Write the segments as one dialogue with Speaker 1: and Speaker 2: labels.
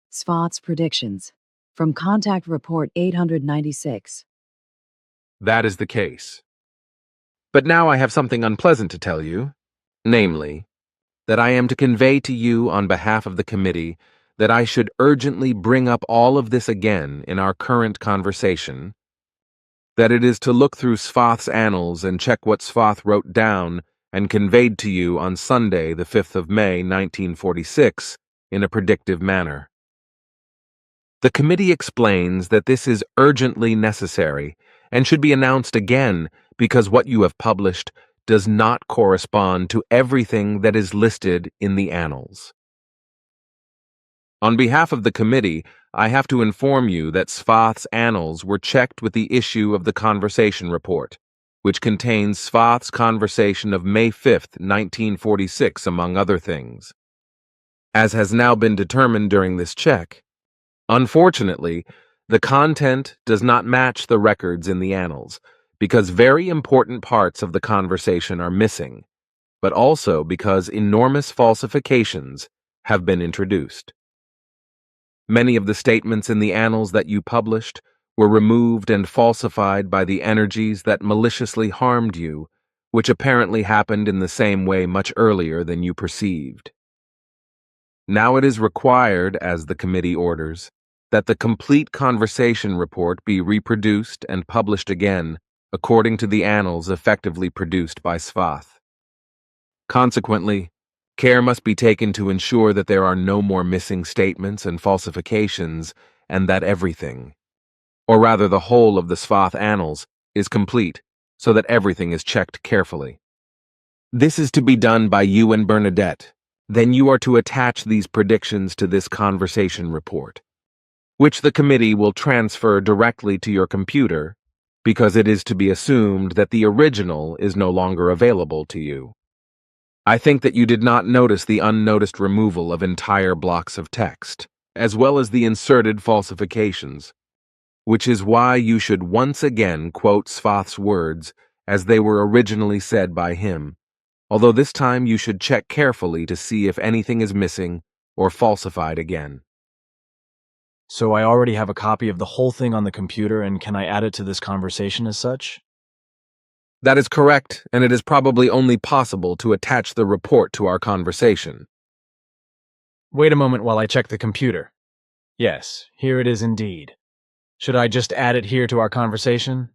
Speaker 1: Sfath's predictions. From Contact Report 896.
Speaker 2: That is the case. But now I have something unpleasant to tell you, namely, that I am to convey to you on behalf of the committee that I should urgently bring up all of this again in our current conversation, that it is to look through Sfath's annals and check what Sfath wrote down and conveyed to you on Sunday, the 5th of May, 1946, in a predictive manner. The committee explains that this is urgently necessary and should be announced again because what you have published does not correspond to everything that is listed in the annals. On behalf of the committee, I have to inform you that Sfath's annals were checked with the issue of the conversation report, which contains Sfath's conversation of May 5th, 1946, among other things. As has now been determined during this check, unfortunately, the content does not match the records in the annals, because very important parts of the conversation are missing, but also because enormous falsifications have been introduced. Many of the statements in the annals that you published were removed and falsified by the energies that maliciously harmed you, which apparently happened in the same way much earlier than you perceived. Now it is required, as the committee orders, that the complete conversation report be reproduced and published again according to the annals effectively produced by Sfath. Consequently, care must be taken to ensure that there are no more missing statements and falsifications, and that everything, or rather the whole of the Sfath annals, is complete, so that everything is checked carefully. This is to be done by you and Bernadette. Then you are to attach these predictions to this conversation report, which the committee will transfer directly to your computer, because it is to be assumed that the original is no longer available to you. I think that you did not notice the unnoticed removal of entire blocks of text, as well as the inserted falsifications, which is why you should once again quote Sfath's words as they were originally said by him, although this time you should check carefully to see if anything is missing or falsified again.
Speaker 3: So I already have a copy of the whole thing on the computer, and can I add it to this conversation as such?
Speaker 2: That is correct, and it is probably only possible to attach the report to our conversation.
Speaker 3: Wait a moment while I check the computer. Yes, here it is indeed. Should I just add it here to our conversation?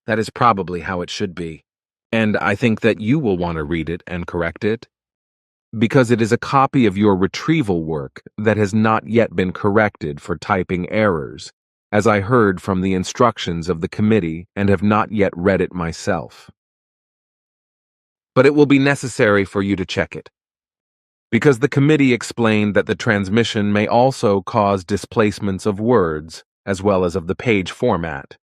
Speaker 2: That is probably how it should be, and I think that you will want to read it and correct it, because it is a copy of your retrieval work that has not yet been corrected for typing errors, as I heard from the instructions of the committee and have not yet read it myself. But it will be necessary for you to check it, because the committee explained that the transmission may also cause displacements of words as well as of the page format,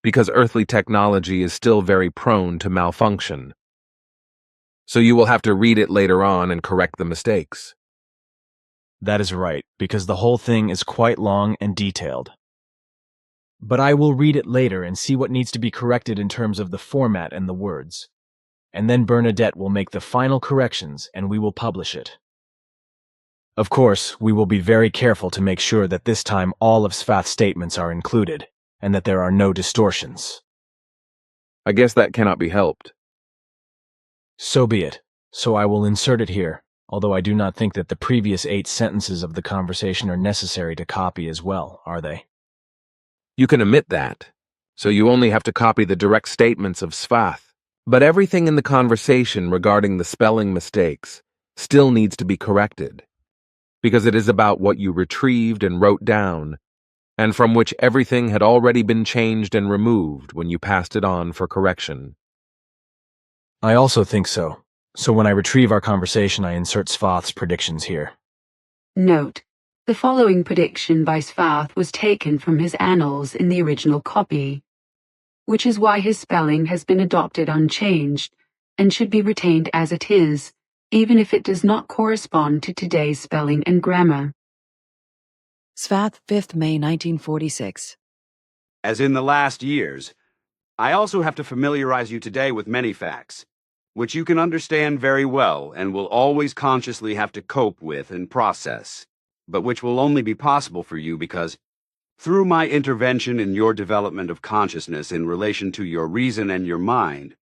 Speaker 2: because earthly technology is still very prone to malfunction. So you will have to read it later on and correct the mistakes.
Speaker 3: That is right, because the whole thing is quite long and detailed. But I will read it later and see what needs to be corrected in terms of the format and the words. And then Bernadette will make the final corrections and we will publish it. Of course, we will be very careful to make sure that this time all of Sfath's statements are included, and that there are no distortions.
Speaker 2: I guess that cannot be helped.
Speaker 3: So be it. So I will insert it here, although I do not think that the previous 8 sentences of the conversation are necessary to copy as well, are they?
Speaker 2: You can omit that, so you only have to copy the direct statements of Sfath. But everything in the conversation regarding the spelling mistakes still needs to be corrected, because it is about what you retrieved and wrote down, and from which everything had already been changed and removed when you passed it on for correction.
Speaker 3: I also think so. So when I retrieve our conversation, I insert Sfath's predictions here.
Speaker 4: Note: the following prediction by Sfath was taken from his annals in the original copy, which is why his spelling has been adopted unchanged and should be retained as it is, even if it does not correspond to today's spelling and grammar.
Speaker 1: Sfath, 5th May 1946.
Speaker 5: As in the last years, I also have to familiarize you today with many facts, which you can understand very well and will always consciously have to cope with and process. but which will only be possible for you because, through my intervention in your development of consciousness in relation to your reason and your mind,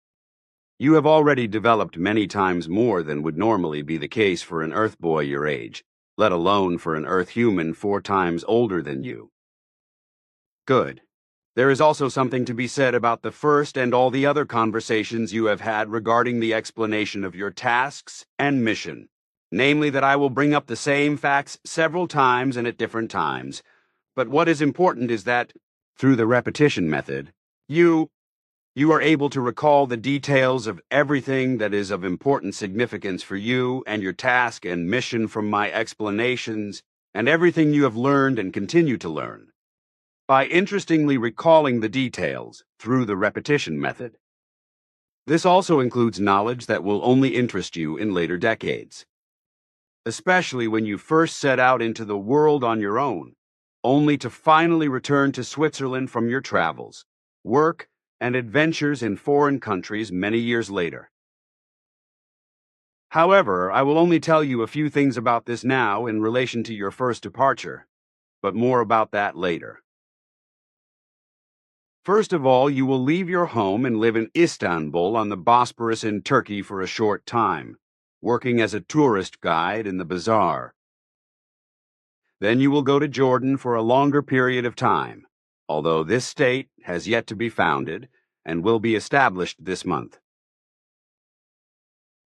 Speaker 5: you have already developed many times more than would normally be the case for an Earth boy your age, let alone for an Earth human 4 times older than you. Good. There is also something to be said about the first and all the other conversations you have had regarding the explanation of your tasks and mission, namely that I will bring up the same facts several times and at different times. But what is important is that, through the repetition method, you are able to recall the details of everything that is of important significance for you and your task and mission from my explanations, and everything you have learned and continue to learn, by interestingly recalling the details through the repetition method. This also includes knowledge that will only interest you in later decades, especially when you first set out into the world on your own, only to finally return to Switzerland from your travels, work, and adventures in foreign countries many years later. However, I will only tell you a few things about this now in relation to your first departure, but more about that later. First of all, you will leave your home and live in Istanbul on the Bosporus in Turkey for a short time, working as a tourist guide in the bazaar. Then you will go to Jordan for a longer period of time, although this state has yet to be founded and will be established this month.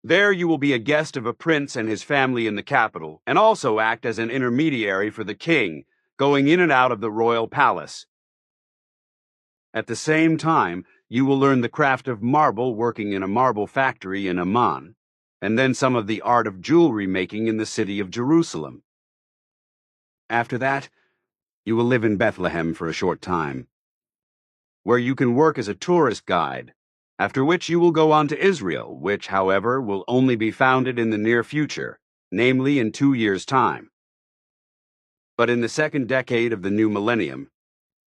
Speaker 5: There you will be a guest of a prince and his family in the capital, and also act as an intermediary for the king, going in and out of the royal palace. At the same time, you will learn the craft of marble working in a marble factory in Amman, and then some of the art of jewelry making in the city of Jerusalem. After that, you will live in Bethlehem for a short time, where you can work as a tourist guide, after which you will go on to Israel, which, however, will only be founded in the near future, namely in 2 years' time. But in the second decade of the new millennium,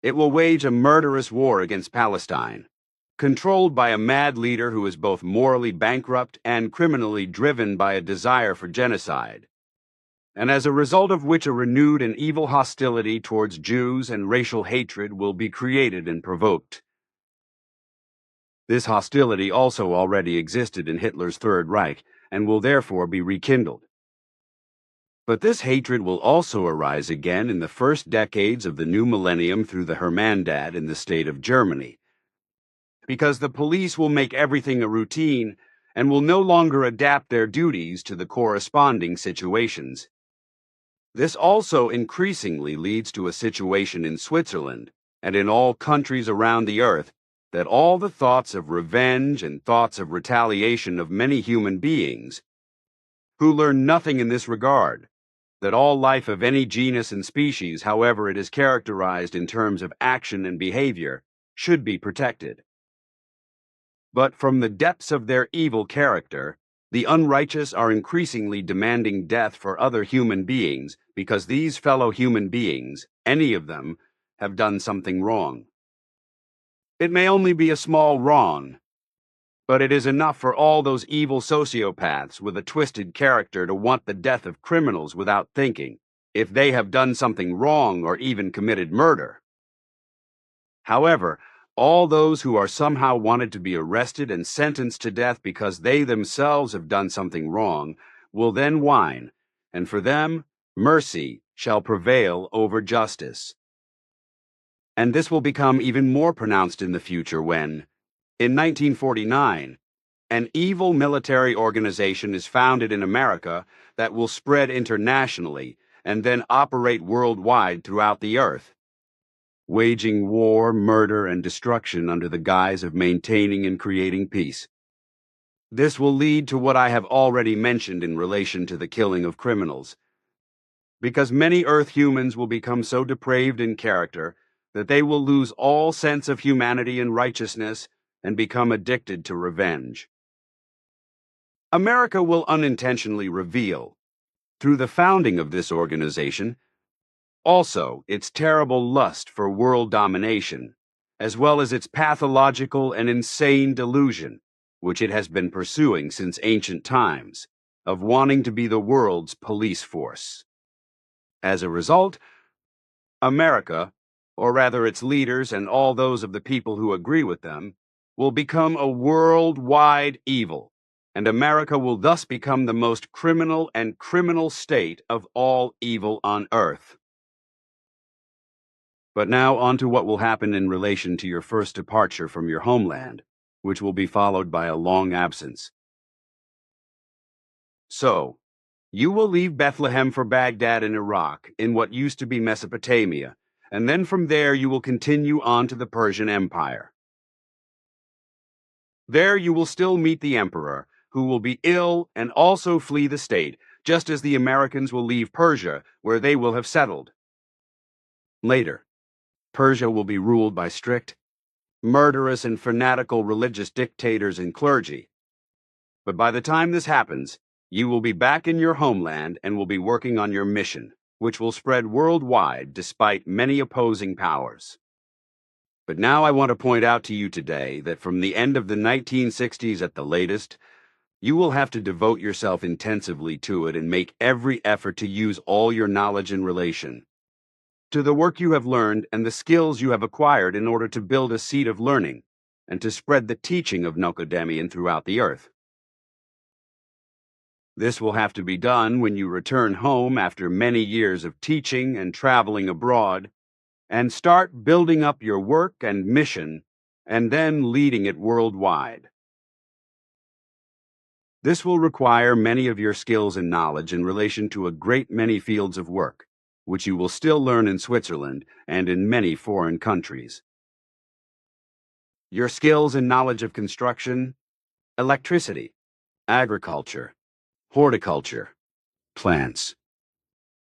Speaker 5: it will wage a murderous war against Palestine, controlled by a mad leader who is both morally bankrupt and criminally driven by a desire for genocide, and as a result of which a renewed and evil hostility towards Jews and racial hatred will be created and provoked. This hostility also already existed in Hitler's Third Reich and will therefore be rekindled. But this hatred will also arise again in the first decades of the new millennium through the Hermandad in the state of Germany, because the police will make everything a routine and will no longer adapt their duties to the corresponding situations. This also increasingly leads to a situation in Switzerland and in all countries around the earth that all the thoughts of revenge and thoughts of retaliation of many human beings, who learn nothing in this regard, that all life of any genus and species, however it is characterized in terms of action and behavior, should be protected. But from the depths of their evil character, the unrighteous are increasingly demanding death for other human beings because these fellow human beings, any of them, have done something wrong. It may only be a small wrong, but it is enough for all those evil sociopaths with a twisted character to want the death of criminals without thinking, if they have done something wrong or even committed murder. However, all those who are somehow wanted to be arrested and sentenced to death because they themselves have done something wrong will then whine, and for them, mercy shall prevail over justice. And this will become even more pronounced in the future when, in 1949, an evil military organization is founded in America that will spread internationally and then operate worldwide throughout the earth, waging war, murder, and destruction under the guise of maintaining and creating peace. This will lead to what I have already mentioned in relation to the killing of criminals, because many Earth humans will become so depraved in character that they will lose all sense of humanity and righteousness and become addicted to revenge. America will unintentionally reveal, through the founding of this organization, also its terrible lust for world domination, as well as its pathological and insane delusion, which it has been pursuing since ancient times, of wanting to be the world's police force. As a result, America, or rather its leaders and all those of the people who agree with them, will become a worldwide evil, and America will thus become the most criminal and criminal state of all evil on earth. But now on to what will happen in relation to your first departure from your homeland, which will be followed by a long absence. So, you will leave Bethlehem for Baghdad in Iraq, in what used to be Mesopotamia, and then from there you will continue on to the Persian Empire. There you will still meet the emperor, who will be ill and also flee the state, just as the Americans will leave Persia, where they will have settled. Later, Persia will be ruled by strict, murderous and fanatical religious dictators and clergy. But by the time this happens, you will be back in your homeland and will be working on your mission, which will spread worldwide despite many opposing powers. But now I want to point out to you today that from the end of the 1960s at the latest, you will have to devote yourself intensively to it and make every effort to use all your knowledge in relation to the work you have learned and the skills you have acquired in order to build a seat of learning and to spread the teaching of Nocodemian throughout the earth. This will have to be done when you return home after many years of teaching and traveling abroad, and start building up your work and mission, and then leading it worldwide. This will require many of your skills and knowledge in relation to a great many fields of work, which you will still learn in Switzerland and in many foreign countries. Your skills and knowledge of construction, electricity, agriculture, horticulture, plants,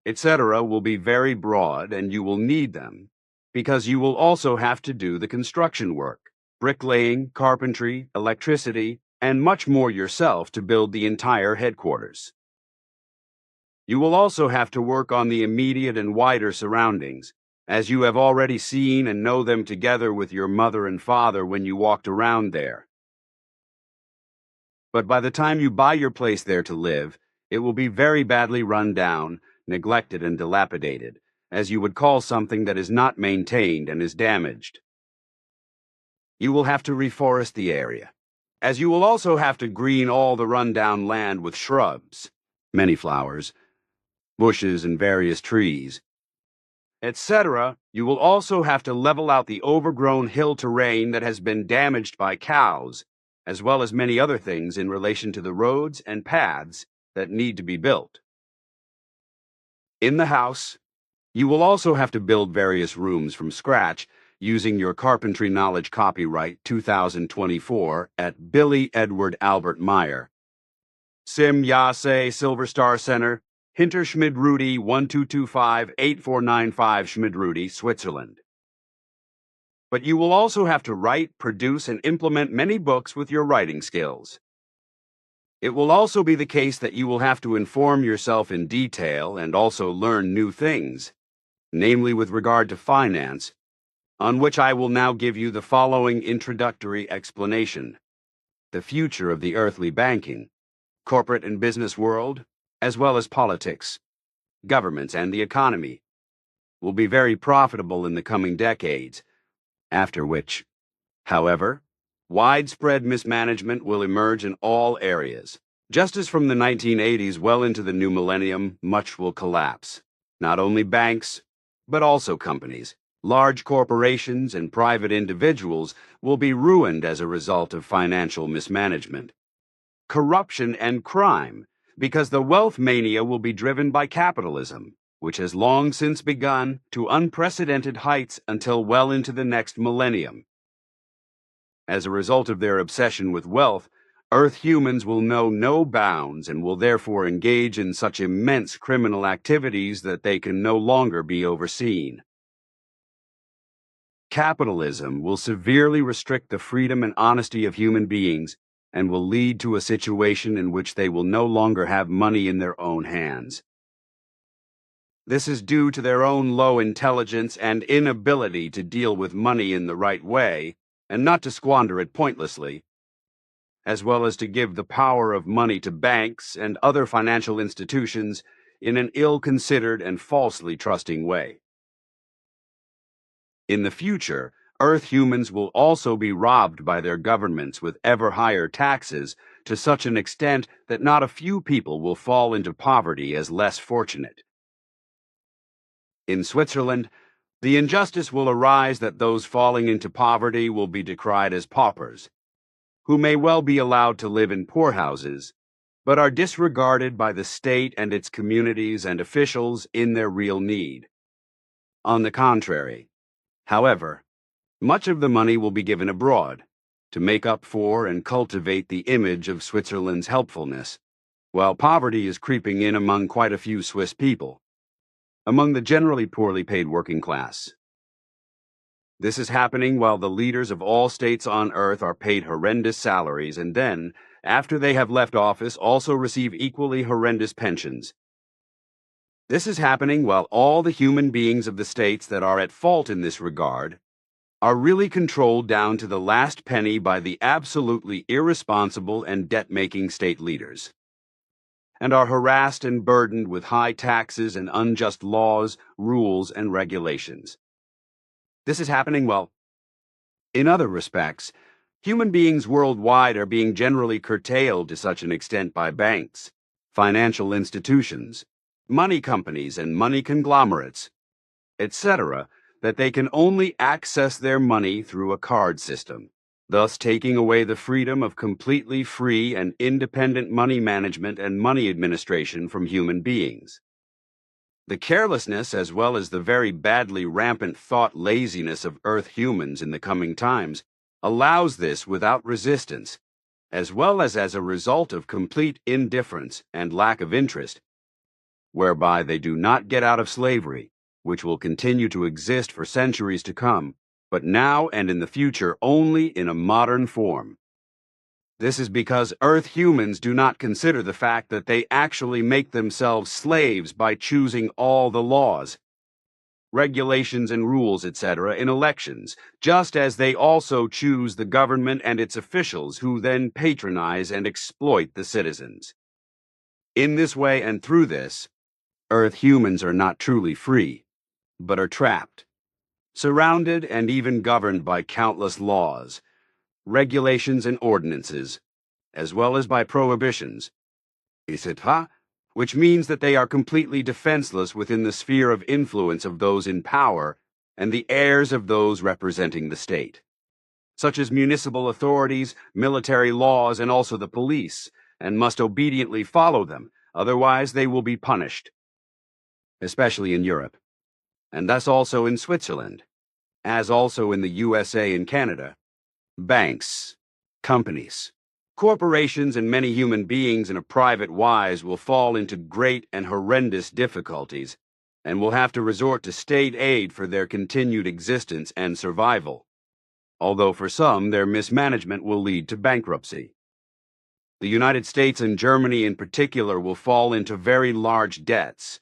Speaker 5: etc. will be very broad, and you will need them because you will also have to do the construction work, bricklaying, carpentry, electricity, and much more yourself to build the entire headquarters. You will also have to work on the immediate and wider surroundings, as you have already seen and know them together with your mother and father when you walked around there. But by the time you buy your place there to live, it will be very badly run down, neglected and dilapidated, as you would call something that is not maintained and is damaged. You will have to reforest the area, as you will also have to green all the run-down land with shrubs, many flowers, bushes and various trees, etc. You will also have to level out the overgrown hill terrain that has been damaged by cows, as well as many other things in relation to the roads and paths that need to be built. In the house, you will also have to build various rooms from scratch using your carpentry knowledge copyright 2024 at Billy Edward Albert Meyer. Sim Yase Silver Star Center, Hinter Schmid-Rudy 1225-8495 Schmid-Rudy, Switzerland. But you will also have to write, produce, and implement many books with your writing skills. It will also be the case that you will have to inform yourself in detail and also learn new things, namely with regard to finance, on which I will now give you the following introductory explanation. The future of the earthly banking, corporate and business world, as well as politics, governments, and the economy, will be very profitable in the coming decades, after which, however, widespread mismanagement will emerge in all areas. Just as from the 1980s well into the new millennium, much will collapse. Not only banks, but also companies, large corporations, and private individuals will be ruined as a result of financial mismanagement. Corruption and crime, because the wealth mania will be driven by capitalism, which has long since begun to unprecedented heights until well into the next millennium. As a result of their obsession with wealth, Earth humans will know no bounds and will therefore engage in such immense criminal activities that they can no longer be overseen. Capitalism will severely restrict the freedom and honesty of human beings and will lead to a situation in which they will no longer have money in their own hands. This is due to their own low intelligence and inability to deal with money in the right way and not to squander it pointlessly, as well as to give the power of money to banks and other financial institutions in an ill-considered and falsely trusting way. In the future, Earth humans will also be robbed by their governments with ever higher taxes to such an extent that not a few people will fall into poverty as less fortunate. In Switzerland, the injustice will arise that those falling into poverty will be decried as paupers, who may well be allowed to live in poorhouses, but are disregarded by the state and its communities and officials in their real need. On the contrary, however, much of the money will be given abroad to make up for and cultivate the image of Switzerland's helpfulness, while poverty is creeping in among quite a few Swiss people, among the generally poorly paid working class. This is happening while the leaders of all states on Earth are paid horrendous salaries and then, after they have left office, also receive equally horrendous pensions. This is happening while all the human beings of the states that are at fault in this regard are really controlled down to the last penny by the absolutely irresponsible and debt-making state leaders, and are harassed and burdened with high taxes and unjust laws, rules, and regulations. This is happening while, in other respects, human beings worldwide are being generally curtailed to such an extent by banks, financial institutions, money companies and money conglomerates, etc., that they can only access their money through a card system, thus taking away the freedom of completely free and independent money management and money administration from human beings. The carelessness as well as the very badly rampant thought laziness of Earth humans in the coming times allows this without resistance, as well as a result of complete indifference and lack of interest, whereby they do not get out of slavery, which will continue to exist for centuries to come, but now and in the future only in a modern form. This is because Earth humans do not consider the fact that they actually make themselves slaves by choosing all the laws, regulations and rules, etc. in elections, just as they also choose the government and its officials who then patronize and exploit the citizens. In this way and through this, Earth humans are not truly free, but are trapped, surrounded and even governed by countless laws, regulations and ordinances, as well as by prohibitions, etc., which means that they are completely defenseless within the sphere of influence of those in power and the heirs of those representing the state, such as municipal authorities, military laws, and also the police, and must obediently follow them, otherwise they will be punished, especially in Europe, and thus also in Switzerland, as also in the USA and Canada. Banks, companies, corporations, and many human beings in a private wise will fall into great and horrendous difficulties and will have to resort to state aid for their continued existence and survival, although for some their mismanagement will lead to bankruptcy. The United States and Germany in particular will fall into very large debts,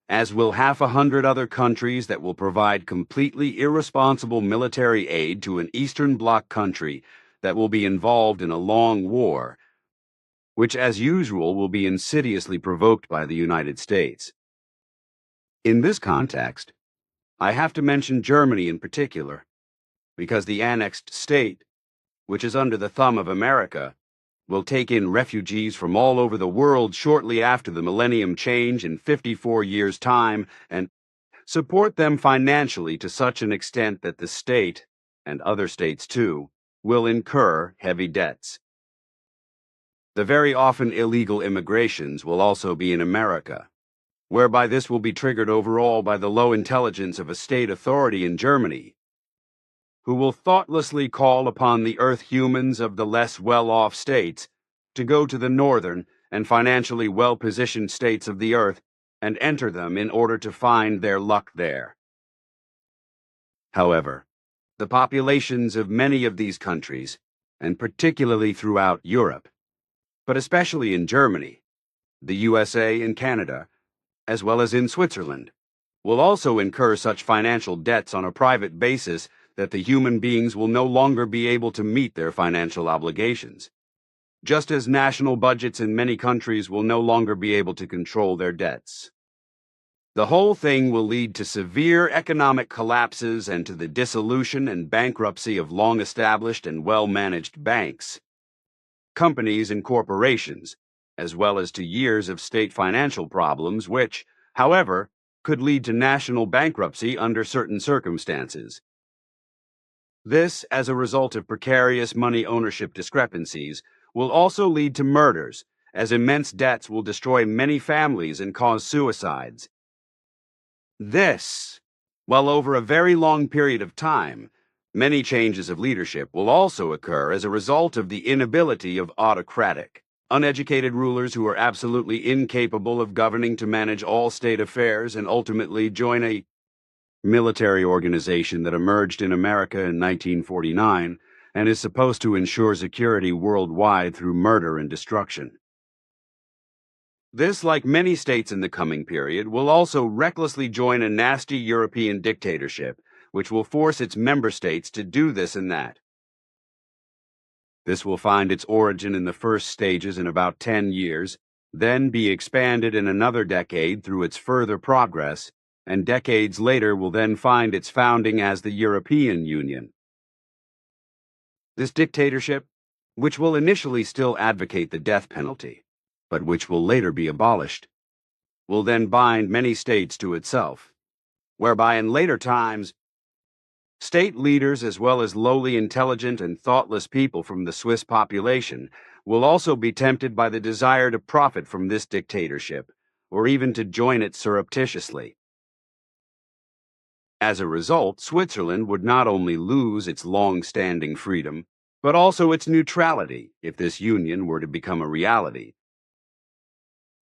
Speaker 5: as will 100 other countries that will provide completely irresponsible military aid to an Eastern Bloc country that will be involved in a long war, which as usual will be insidiously provoked by the United States. In this context, I have to mention Germany in particular, because the annexed state, which is under the thumb of America, will take in refugees from all over the world shortly after the millennium change in 54 years' time and support them financially to such an extent that the state, and other states too, will incur heavy debts. The very often illegal immigrations will also be in America, whereby this will be triggered overall by the low intelligence of a state authority in Germany, who will thoughtlessly call upon the Earth humans of the less well-off states to go to the northern and financially well-positioned states of the Earth and enter them in order to find their luck there. However, the populations of many of these countries, and particularly throughout Europe, but especially in Germany, the USA and Canada, as well as in Switzerland, will also incur such financial debts on a private basis that the human beings will no longer be able to meet their financial obligations, just as national budgets in many countries will no longer be able to control their debts. The whole thing will lead to severe economic collapses and to the dissolution and bankruptcy of long-established and well-managed banks, companies, and corporations, as well as to years of state financial problems which, however, could lead to national bankruptcy under certain circumstances. This, as a result of precarious money ownership discrepancies, will also lead to murders, as immense debts will destroy many families and cause suicides. This, while over a very long period of time, many changes of leadership will also occur as a result of the inability of autocratic, uneducated rulers who are absolutely incapable of governing to manage all state affairs and ultimately join a military organization that emerged in America in 1949 and is supposed to ensure security worldwide through murder and destruction. This, like many states in the coming period, will also recklessly join a nasty European dictatorship, which will force its member states to do this and that. This will find its origin in the first stages in about 10 years, then be expanded in another decade through its further progress, and decades later will then find its founding as the European Union. This dictatorship, which will initially still advocate the death penalty, but which will later be abolished, will then bind many states to itself, whereby in later times, state leaders as well as lowly intelligent and thoughtless people from the Swiss population will also be tempted by the desire to profit from this dictatorship, or even to join it surreptitiously. As a result, Switzerland would not only lose its long-standing freedom, but also its neutrality if this union were to become a reality.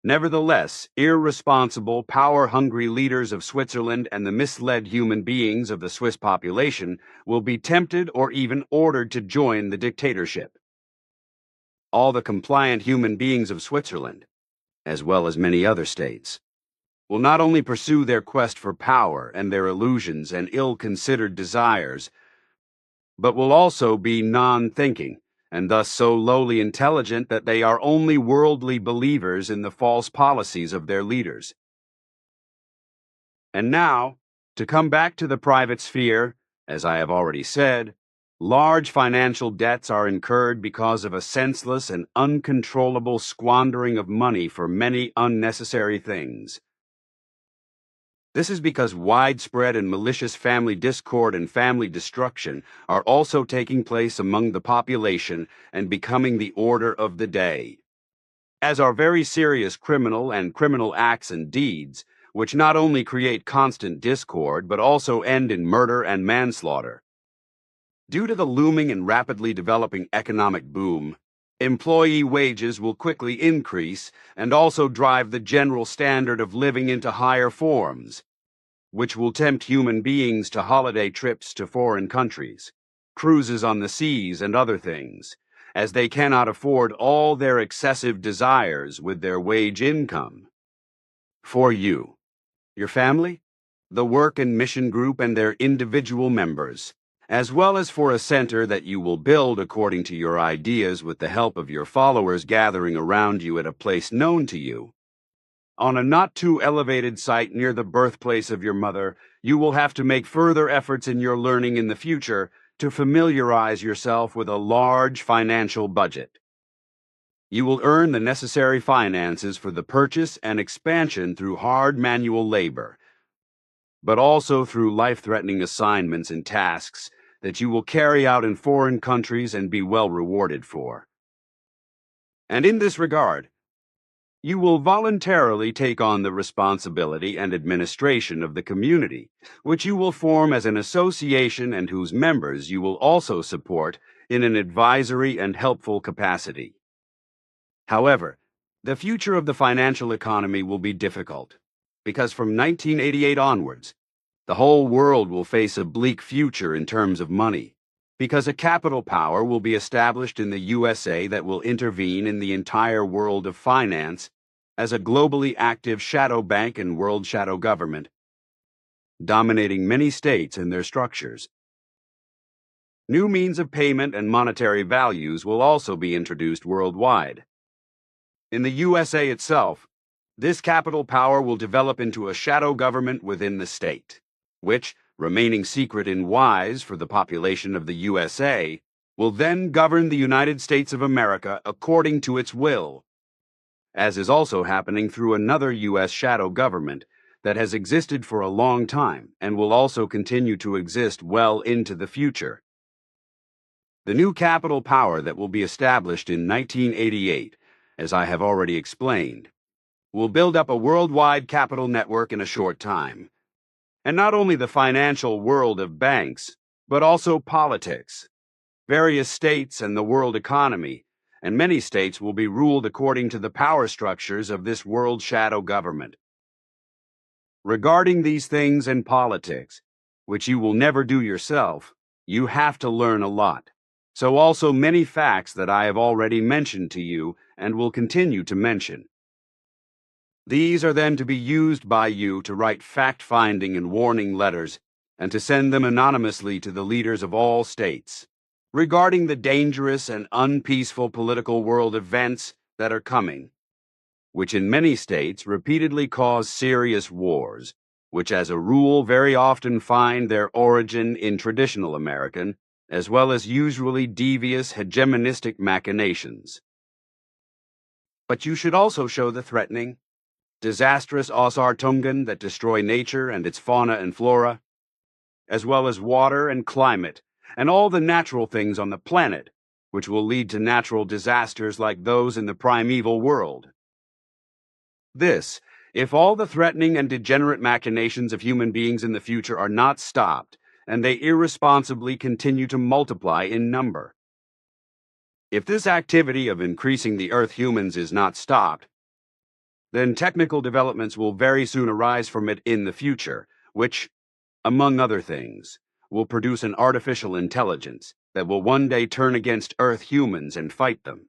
Speaker 5: Nevertheless, irresponsible, power-hungry leaders of Switzerland and the misled human beings of the Swiss population will be tempted or even ordered to join the dictatorship. All the compliant human beings of Switzerland, as well as many other states, will not only pursue their quest for power and their illusions and ill-considered desires, but will also be non-thinking, and thus so lowly intelligent that they are only worldly believers in the false policies of their leaders. And now, to come back to the private sphere, as I have already said, large financial debts are incurred because of a senseless and uncontrollable squandering of money for many unnecessary things. This is because widespread and malicious family discord and family destruction are also taking place among the population and becoming the order of the day, as are very serious criminal acts and deeds, which not only create constant discord but also end in murder and manslaughter. Due to the looming and rapidly developing economic boom, employee wages will quickly increase and also drive the general standard of living into higher forms, which will tempt human beings to holiday trips to foreign countries, cruises on the seas, and other things, as they cannot afford all their excessive desires with their wage income. For you, your family, the work and mission group and their individual members, as well as for a center that you will build according to your ideas with the help of your followers gathering around you at a place known to you. On a not too elevated site near the birthplace of your mother, you will have to make further efforts in your learning in the future to familiarize yourself with a large financial budget. You will earn the necessary finances for the purchase and expansion through hard manual labor, but also through life-threatening assignments and tasks that you will carry out in foreign countries and be well rewarded for. And in this regard, you will voluntarily take on the responsibility and administration of the community, which you will form as an association and whose members you will also support in an advisory and helpful capacity. However, the future of the financial economy will be difficult, because from 1988 onwards, the whole world will face a bleak future in terms of money, because a capital power will be established in the USA that will intervene in the entire world of finance as a globally active shadow bank and world shadow government, dominating many states and their structures. New means of payment and monetary values will also be introduced worldwide. In the USA itself, This capital power will develop into a shadow government within the state, which, remaining secret and wise for the population of the USA, will then govern the United States of America according to its will, as is also happening through another U.S. shadow government that has existed for a long time and will also continue to exist well into the future. The new capital power that will be established in 1988, as I have already explained, will build up a worldwide capital network in a short time. And not only the financial world of banks, but also politics, various states and the world economy, and many states will be ruled according to the power structures of this world shadow government. Regarding these things and politics, which you will never do yourself, you have to learn a lot. So also many facts that I have already mentioned to you and will continue to mention. These are then to be used by you to write fact-finding and warning letters and to send them anonymously to the leaders of all states regarding the dangerous and unpeaceful political world events that are coming, which in many states repeatedly cause serious wars, which as a rule very often find their origin in traditional American, as well as usually devious hegemonistic machinations. But you should also show the threatening, disastrous Ausartungen that destroy nature and its fauna and flora, as well as water and climate, and all the natural things on the planet, which will lead to natural disasters like those in the primeval world. This, if all the threatening and degenerate machinations of human beings in the future are not stopped, and they irresponsibly continue to multiply in number. If this activity of increasing the Earth humans is not stopped, then technical developments will very soon arise from it in the future, which, among other things, will produce an artificial intelligence that will one day turn against Earth humans and fight them.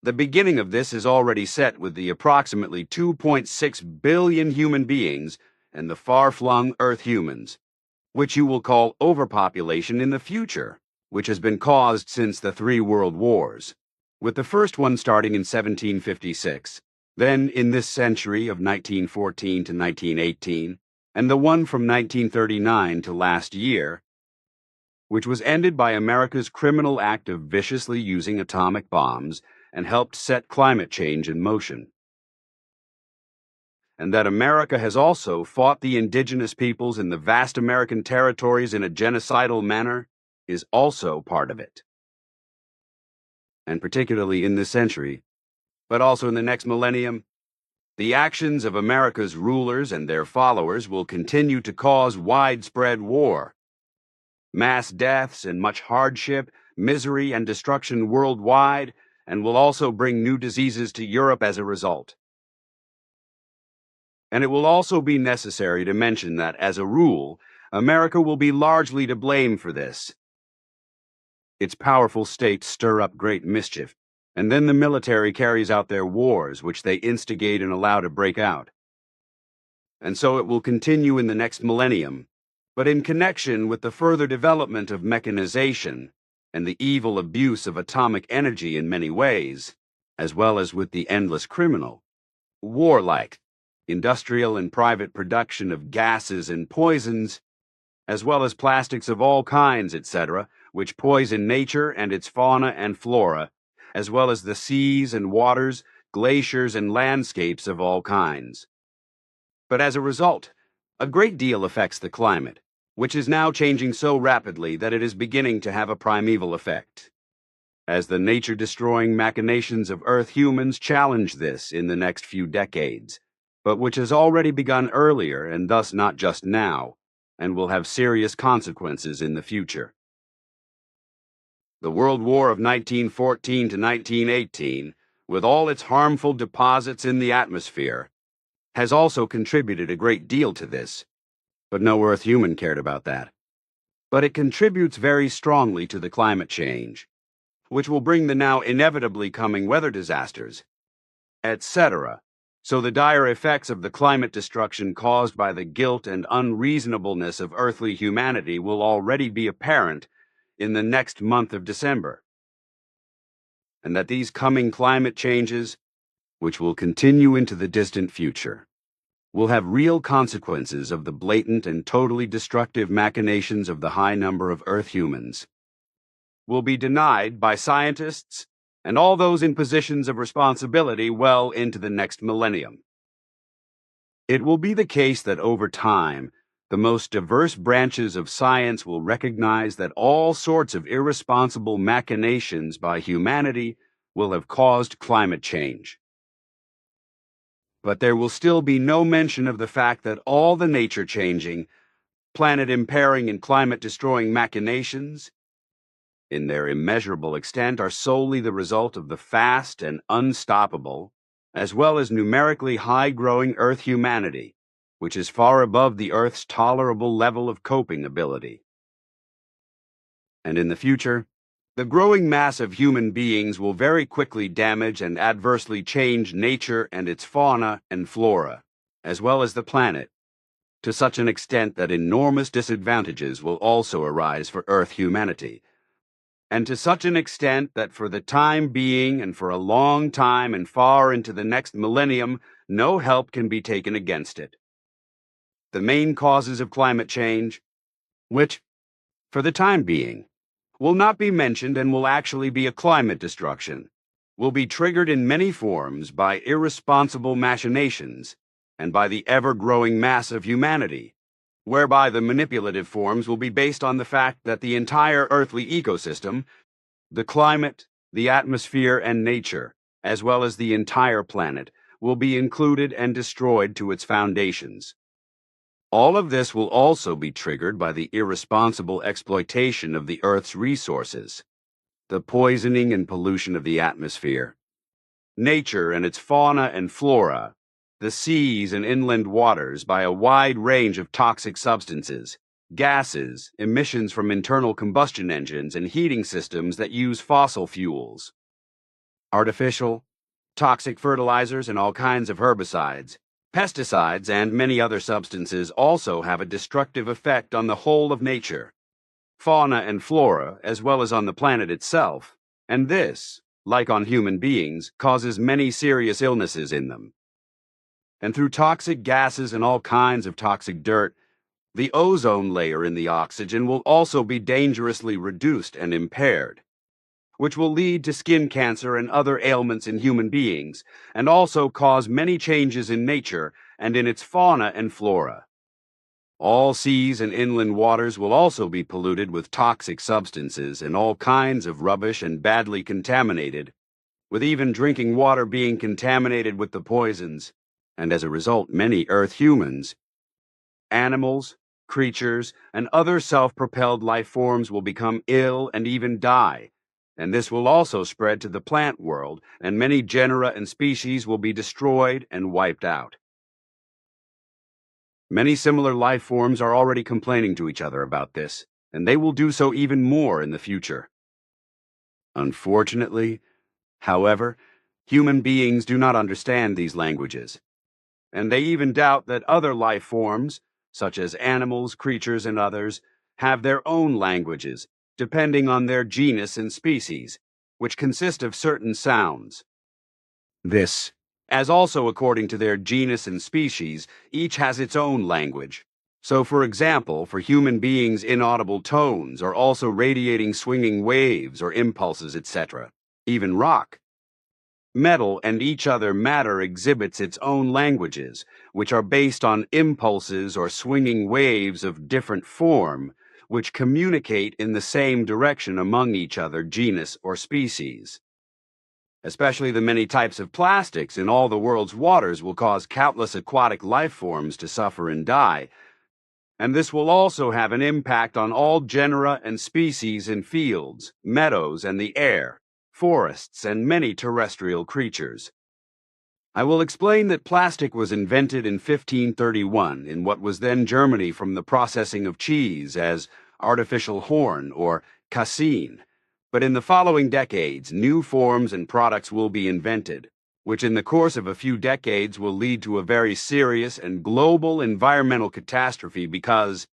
Speaker 5: The beginning of this is already set with the approximately 2.6 billion human beings and the far-flung Earth humans, which you will call overpopulation in the future, which has been caused since the 3 world wars, with the first one starting in 1756, then in this century of 1914 to 1918, and the one from 1939 to last year, which was ended by America's criminal act of viciously using atomic bombs and helped set climate change in motion. And that America has also fought the indigenous peoples in the vast American territories in a genocidal manner is also part of it. And particularly in this century, but also in the next millennium, the actions of America's rulers and their followers will continue to cause widespread war, mass deaths and much hardship, misery, and destruction worldwide, and will also bring new diseases to Europe as a result. And it will also be necessary to mention that, as a rule, America will be largely to blame for this. Its powerful states stir up great mischief, and then the military carries out their wars, which they instigate and allow to break out. And so it will continue in the next millennium, but in connection with the further development of mechanization and the evil abuse of atomic energy in many ways, as well as with the endless criminal, warlike, industrial and private production of gases and poisons, as well as plastics of all kinds, etc., which poison nature and its fauna and flora, as well as the seas and waters, glaciers and landscapes of all kinds. But as a result, a great deal affects the climate, which is now changing so rapidly that it is beginning to have a primeval effect. As the nature-destroying machinations of Earth humans challenge this in the next few decades, but which has already begun earlier and thus not just now, and will have serious consequences in the future. The World War of 1914 to 1918, with all its harmful deposits in the atmosphere, has also contributed a great deal to this, but no Earth human cared about that. But it contributes very strongly to the climate change, which will bring the now inevitably coming weather disasters, etc. So the dire effects of the climate destruction caused by the guilt and unreasonableness of earthly humanity will already be apparent in the next month of December. And that these coming climate changes, which will continue into the distant future, will have real consequences of the blatant and totally destructive machinations of the high number of Earth humans, will be denied by scientists and all those in positions of responsibility well into the next millennium. It will be the case that over time, the most diverse branches of science will recognize that all sorts of irresponsible machinations by humanity will have caused climate change. But there will still be no mention of the fact that all the nature-changing, planet-impairing and climate-destroying machinations, in their immeasurable extent, are solely the result of the fast and unstoppable, as well as numerically high-growing Earth humanity, which is far above the Earth's tolerable level of coping ability. And in the future, the growing mass of human beings will very quickly damage and adversely change nature and its fauna and flora, as well as the planet, to such an extent that enormous disadvantages will also arise for Earth humanity, and to such an extent that for the time being and for a long time and far into the next millennium, no help can be taken against it. The main causes of climate change, which, for the time being, will not be mentioned and will actually be a climate destruction, will be triggered in many forms by irresponsible machinations and by the ever-growing mass of humanity, whereby the manipulative forms will be based on the fact that the entire earthly ecosystem, the climate, the atmosphere, and nature, as well as the entire planet, will be included and destroyed to its foundations. All of this will also be triggered by the irresponsible exploitation of the Earth's resources, the poisoning and pollution of the atmosphere, nature and its fauna and flora, the seas and inland waters by a wide range of toxic substances, gases, emissions from internal combustion engines and heating systems that use fossil fuels, artificial, toxic fertilizers and all kinds of herbicides, pesticides, and many other substances also have a destructive effect on the whole of nature, fauna and flora, as well as on the planet itself, and this, like on human beings, causes many serious illnesses in them. And through toxic gases and all kinds of toxic dirt, the ozone layer in the oxygen will also be dangerously reduced and impaired, which will lead to skin cancer and other ailments in human beings, and also cause many changes in nature and in its fauna and flora. All seas and inland waters will also be polluted with toxic substances and all kinds of rubbish and badly contaminated, with even drinking water being contaminated with the poisons, and as a result many Earth humans, animals, creatures, and other self-propelled life forms will become ill and even die, and this will also spread to the plant world, and many genera and species will be destroyed and wiped out. Many similar life forms are already complaining to each other about this, and they will do so even more in the future. Unfortunately, however, human beings do not understand these languages, and they even doubt that other life forms, such as animals, creatures, and others, have their own languages, depending on their genus and species, which consist of certain sounds. This, as also according to their genus and species, each has its own language. So, for example, for human beings, inaudible tones are also radiating swinging waves or impulses, etc., even rock. Metal and each other matter exhibits its own languages, which are based on impulses or swinging waves of different form, which communicate in the same direction among each other genus or species. Especially the many types of plastics in all the world's waters will cause countless aquatic life forms to suffer and die, and this will also have an impact on all genera and species in fields, meadows, and the air, forests, and many terrestrial creatures. I will explain that plastic was invented in 1531 in what was then Germany from the processing of cheese as artificial horn or casein, but in the following decades new forms and products will be invented, which in the course of a few decades will lead to a very serious and global environmental catastrophe because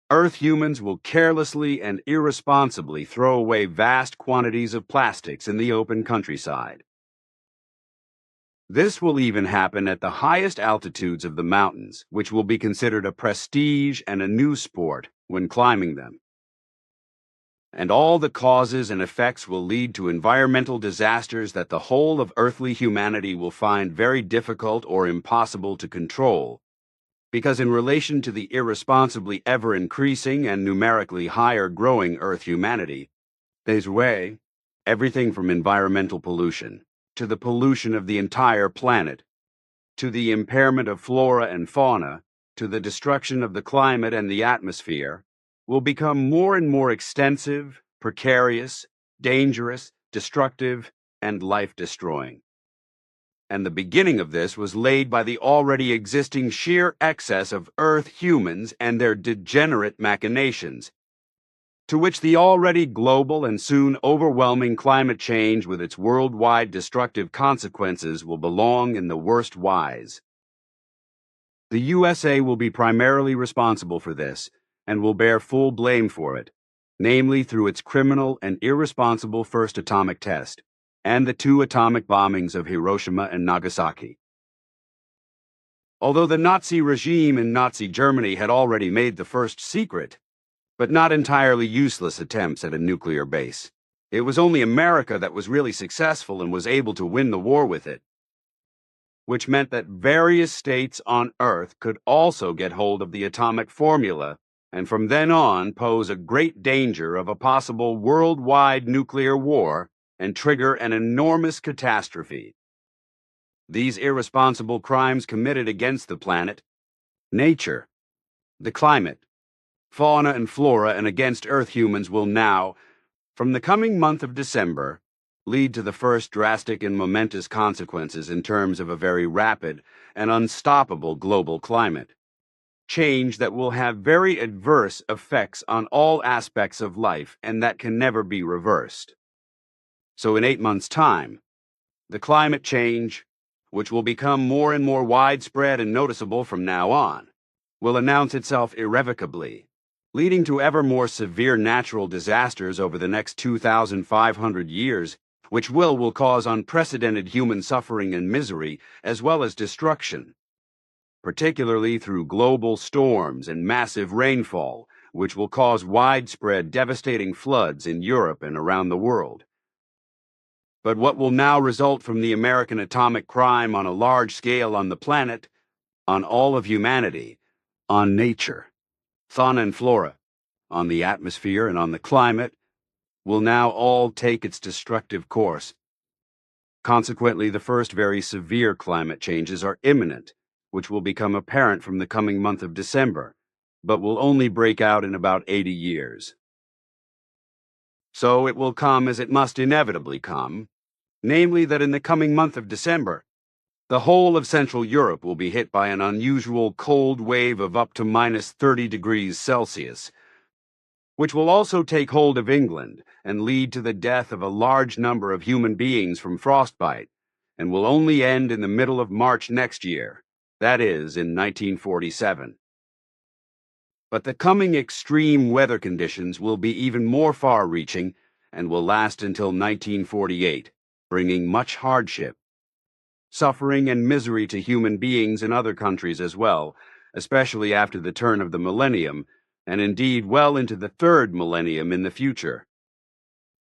Speaker 5: Earth humans will carelessly and irresponsibly throw away vast quantities of plastics in the open countryside. This will even happen at the highest altitudes of the mountains, which will be considered a prestige and a new sport when climbing them. And all the causes and effects will lead to environmental disasters that the whole of earthly humanity will find very difficult or impossible to control, because in relation to the irresponsibly ever-increasing and numerically higher growing Earth humanity, there's way everything from environmental pollution to the pollution of the entire planet, to the impairment of flora and fauna, to the destruction of the climate and the atmosphere, will become more and more extensive, precarious, dangerous, destructive, and life-destroying. And the beginning of this was laid by the already existing sheer excess of Earth humans and their degenerate machinations, to which the already global and soon overwhelming climate change with its worldwide destructive consequences will belong in the worst wise. The USA will be primarily responsible for this, and will bear full blame for it, namely through its criminal and irresponsible first atomic test, and the 2 atomic bombings of Hiroshima and Nagasaki. Although the Nazi regime in Nazi Germany had already made the first secret, but not entirely useless attempts at a nuclear base, it was only America that was really successful and was able to win the war with it, which meant that various states on Earth could also get hold of the atomic formula and from then on pose a great danger of a possible worldwide nuclear war and trigger an enormous catastrophe. These irresponsible crimes committed against the planet, nature, the climate, fauna and flora, and against Earth humans will now, from the coming month of December, lead to the first drastic and momentous consequences in terms of a very rapid and unstoppable global climate change that will have very adverse effects on all aspects of life and that can never be reversed. So in 8 months' time, the climate change, which will become more and more widespread and noticeable from now on, will announce itself irrevocably, leading to ever more severe natural disasters over the next 2,500 years, which will cause unprecedented human suffering and misery, as well as destruction, particularly through global storms and massive rainfall, which will cause widespread devastating floods in Europe and around the world. But what will now result from the American atomic crime on a large scale on the planet, on all of humanity, on nature, fauna and flora, on the atmosphere and on the climate, will now all take its destructive course. Consequently, the first very severe climate changes are imminent, which will become apparent from the coming month of December, but will only break out in about 80 years. So it will come as it must inevitably come, namely that in the coming month of December, the whole of Central Europe will be hit by an unusual cold wave of up to minus 30 degrees Celsius, which will also take hold of England and lead to the death of a large number of human beings from frostbite, and will only end in the middle of March next year, that is, in 1947. But the coming extreme weather conditions will be even more far-reaching and will last until 1948, bringing much hardship, suffering, and misery to human beings in other countries as well, especially after the turn of the millennium, and indeed well into the 3rd millennium in the future.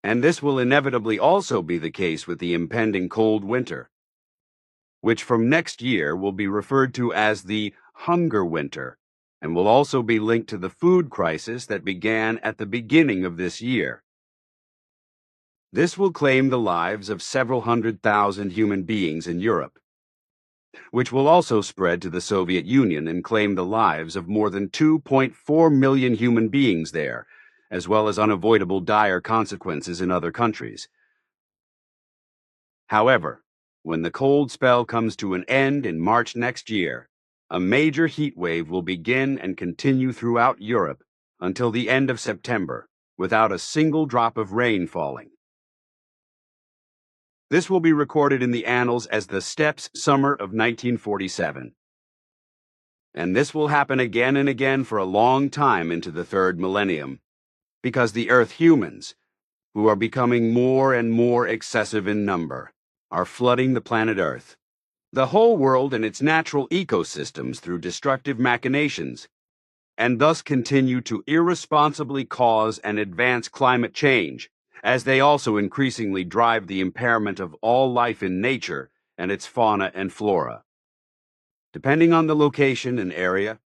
Speaker 5: And this will inevitably also be the case with the impending cold winter, which from next year will be referred to as the hunger winter, and will also be linked to the food crisis that began at the beginning of this year. This will claim the lives of several 100,000 human beings in Europe, which will also spread to the Soviet Union and claim the lives of more than 2.4 million human beings there, as well as unavoidable dire consequences in other countries. However, when the cold spell comes to an end in March next year, a major heat wave will begin and continue throughout Europe until the end of September, without a single drop of rain falling. This will be recorded in the annals as the Steppes Summer of 1947. And this will happen again and again for a long time into the 3rd millennium, because the Earth humans, who are becoming more and more excessive in number, are flooding the planet Earth, the whole world and its natural ecosystems through destructive machinations, and thus continue to irresponsibly cause and advance climate change, as they also increasingly drive the impairment of all life in nature and its fauna and flora. Depending on the location and area,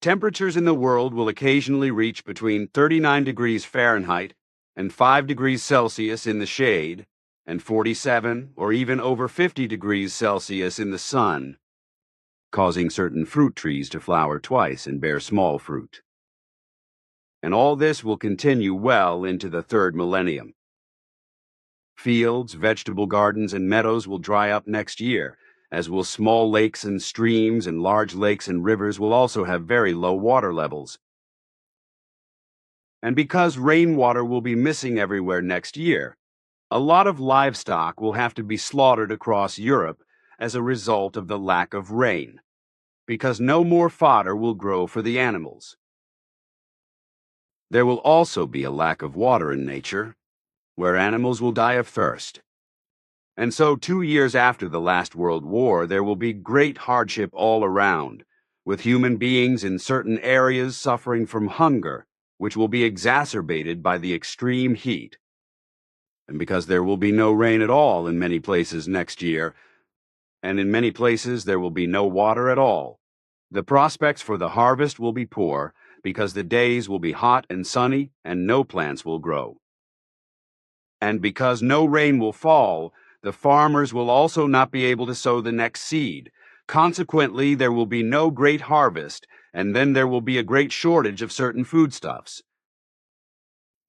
Speaker 5: temperatures in the world will occasionally reach between 39 degrees Fahrenheit and 5 degrees Celsius in the shade, and 47 or even over 50 degrees Celsius in the sun, causing certain fruit trees to flower twice and bear small fruit. And all this will continue well into the third millennium. Fields, vegetable gardens, and meadows will dry up next year, as will small lakes and streams, and large lakes and rivers will also have very low water levels. And because rainwater will be missing everywhere next year, a lot of livestock will have to be slaughtered across Europe as a result of the lack of rain, because no more fodder will grow for the animals. There will also be a lack of water in nature, where animals will die of thirst. And so 2 years after the last World War, there will be great hardship all around, with human beings in certain areas suffering from hunger, which will be exacerbated by the extreme heat. And because there will be no rain at all in many places next year, and in many places there will be no water at all, the prospects for the harvest will be poor, because the days will be hot and sunny and no plants will grow. And because no rain will fall, the farmers will also not be able to sow the next seed. Consequently, there will be no great harvest, and then there will be a great shortage of certain foodstuffs.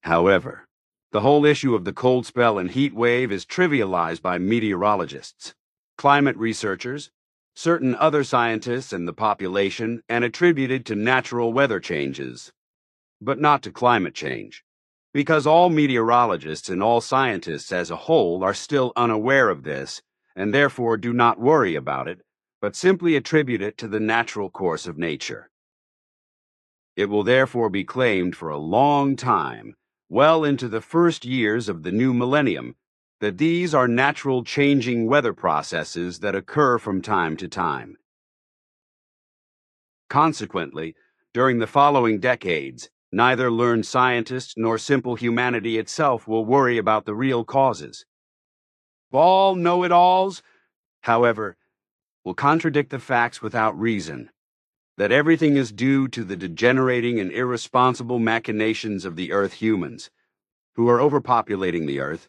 Speaker 5: However, the whole issue of the cold spell and heat wave is trivialized by meteorologists, climate researchers, certain other scientists, and the population, and attributed to natural weather changes, but not to climate change, because all meteorologists and all scientists as a whole are still unaware of this, and therefore do not worry about it, but simply attribute it to the natural course of nature. It will therefore be claimed for a long time, well into the first years of the new millennium, that these are natural changing weather processes that occur from time to time. Consequently, during the following decades, neither learned scientists nor simple humanity itself will worry about the real causes. All know-it-alls, however, will contradict the facts without reason, that everything is due to the degenerating and irresponsible machinations of the Earth humans, who are overpopulating the Earth,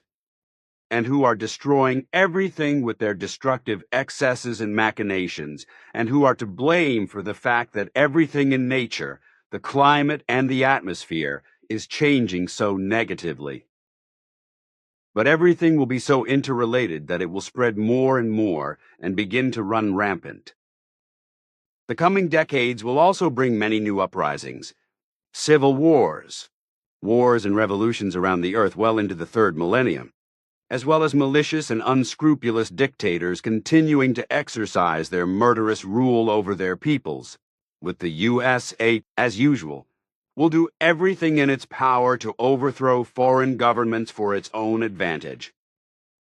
Speaker 5: and who are destroying everything with their destructive excesses and machinations, and who are to blame for the fact that everything in nature, the climate and the atmosphere, is changing so negatively. But everything will be so interrelated that it will spread more and more and begin to run rampant. The coming decades will also bring many new uprisings, civil wars, wars and revolutions around the earth well into the third millennium, as well as malicious and unscrupulous dictators continuing to exercise their murderous rule over their peoples, with the USA, as usual, will do everything in its power to overthrow foreign governments for its own advantage,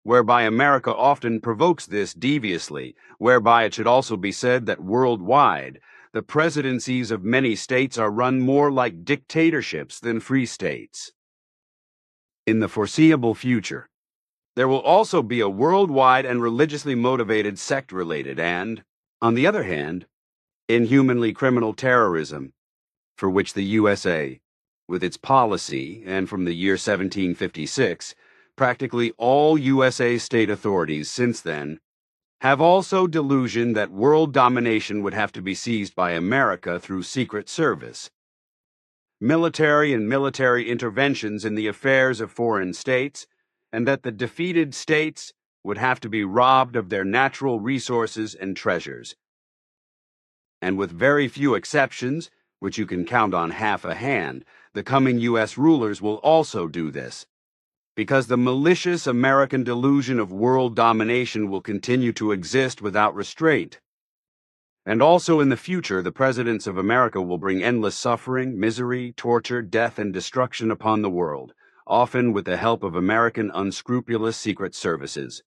Speaker 5: whereby America often provokes this deviously, whereby it should also be said that worldwide, the presidencies of many states are run more like dictatorships than free states. In the foreseeable future, there will also be a worldwide and religiously motivated sect-related and, on the other hand, inhumanly criminal terrorism, for which the USA, with its policy, and from the year 1756, practically all USA state authorities since then, have also delusion that world domination would have to be seized by America through Secret Service, military and military interventions in the affairs of foreign states, and that the defeated states would have to be robbed of their natural resources and treasures. And with very few exceptions, which you can count on half a hand, the coming U.S. rulers will also do this, because the malicious American delusion of world domination will continue to exist without restraint. And also in the future, the presidents of America will bring endless suffering, misery, torture, death, and destruction upon the world, often with the help of American unscrupulous secret services.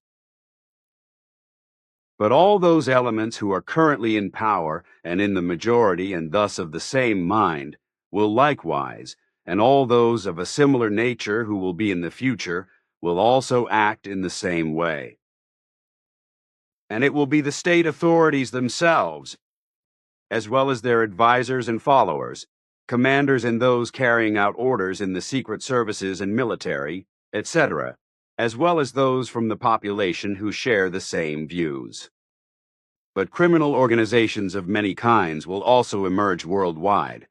Speaker 5: But all those elements who are currently in power and in the majority and thus of the same mind will likewise, and all those of a similar nature who will be in the future will also act in the same way. And it will be the state authorities themselves, as well as their advisors and followers, commanders and those carrying out orders in the secret services and military, etc., as well as those from the population who share the same views. But criminal organizations of many kinds will also emerge worldwide,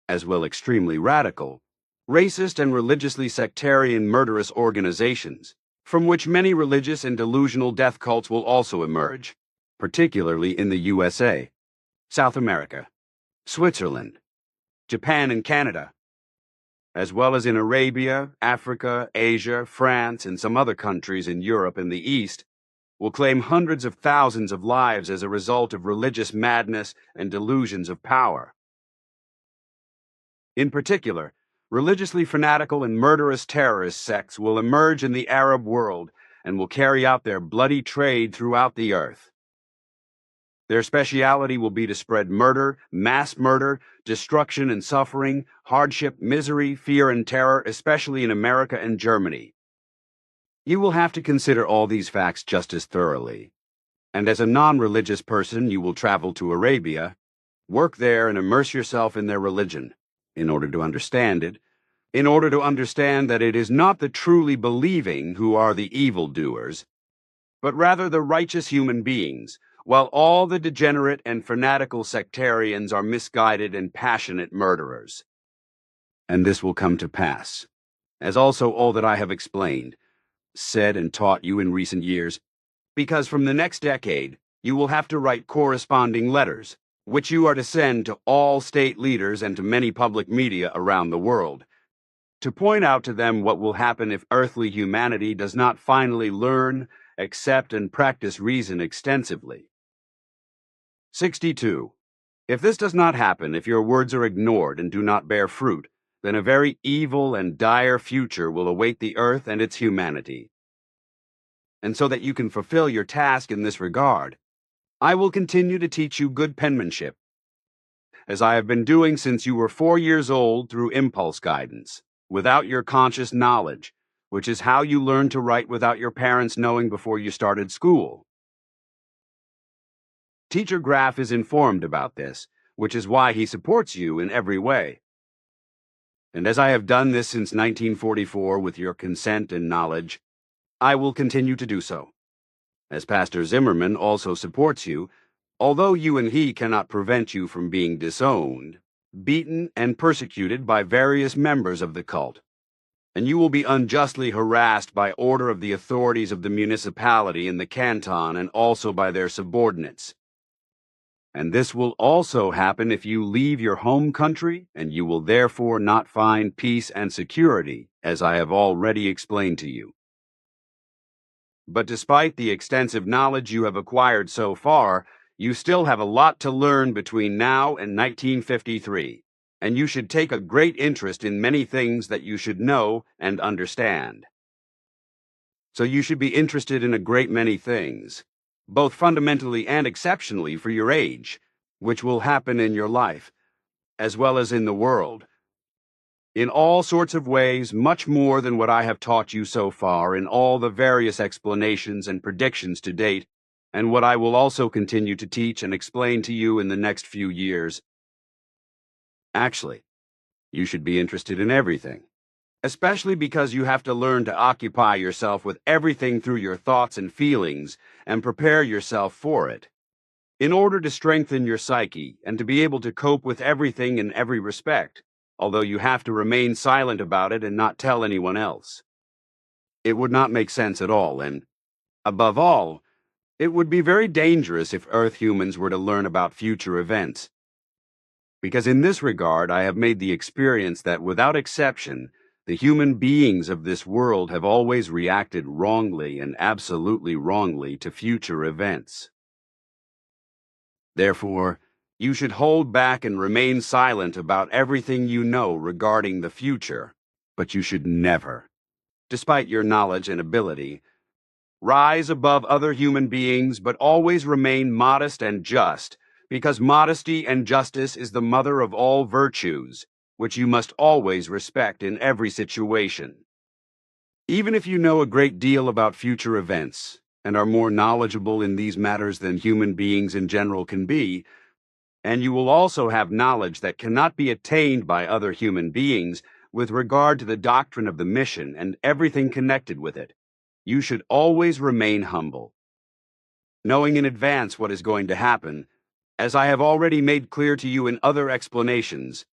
Speaker 5: as will extremely radical, racist and religiously sectarian murderous organizations, from which many religious and delusional death cults will also emerge, particularly in the USA, South America, Switzerland, Japan and Canada, as well as in Arabia, Africa, Asia, France, and some other countries in Europe and the East, will claim hundreds of thousands of lives as a result of religious madness and delusions of power. In particular, religiously fanatical and murderous terrorist sects will emerge in the Arab world and will carry out their bloody trade throughout the earth. Their speciality will be to spread murder, mass murder, destruction and suffering, hardship, misery, fear, and terror, especially in America and Germany. You will have to consider all these facts just as thoroughly. And as a non-religious person, you will travel to Arabia, work there, and immerse yourself in their religion, in order to understand it, in order to understand that it is not the truly believing who are the evildoers, but rather the righteous human beings, while all the degenerate and fanatical sectarians are misguided and passionate murderers. And this will come to pass, as also all that I have explained, said and taught you in recent years, because from the next decade you will have to write corresponding letters, which you are to send to all state leaders and to many public media around the world, to point out to them what will happen if earthly humanity does not finally learn, accept, and practice reason extensively. 62. If this does not happen, if your words are ignored and do not bear fruit, then a very evil and dire future will await the earth and its humanity. And so that you can fulfill your task in this regard, I will continue to teach you good penmanship, as I have been doing since you were 4 years old through impulse guidance, without your conscious knowledge, which is how you learned to write without your parents knowing before you started school. Teacher Graff is informed about this, which is why he supports you in every way. And as I have done this since 1944 with your consent and knowledge, I will continue to do so. As Pastor Zimmerman also supports you, although you and he cannot prevent you from being disowned, beaten, and persecuted by various members of the cult, and you will be unjustly harassed by order of the authorities of the municipality and the canton and also by their subordinates. And this will also happen if you leave your home country, and you will therefore not find peace and security, as I have already explained to you. But despite the extensive knowledge you have acquired so far, you still have a lot to learn between now and 1953, and you should take a great interest in many things that you should know and understand. So you should be interested in a great many things, both fundamentally and exceptionally for your age, which will happen in your life, as well as in the world, in all sorts of ways, much more than what I have taught you so far in all the various explanations and predictions to date, and what I will also continue to teach and explain to you in the next few years. Actually, you should be interested in everything, especially because you have to learn to occupy yourself with everything through your thoughts and feelings and prepare yourself for it, in order to strengthen your psyche and to be able to cope with everything in every respect, although you have to remain silent about it and not tell anyone else. It would not make sense at all, and, above all, it would be very dangerous if Earth humans were to learn about future events. Because in this regard, I have made the experience that, without exception, the human beings of this world have always reacted wrongly and absolutely wrongly to future events. Therefore, you should hold back and remain silent about everything you know regarding the future, but you should never, despite your knowledge and ability, Rise above other human beings, but always remain modest and just, because modesty and justice is the mother of all virtues, which you must always respect in every situation. Even if you know a great deal about future events, and are more knowledgeable in these matters than human beings in general can be, and you will also have knowledge that cannot be attained by other human beings with regard to the doctrine of the mission and everything connected with it, you should always remain humble. Knowing in advance what is going to happen, as I have already made clear to you in other explanations,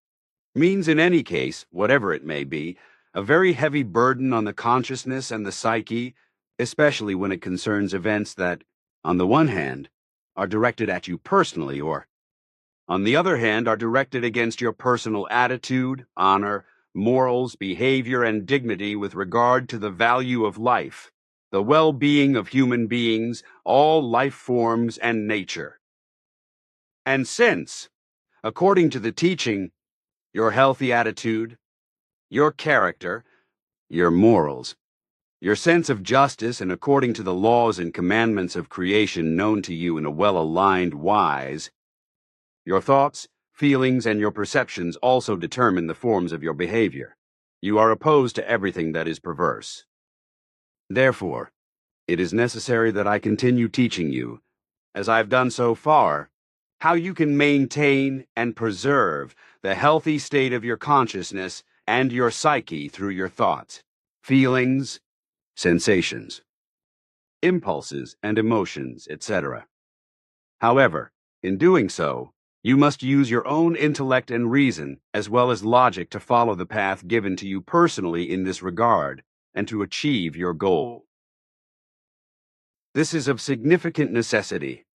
Speaker 5: means in any case, whatever it may be, a very heavy burden on the consciousness and the psyche, especially when it concerns events that, on the one hand, are directed at you personally, or, on the other hand, are directed against your personal attitude, honor, morals, behavior, and dignity with regard to the value of life, the well-being of human beings, all life forms, and nature. And since, according to the teaching, your healthy attitude, your character, your morals, your sense of justice, and according to the laws and commandments of creation known to you in a well-aligned wise, your thoughts, feelings, and your perceptions also determine the forms of your behavior. You are opposed to everything that is perverse. Therefore, it is necessary that I continue teaching you, as I've done so far, how you can maintain and preserve the healthy state of your consciousness and your psyche through your thoughts, feelings, sensations, impulses and emotions, etc. However, in doing so, you must use your own intellect and reason as well as logic to follow the path given to you personally in this regard and to achieve your goal. This is of significant necessity,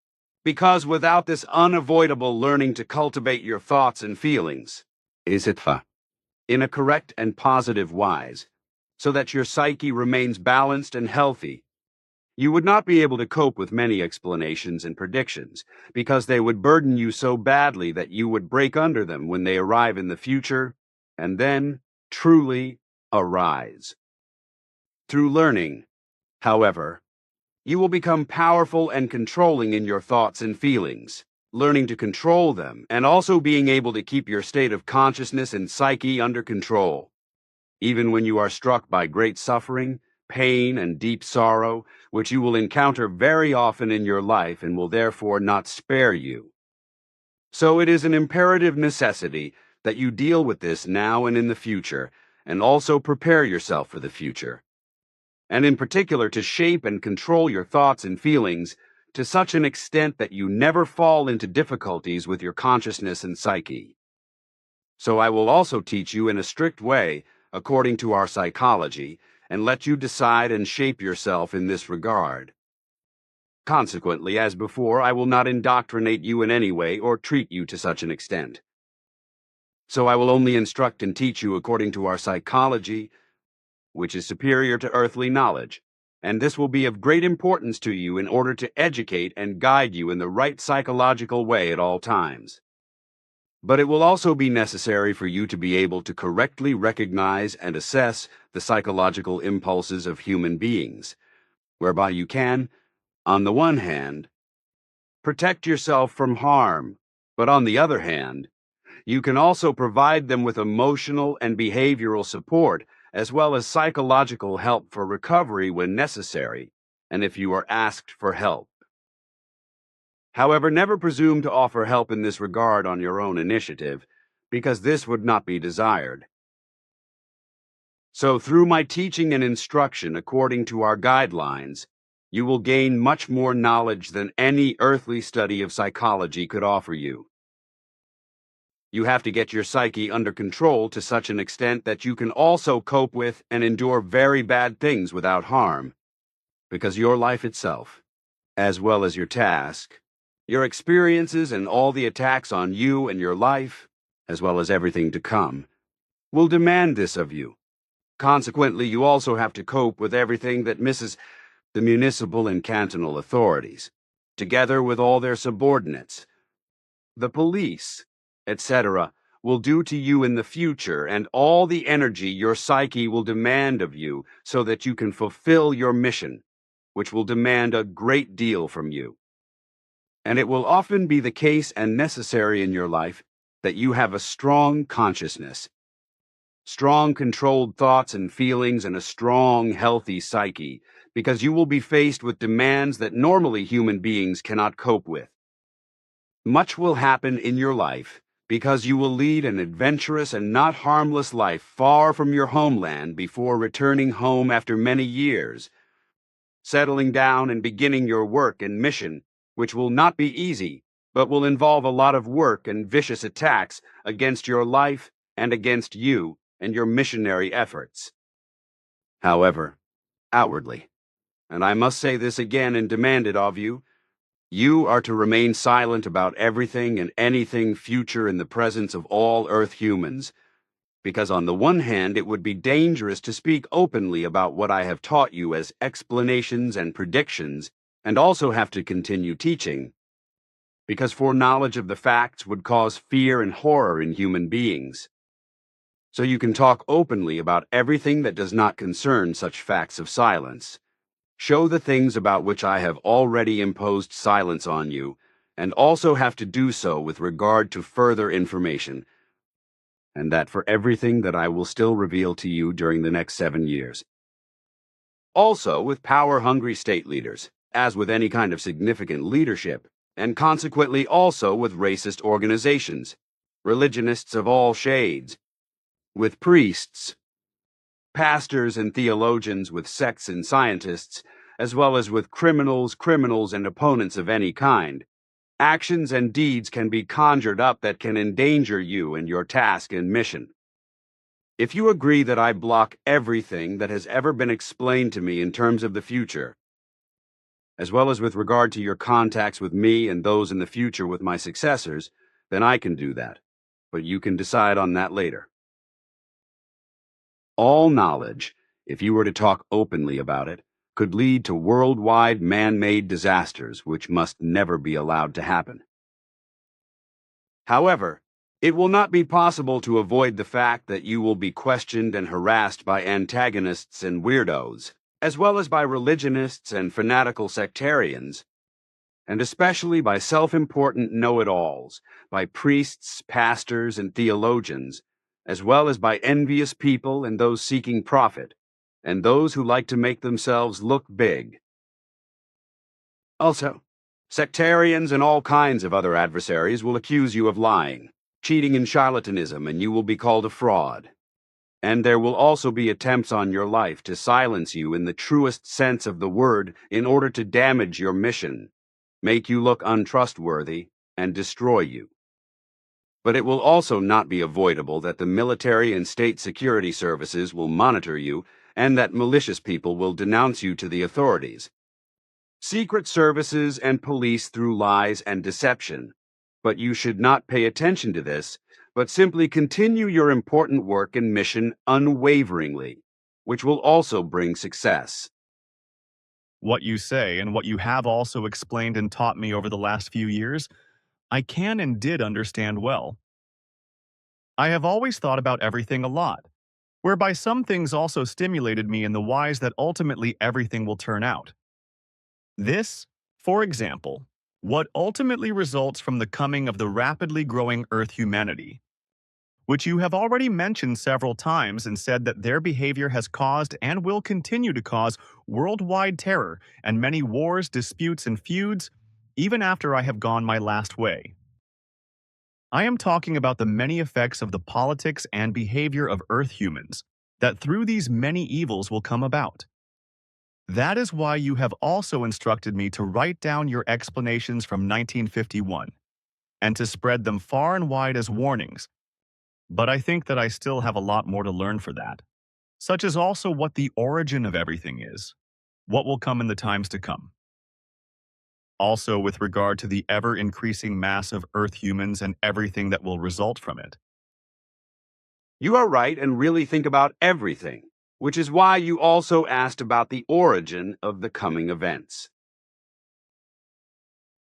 Speaker 5: because without this unavoidable learning to cultivate your thoughts and feelings, Sfath, in a correct and positive wise, so that your psyche remains balanced and healthy, you would not be able to cope with many explanations and predictions, because they would burden you so badly that you would break under them when they arrive in the future, and then, truly, arise. Through learning, however, you will become powerful and controlling in your thoughts and feelings, learning to control them, and also being able to keep your state of consciousness and psyche under control. Even when you are struck by great suffering, pain, and deep sorrow, which you will encounter very often in your life and will therefore not spare you. So it is an imperative necessity that you deal with this now and in the future, and also prepare yourself for the future, and in particular to shape and control your thoughts and feelings to such an extent that you never fall into difficulties with your consciousness and psyche. So I will also teach you in a strict way, according to our psychology, and let you decide and shape yourself in this regard. Consequently, as before, I will not indoctrinate you in any way or treat you to such an extent. So I will only instruct and teach you according to our psychology, which is superior to earthly knowledge, and this will be of great importance to you in order to educate and guide you in the right psychological way at all times. But it will also be necessary for you to be able to correctly recognize and assess the psychological impulses of human beings, whereby you can, on the one hand, protect yourself from harm, but on the other hand, you can also provide them with emotional and behavioral support, as well as psychological help for recovery when necessary, and if you are asked for help. However, never presume to offer help in this regard on your own initiative, because this would not be desired. So through my teaching and instruction according to our guidelines, you will gain much more knowledge than any earthly study of psychology could offer you. You have to get your psyche under control to such an extent that you can also cope with and endure very bad things without harm, because your life itself, as well as your task, your experiences and all the attacks on you and your life, as well as everything to come, will demand this of you. Consequently, you also have to cope with everything that misses the municipal and cantonal authorities, together with all their subordinates, the police, etc., will do to you in the future, and all the energy your psyche will demand of you so that you can fulfill your mission, which will demand a great deal from you. And it will often be the case and necessary in your life that you have a strong consciousness, strong controlled thoughts and feelings, and a strong, healthy psyche, because you will be faced with demands that normally human beings cannot cope with. Much will happen in your life because you will lead an adventurous and not harmless life far from your homeland before returning home after many years, settling down and beginning your work and mission, which will not be easy, but will involve a lot of work and vicious attacks against your life and against you and your missionary efforts. However, outwardly, and I must say this again and demand it of you, you are to remain silent about everything and anything future in the presence of all Earth humans, because on the one hand it would be dangerous to speak openly about what I have taught you as explanations and predictions, and also have to continue teaching, because foreknowledge of the facts would cause fear and horror in human beings. So you can talk openly about everything that does not concern such facts of silence. Show the things about which I have already imposed silence on you, and also have to do so with regard to further information, and that for everything that I will still reveal to you during the next 7 years. Also with power-hungry state leaders, as with any kind of significant leadership, and consequently also with racist organizations, religionists of all shades, with priests, pastors and theologians, with sects and scientists, as well as with criminals and opponents of any kind. Actions and deeds can be conjured up that can endanger you and your task and mission. If you agree that I block everything that has ever been explained to me in terms of the future, as well as with regard to your contacts with me and those in the future with my successors, then I can do that, but you can decide on that later. All knowledge, if you were to talk openly about it, could lead to worldwide man-made disasters which must never be allowed to happen. However, it will not be possible to avoid the fact that you will be questioned and harassed by antagonists and weirdos, as well as by religionists and fanatical sectarians, and especially by self-important know-it-alls, by priests, pastors, and theologians, as well as by envious people and those seeking profit, and those who like to make themselves look big. Also, sectarians and all kinds of other adversaries will accuse you of lying, cheating and charlatanism, and you will be called a fraud. And there will also be attempts on your life to silence you in the truest sense of the word in order to damage your mission, make you look untrustworthy, and destroy you. But it will also not be avoidable that the military and state security services will monitor you and that malicious people will denounce you to the authorities. Secret services and police through lies and deception. But you should not pay attention to this, but simply continue your important work and mission unwaveringly, which will also bring success.
Speaker 6: What you say and what you have also explained and taught me over the last few years, I can and did understand well. I have always thought about everything a lot, whereby some things also stimulated me in the wise that ultimately everything will turn out. This, for example, what ultimately results from the coming of the rapidly growing Earth humanity, which you have already mentioned several times and said that their behavior has caused and will continue to cause worldwide terror and many wars, disputes, and feuds, even after I have gone my last way. I am talking about the many effects of the politics and behavior of Earth humans, that through these many evils will come about. That is why you have also instructed me to write down your explanations from 1951, and to spread them far and wide as warnings. But I think that I still have a lot more to learn for that, such as also what the origin of everything is, what will come in the times to come. Also with regard to the ever-increasing mass of Earth humans and everything that will result from it.
Speaker 5: You are right and really think about everything, which is why you also asked about the origin of the coming events.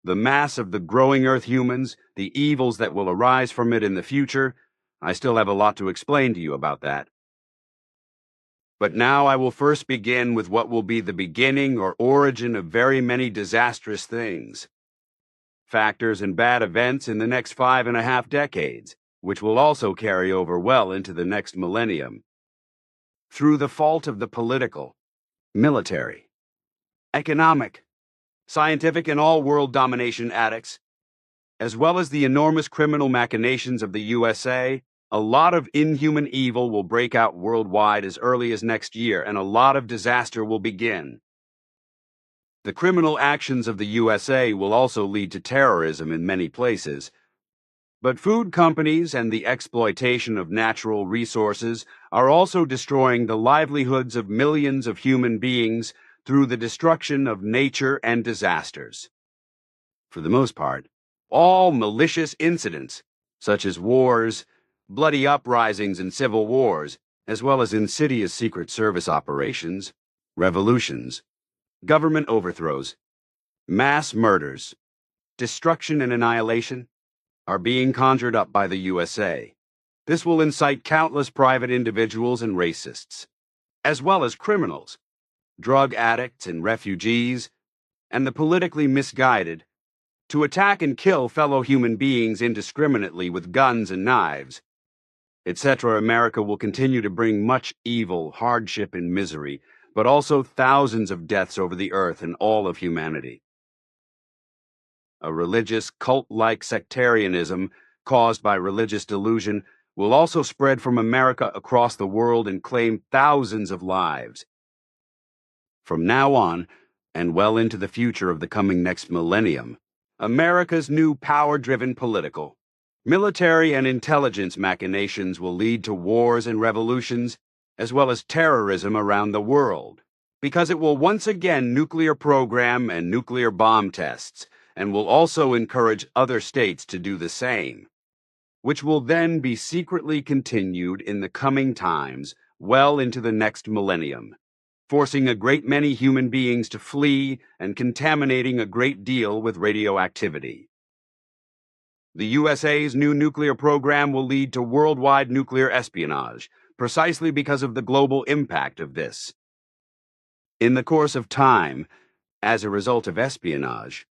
Speaker 5: The mass of the growing Earth humans, the evils that will arise from it in the future, I still have a lot to explain to you about that. But now I will first begin with what will be the beginning or origin of very many disastrous things. Factors and bad events in the next 5.5 decades, which will also carry over well into the next millennium. Through the fault of the political, military, economic, scientific, and all world domination addicts, as well as the enormous criminal machinations of the USA, a lot of inhuman evil will break out worldwide as early as next year, and a lot of disaster will begin. The criminal actions of the USA will also lead to terrorism in many places. But food companies and the exploitation of natural resources are also destroying the livelihoods of millions of human beings through the destruction of nature and disasters. For the most part, all malicious incidents, such as wars, bloody uprisings and civil wars, as well as insidious Secret Service operations, revolutions, government overthrows, mass murders, destruction and annihilation, are being conjured up by the USA. This will incite countless private individuals and racists, as well as criminals, drug addicts and refugees, and the politically misguided, to attack and kill fellow human beings indiscriminately with guns and knives, etc. America will continue to bring much evil, hardship, and misery, but also thousands of deaths over the earth and all of humanity. A religious, cult-like sectarianism caused by religious delusion will also spread from America across the world and claim thousands of lives. From now on, and well into the future of the coming next millennium, America's new power-driven political, military, and intelligence machinations will lead to wars and revolutions, as well as terrorism around the world, because it will once again nuclear program and nuclear bomb tests, and will also encourage other states to do the same, which will then be secretly continued in the coming times well into the next millennium, forcing a great many human beings to flee and contaminating a great deal with radioactivity. The USA's new nuclear program will lead to worldwide nuclear espionage, precisely because of the global impact of this. In the course of time, as a result of espionage,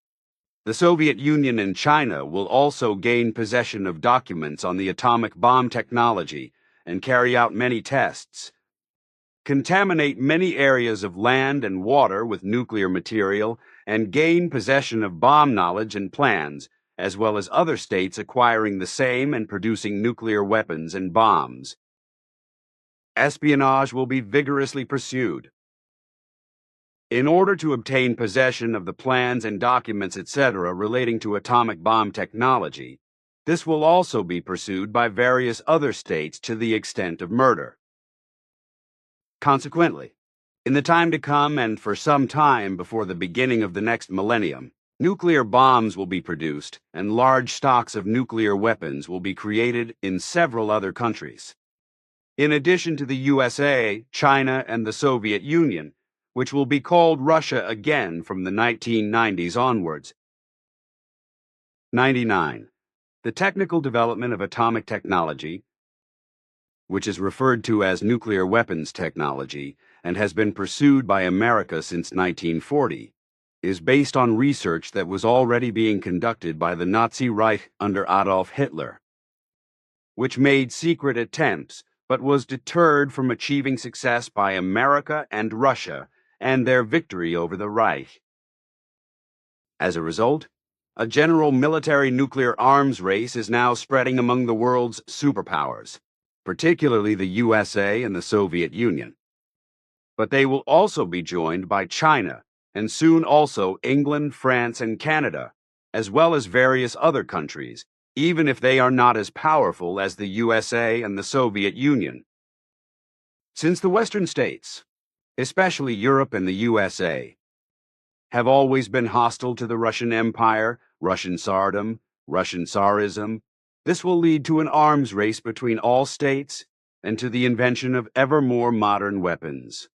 Speaker 5: the Soviet Union and China will also gain possession of documents on the atomic bomb technology and carry out many tests, contaminate many areas of land and water with nuclear material, and gain possession of bomb knowledge and plans, as well as other states acquiring the same and producing nuclear weapons and bombs. Espionage will be vigorously pursued. In order to obtain possession of the plans and documents, etc., relating to atomic bomb technology, this will also be pursued by various other states to the extent of murder. Consequently, in the time to come and for some time before the beginning of the next millennium, nuclear bombs will be produced and large stocks of nuclear weapons will be created in several other countries. In addition to the USA, China, and the Soviet Union, which will be called Russia again from the 1990s onwards. 99. The technical development of atomic technology, which is referred to as nuclear weapons technology and has been pursued by America since 1940, is based on research that was already being conducted by the Nazi Reich under Adolf Hitler, which made secret attempts but was deterred from achieving success by America and Russia and their victory over the Reich. As a result, a general military nuclear arms race is now spreading among the world's superpowers, particularly the USA and the Soviet Union. But they will also be joined by China, and soon also England, France, and Canada, as well as various other countries, even if they are not as powerful as the USA and the Soviet Union. Since the Western states, especially Europe and the USA, have always been hostile to the Russian Empire, Russian Tsardom, Russian Tsarism, this will lead to an arms race between all states and to the invention of ever more modern weapons.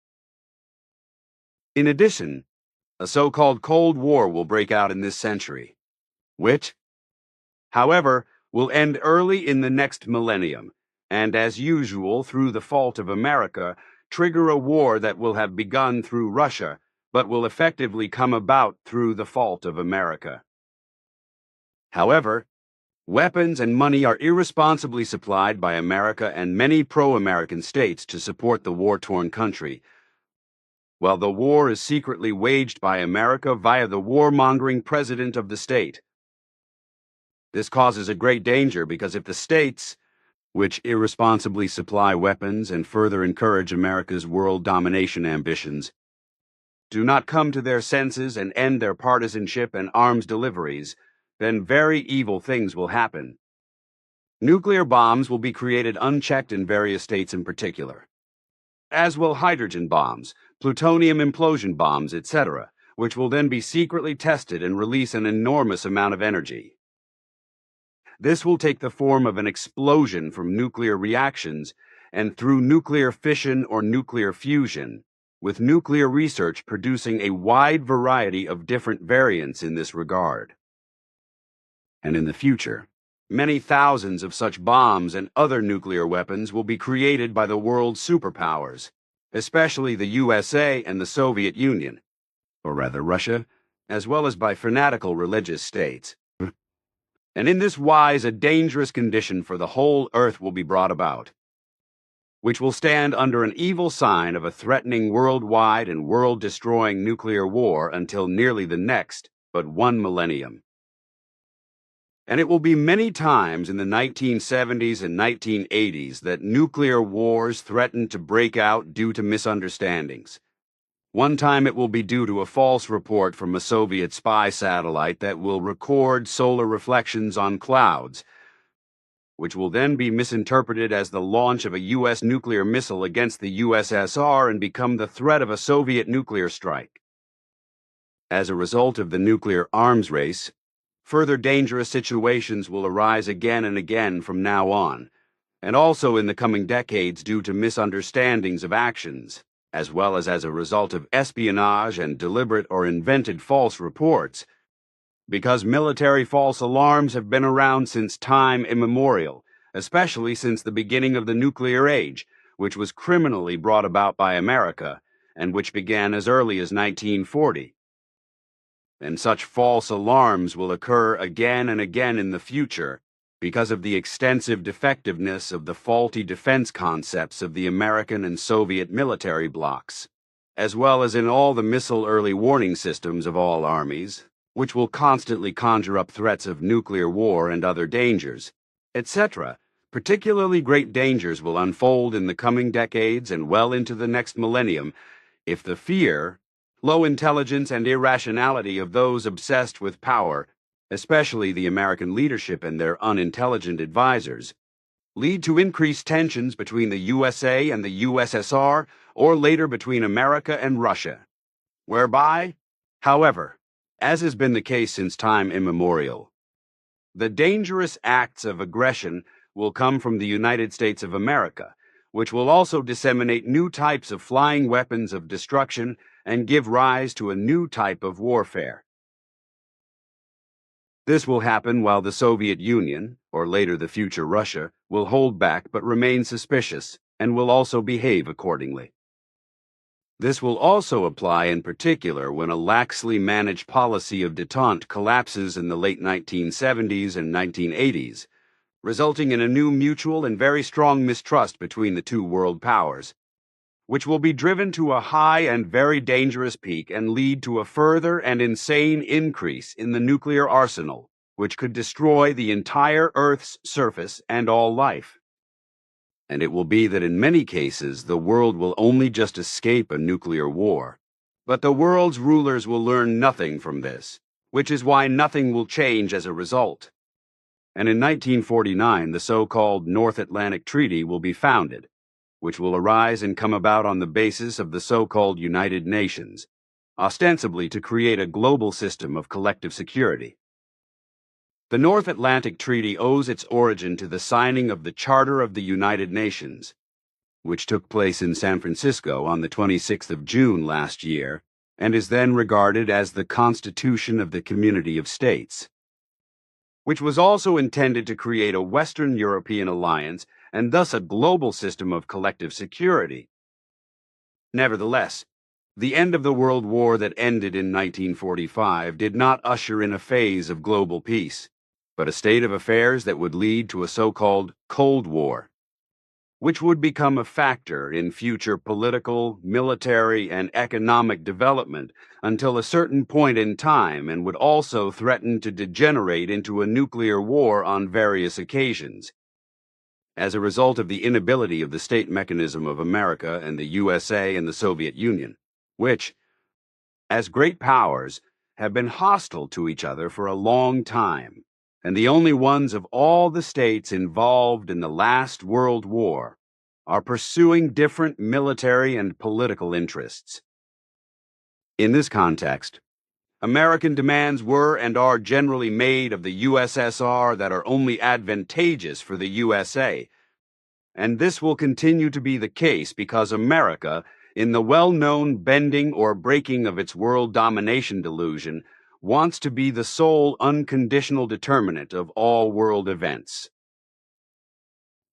Speaker 5: In addition, a so-called Cold War will break out in this century, which, however, will end early in the next millennium, and as usual, through the fault of America, trigger a war that will have begun through Russia, but will effectively come about through the fault of America. However, weapons and money are irresponsibly supplied by America and many pro-American states to support the war-torn country, while the war is secretly waged by America via the warmongering president of the state. This causes a great danger because if the states, which irresponsibly supply weapons and further encourage America's world domination ambitions, do not come to their senses and end their partisanship and arms deliveries, then very evil things will happen. Nuclear bombs will be created unchecked in various states in particular, as will hydrogen bombs, plutonium implosion bombs, etc., which will then be secretly tested and release an enormous amount of energy. This will take the form of an explosion from nuclear reactions and through nuclear fission or nuclear fusion, with nuclear research producing a wide variety of different variants in this regard. And in the future, many thousands of such bombs and other nuclear weapons will be created by the world's superpowers, especially the USA and the Soviet Union, or rather Russia, as well as by fanatical religious states. And in this wise, a dangerous condition for the whole earth will be brought about, which will stand under an evil sign of a threatening worldwide and world-destroying nuclear war until nearly the next, but one millennium. And it will be many times in the 1970s and 1980s that nuclear wars threaten to break out due to misunderstandings. One time it will be due to a false report from a Soviet spy satellite that will record solar reflections on clouds, which will then be misinterpreted as the launch of a U.S. nuclear missile against the USSR and become the threat of a Soviet nuclear strike. As a result of the nuclear arms race, further dangerous situations will arise again and again from now on, and also in the coming decades due to misunderstandings of actions, as well as a result of espionage and deliberate or invented false reports, because military false alarms have been around since time immemorial, especially since the beginning of the nuclear age, which was criminally brought about by America, and which began as early as 1940. And such false alarms will occur again and again in the future because of the extensive defectiveness of the faulty defense concepts of the American and Soviet military blocs, as well as in all the missile early warning systems of all armies, which will constantly conjure up threats of nuclear war and other dangers, etc. Particularly great dangers will unfold in the coming decades and well into the next millennium if the fear, low intelligence, and irrationality of those obsessed with power, especially the American leadership and their unintelligent advisors, lead to increased tensions between the USA and the USSR, or later between America and Russia, whereby, however, as has been the case since time immemorial, the dangerous acts of aggression will come from the United States of America, which will also disseminate new types of flying weapons of destruction and give rise to a new type of warfare. This will happen while the Soviet Union, or later the future Russia, will hold back but remain suspicious and will also behave accordingly. This will also apply in particular when a laxly managed policy of détente collapses in the late 1970s and 1980s, resulting in a new mutual and very strong mistrust between the two world powers, which will be driven to a high and very dangerous peak and lead to a further and insane increase in the nuclear arsenal, which could destroy the entire Earth's surface and all life. And it will be that in many cases the world will only just escape a nuclear war, but the world's rulers will learn nothing from this, which is why nothing will change as a result. And in 1949 the so-called North Atlantic Treaty will be founded, which will arise and come about on the basis of the so-called United Nations, ostensibly to create a global system of collective security. The North Atlantic Treaty owes its origin to the signing of the Charter of the United Nations, which took place in San Francisco on the 26th of June last year, and is then regarded as the Constitution of the Community of States, which was also intended to create a Western European alliance and thus a global system of collective security, Nevertheless, the end of the World War that ended in 1945 did not usher in a phase of global peace, but a state of affairs that would lead to a so-called Cold War, which would become a factor in future political, military, and economic development until a certain point in time, and would also threaten to degenerate into a nuclear war on various occasions. As a result of the inability of the state mechanism of America and the USA and the Soviet Union, which, as great powers, have been hostile to each other for a long time, and the only ones of all the states involved in the last World War are pursuing different military and political interests. In this context, American demands were and are generally made of the USSR that are only advantageous for the USA, and this will continue to be the case because America, in the well-known bending or breaking of its world domination delusion, wants to be the sole unconditional determinant of all world events.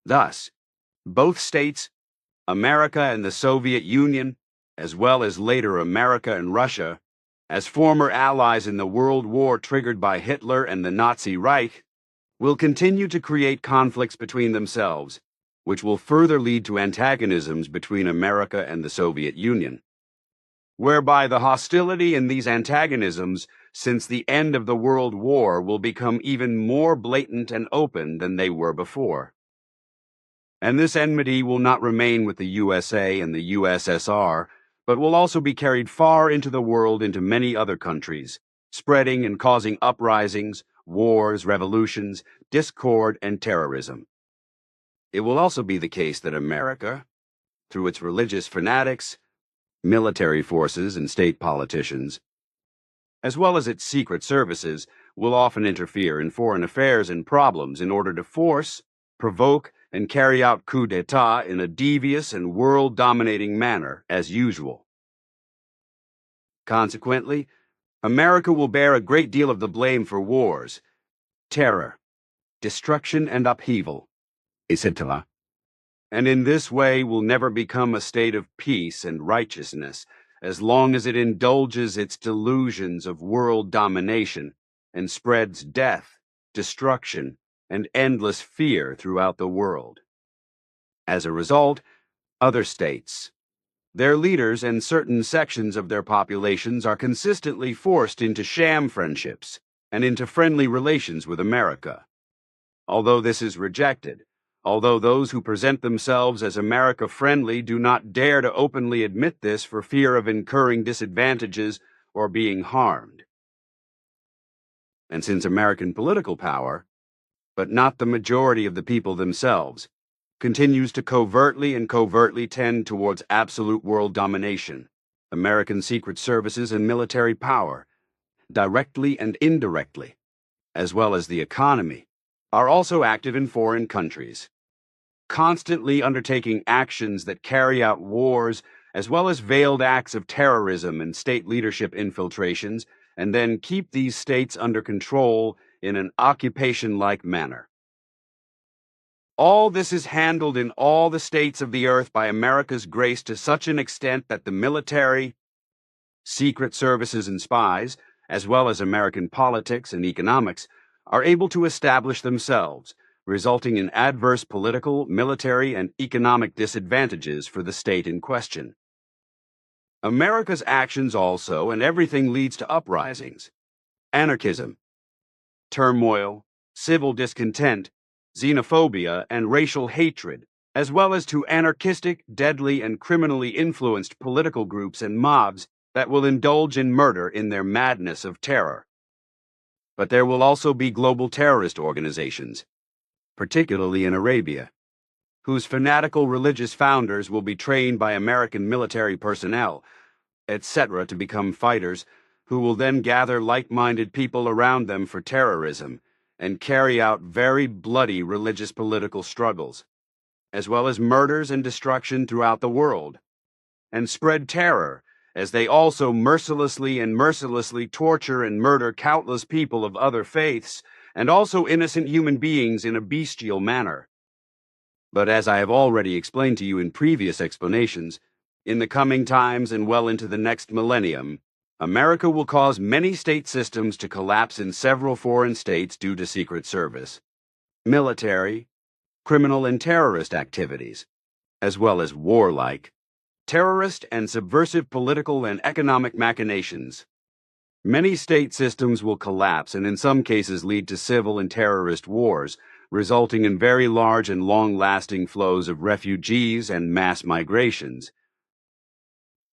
Speaker 5: Thus, both states, America and the Soviet Union, as well as later America and Russia, as former allies in the World War triggered by Hitler and the Nazi Reich, will continue to create conflicts between themselves, which will further lead to antagonisms between America and the Soviet Union, whereby the hostility in these antagonisms since the end of the World War will become even more blatant and open than they were before. And this enmity will not remain with the USA and the USSR, but will also be carried far into the world into many other countries, spreading and causing uprisings, wars, revolutions, discord, and terrorism. It will also be the case that America, through its religious fanatics, military forces, and state politicians, as well as its secret services, will often interfere in foreign affairs and problems in order to force, provoke, and carry out coups d'etat in a devious and world-dominating manner, as usual. Consequently, America will bear a great deal of the blame for wars, terror, destruction, and upheaval, etc., and in this way will never become a state of peace and righteousness as long as it indulges its delusions of world domination and spreads death, destruction, and endless fear throughout the world. As a result, other states, their leaders and certain sections of their populations are consistently forced into sham friendships and into friendly relations with America. Although this is rejected, although those who present themselves as America-friendly do not dare to openly admit this for fear of incurring disadvantages or being harmed. And since American political power, but not the majority of the people themselves, continues to covertly tend towards absolute world domination, American secret services and military power, directly and indirectly, as well as the economy, are also active in foreign countries, constantly undertaking actions that carry out wars as well as veiled acts of terrorism and state leadership infiltrations, and then keep these states under control in an occupation-like manner. All this is handled in all the states of the earth by America's grace to such an extent that the military, secret services and spies, as well as American politics and economics, are able to establish themselves, resulting in adverse political, military, and economic disadvantages for the state in question. America's actions also, and everything leads to uprisings, anarchism, turmoil, civil discontent, xenophobia, and racial hatred, as well as to anarchistic, deadly, and criminally influenced political groups and mobs that will indulge in murder in their madness of terror. But there will also be global terrorist organizations, particularly in Arabia, whose fanatical religious founders will be trained by American military personnel, etc., to become fighters, who will then gather like-minded people around them for terrorism and carry out very bloody religious political struggles, as well as murders and destruction throughout the world, and spread terror as they also mercilessly torture and murder countless people of other faiths, and also innocent human beings in a bestial manner. But as I have already explained to you in previous explanations, In the coming times and well into the next millennium, America will cause many state systems to collapse in several foreign states due to Secret Service, military, criminal and terrorist activities, as well as warlike, terrorist and subversive political and economic machinations. Many state systems will collapse and in some cases lead to civil and terrorist wars, resulting in very large and long-lasting flows of refugees and mass migrations.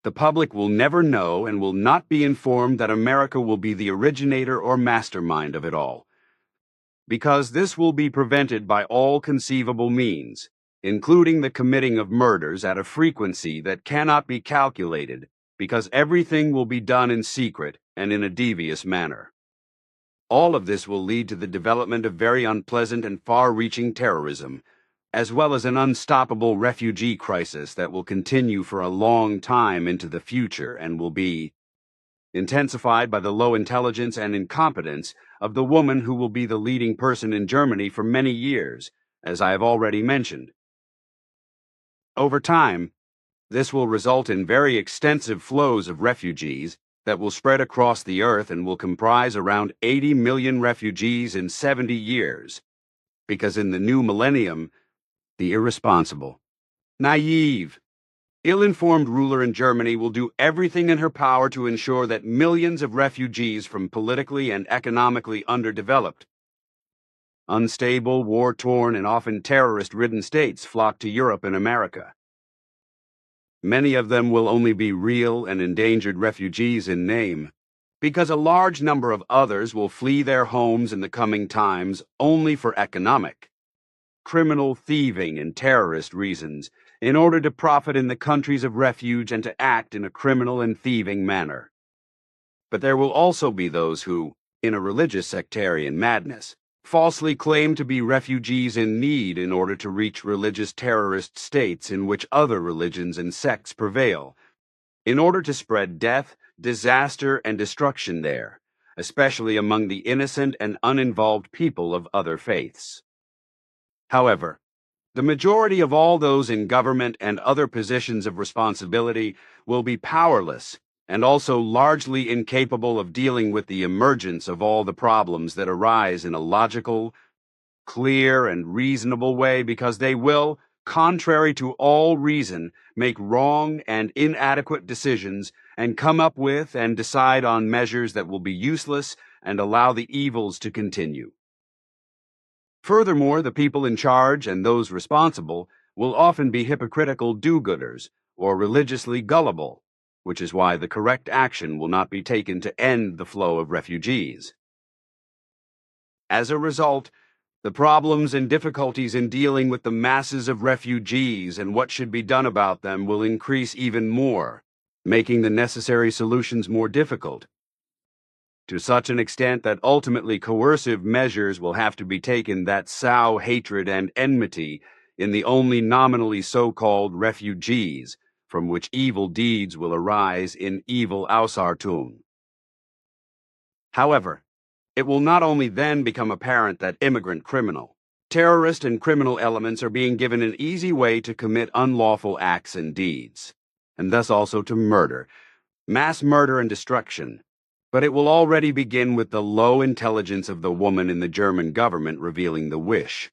Speaker 5: The public will never know and will not be informed that America will be the originator or mastermind of it all, because this will be prevented by all conceivable means, including the committing of murders at a frequency that cannot be calculated, because everything will be done in secret and in a devious manner. All of this will lead to the development of very unpleasant and far-reaching terrorism, as well as an unstoppable refugee crisis that will continue for a long time into the future and will be intensified by the low intelligence and incompetence of the woman who will be the leading person in Germany for many years, as I have already mentioned. Over time, this will result in very extensive flows of refugees that will spread across the earth and will comprise around 80 million refugees in 70 years, because in the new millennium, the irresponsible, naive, ill-informed ruler in Germany will do everything in her power to ensure that millions of refugees from politically and economically underdeveloped, unstable, war-torn, and often terrorist-ridden states flock to Europe and America. Many of them will only be real and endangered refugees in name, because a large number of others will flee their homes in the coming times only for economic, criminal, thieving, and terrorist reasons, in order to profit in the countries of refuge and to act in a criminal and thieving manner. But there will also be those who, in a religious sectarian madness, falsely claim to be refugees in need in order to reach religious terrorist states in which other religions and sects prevail, in order to spread death, disaster, and destruction there, especially among the innocent and uninvolved people of other faiths. However, the majority of all those in government and other positions of responsibility will be powerless and also largely incapable of dealing with the emergence of all the problems that arise in a logical, clear, and reasonable way, because they will, contrary to all reason, make wrong and inadequate decisions and come up with and decide on measures that will be useless and allow the evils to continue. Furthermore, the people in charge and those responsible will often be hypocritical do-gooders or religiously gullible, which is why the correct action will not be taken to end the flow of refugees. As a result, the problems and difficulties in dealing with the masses of refugees and what should be done about them will increase even more, making the necessary solutions more difficult, to such an extent that ultimately coercive measures will have to be taken that sow hatred and enmity in the only nominally so-called refugees, from which evil deeds will arise in evil Ausartung. However, it will not only then become apparent that immigrant criminal, terrorist and criminal elements are being given an easy way to commit unlawful acts and deeds, and thus also to murder, mass murder and destruction, but it will already begin with the low intelligence of the woman in the German government revealing the wish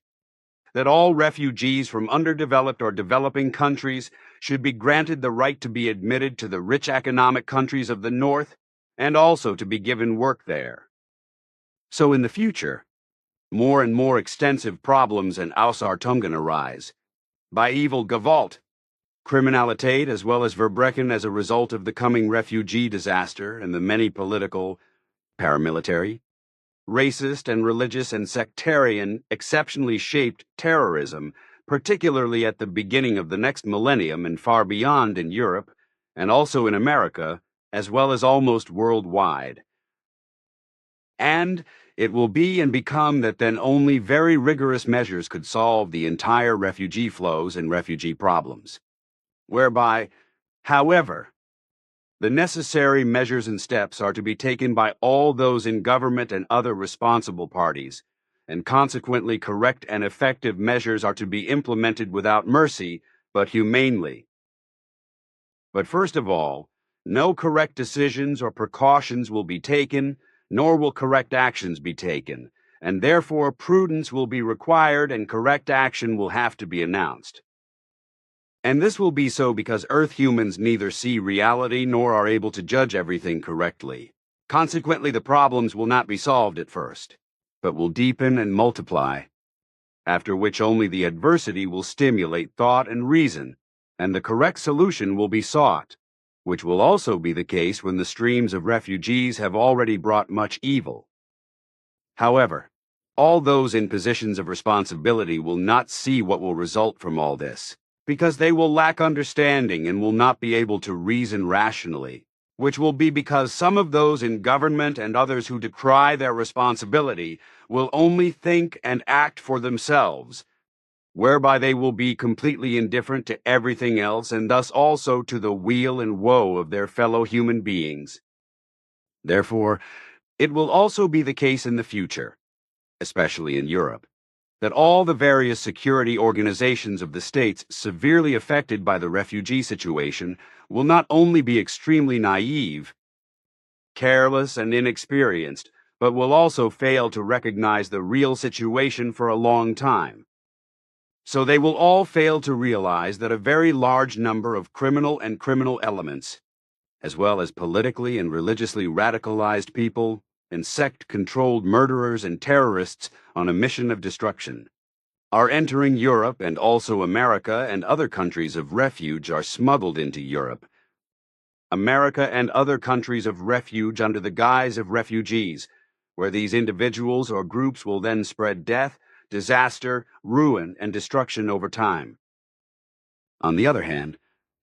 Speaker 5: that all refugees from underdeveloped or developing countries should be granted the right to be admitted to the rich economic countries of the North and also to be given work there. So in the future, more and more extensive problems and Ausartungen arise, by evil Gewalt, criminalität as well as Verbrechen as a result of the coming refugee disaster and the many political, paramilitary, racist and religious and sectarian, exceptionally shaped terrorism, particularly at the beginning of the next millennium and far beyond in Europe, and also in America, as well as almost worldwide. And it will be and become that then only very rigorous measures could solve the entire refugee flows and refugee problems, whereby, however, the necessary measures and steps are to be taken by all those in government and other responsible parties, and consequently correct and effective measures are to be implemented without mercy, but humanely. But first of all, no correct decisions or precautions will be taken, nor will correct actions be taken, and therefore prudence will be required and correct action will have to be announced. And this will be so because Earth humans neither see reality nor are able to judge everything correctly. Consequently, the problems will not be solved at first, but will deepen and multiply, after which only the adversity will stimulate thought and reason, and the correct solution will be sought, which will also be the case when the streams of refugees have already brought much evil. However, all those in positions of responsibility will not see what will result from all this, because they will lack understanding and will not be able to reason rationally, which will be because some of those in government and others who decry their responsibility will only think and act for themselves, whereby they will be completely indifferent to everything else and thus also to the weal and woe of their fellow human beings. Therefore, it will also be the case in the future, especially in Europe, that all the various security organizations of the states severely affected by the refugee situation will not only be extremely naive, careless, and inexperienced, but will also fail to recognize the real situation for a long time. So they will all fail to realize that a very large number of criminal and criminal elements, as well as politically and religiously radicalized people, and sect-controlled murderers and terrorists on a mission of destruction, are entering Europe, and also America and other countries of refuge are smuggled into Europe. America and other countries of refuge under the guise of refugees, where these individuals or groups will then spread death, disaster, ruin, and destruction over time. On the other hand,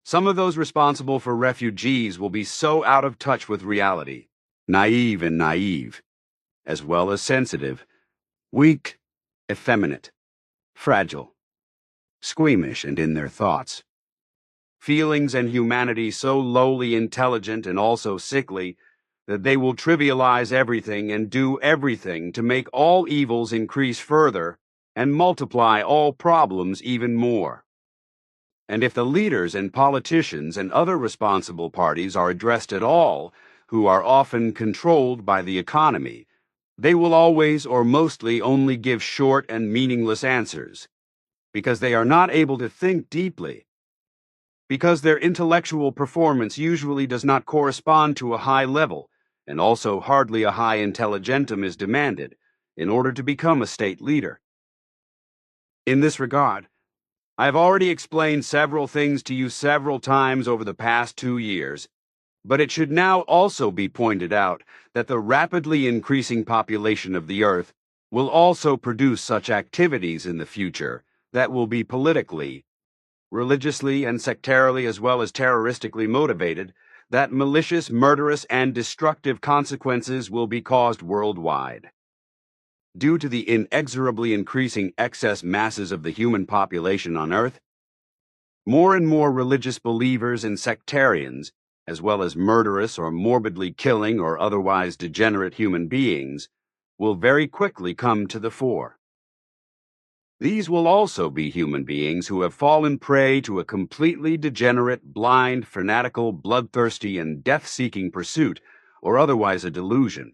Speaker 5: some of those responsible for refugees will be so out of touch with reality, naive, as well as sensitive, weak, effeminate, fragile, squeamish, and in their thoughts. Feelings and humanity so lowly intelligent and also sickly that they will trivialize everything and do everything to make all evils increase further and multiply all problems even more. And if the leaders and politicians and other responsible parties are addressed at all, who are often controlled by the economy, they will always or mostly only give short and meaningless answers, because they are not able to think deeply, because their intellectual performance usually does not correspond to a high level, and also hardly a high intelligentum is demanded in order to become a state leader. In this regard, I have already explained several things to you several times over the past 2 years, but it should now also be pointed out that the rapidly increasing population of the Earth will also produce such activities in the future that will be politically, religiously, and sectarily as well as terroristically motivated, that malicious, murderous, and destructive consequences will be caused worldwide. Due to the inexorably increasing excess masses of the human population on Earth, more and more religious believers and sectarians, as well as murderous or morbidly killing or otherwise degenerate human beings, will very quickly come to the fore. These will also be human beings who have fallen prey to a completely degenerate, blind, fanatical, bloodthirsty, and death-seeking pursuit, or otherwise a delusion.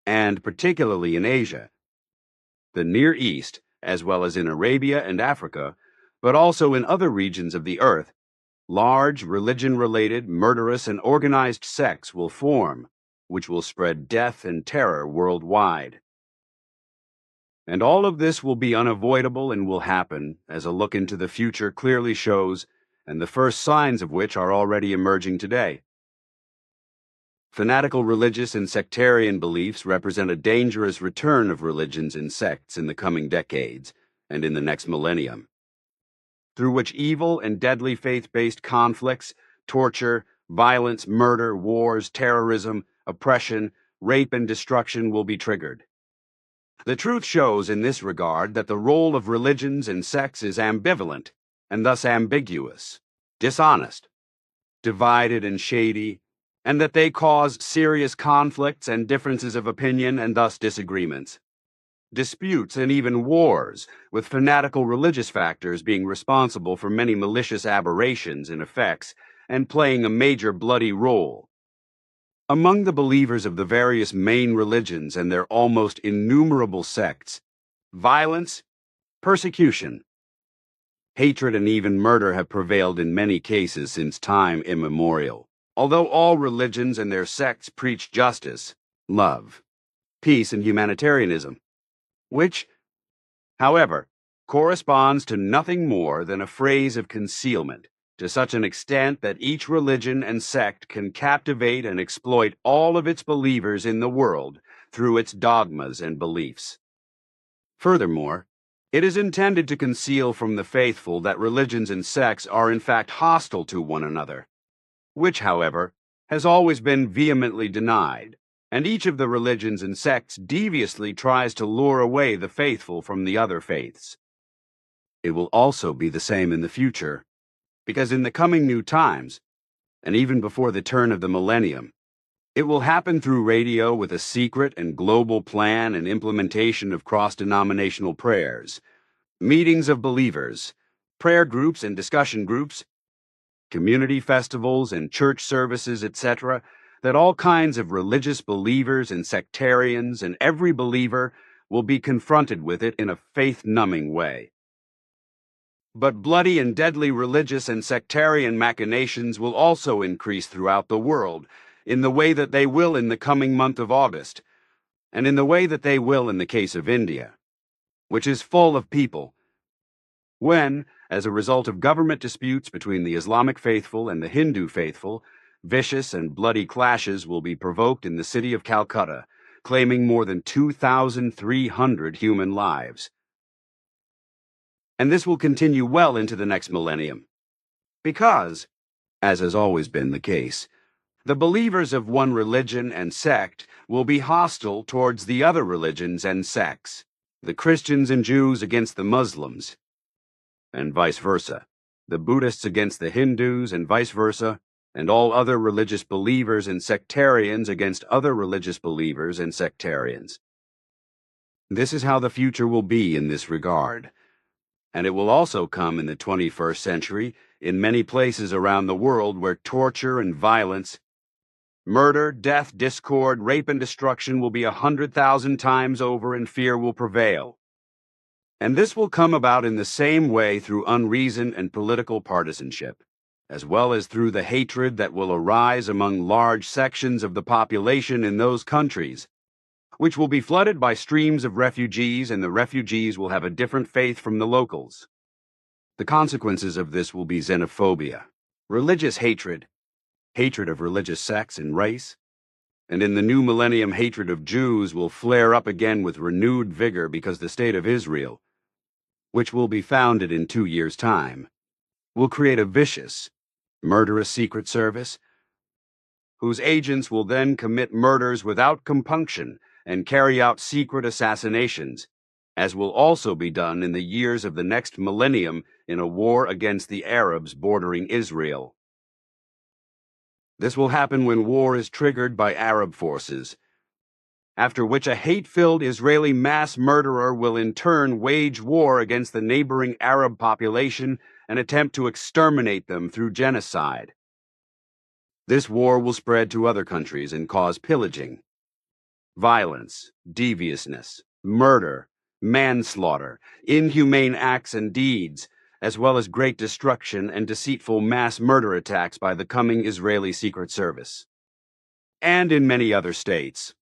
Speaker 5: And particularly in Asia, the Near East, as well as in Arabia and Africa, but also in other regions of the earth, large religion-related, murderous, and organized sects will form, which will spread death and terror worldwide. And all of this will be unavoidable and will happen, as a look into the future clearly shows, and the first signs of which are already emerging today. Fanatical religious and sectarian beliefs represent a dangerous return of religions and sects in the coming decades and in the next millennium, through which evil and deadly faith-based conflicts, torture, violence, murder, wars, terrorism, oppression, rape, and destruction will be triggered. The truth shows in this regard that the role of religions and sects is ambivalent, and thus ambiguous, dishonest, divided and shady, and that they cause serious conflicts and differences of opinion and thus disagreements, disputes, and even wars, with fanatical religious factors being responsible for many malicious aberrations and effects, and playing a major bloody role. Among the believers of the various main religions and their almost innumerable sects, violence, persecution, hatred, and even murder have prevailed in many cases since time immemorial. Although all religions and their sects preach justice, love, peace, and humanitarianism, which, however, corresponds to nothing more than a phrase of concealment, to such an extent that each religion and sect can captivate and exploit all of its believers in the world through its dogmas and beliefs. Furthermore, it is intended to conceal from the faithful that religions and sects are in fact hostile to one another, which, however, has always been vehemently denied, and each of the religions and sects deviously tries to lure away the faithful from the other faiths. It will also be the same in the future, because in the coming new times, and even before the turn of the millennium, it will happen through radio with a secret and global plan and implementation of cross-denominational prayers, meetings of believers, prayer groups and discussion groups, community festivals and church services, etc., that all kinds of religious believers and sectarians and every believer will be confronted with it in a faith-numbing way. But bloody and deadly religious and sectarian machinations will also increase throughout the world, in the way that they will in the coming month of August, and in the way that they will in the case of India, which is full of people, when, as a result of government disputes between the Islamic faithful and the Hindu faithful, vicious and bloody clashes will be provoked in the city of Calcutta, claiming more than 2,300 human lives. And this will continue well into the next millennium, because, as has always been the case, the believers of one religion and sect will be hostile towards the other religions and sects, the Christians and Jews against the Muslims, and vice versa, the Buddhists against the Hindus and vice versa, and all other religious believers and sectarians against other religious believers and sectarians. This is how the future will be in this regard, and it will also come in the 21st century in many places around the world where torture and violence, murder, death, discord, rape, and destruction will be 100,000 times over, and fear will prevail. And this will come about in the same way through unreason and political partisanship, as well as through the hatred that will arise among large sections of the population in those countries, which will be flooded by streams of refugees, and the refugees will have a different faith from the locals. The consequences of this will be xenophobia, religious hatred, hatred of religious sects and race, and in the new millennium hatred of Jews will flare up again with renewed vigor because the state of Israel, which will be founded in 2 years' time, will create a vicious, murderous secret service, whose agents will then commit murders without compunction and carry out secret assassinations, as will also be done in the years of the next millennium in a war against the Arabs bordering Israel. This will happen when war is triggered by Arab forces, after which a hate-filled Israeli mass murderer will in turn wage war against the neighboring Arab population and attempt to exterminate them through genocide. This war will spread to other countries and cause pillaging, violence, deviousness, murder, manslaughter, inhumane acts and deeds, as well as great destruction and deceitful mass murder attacks by the coming Israeli Secret Service. And in many other states,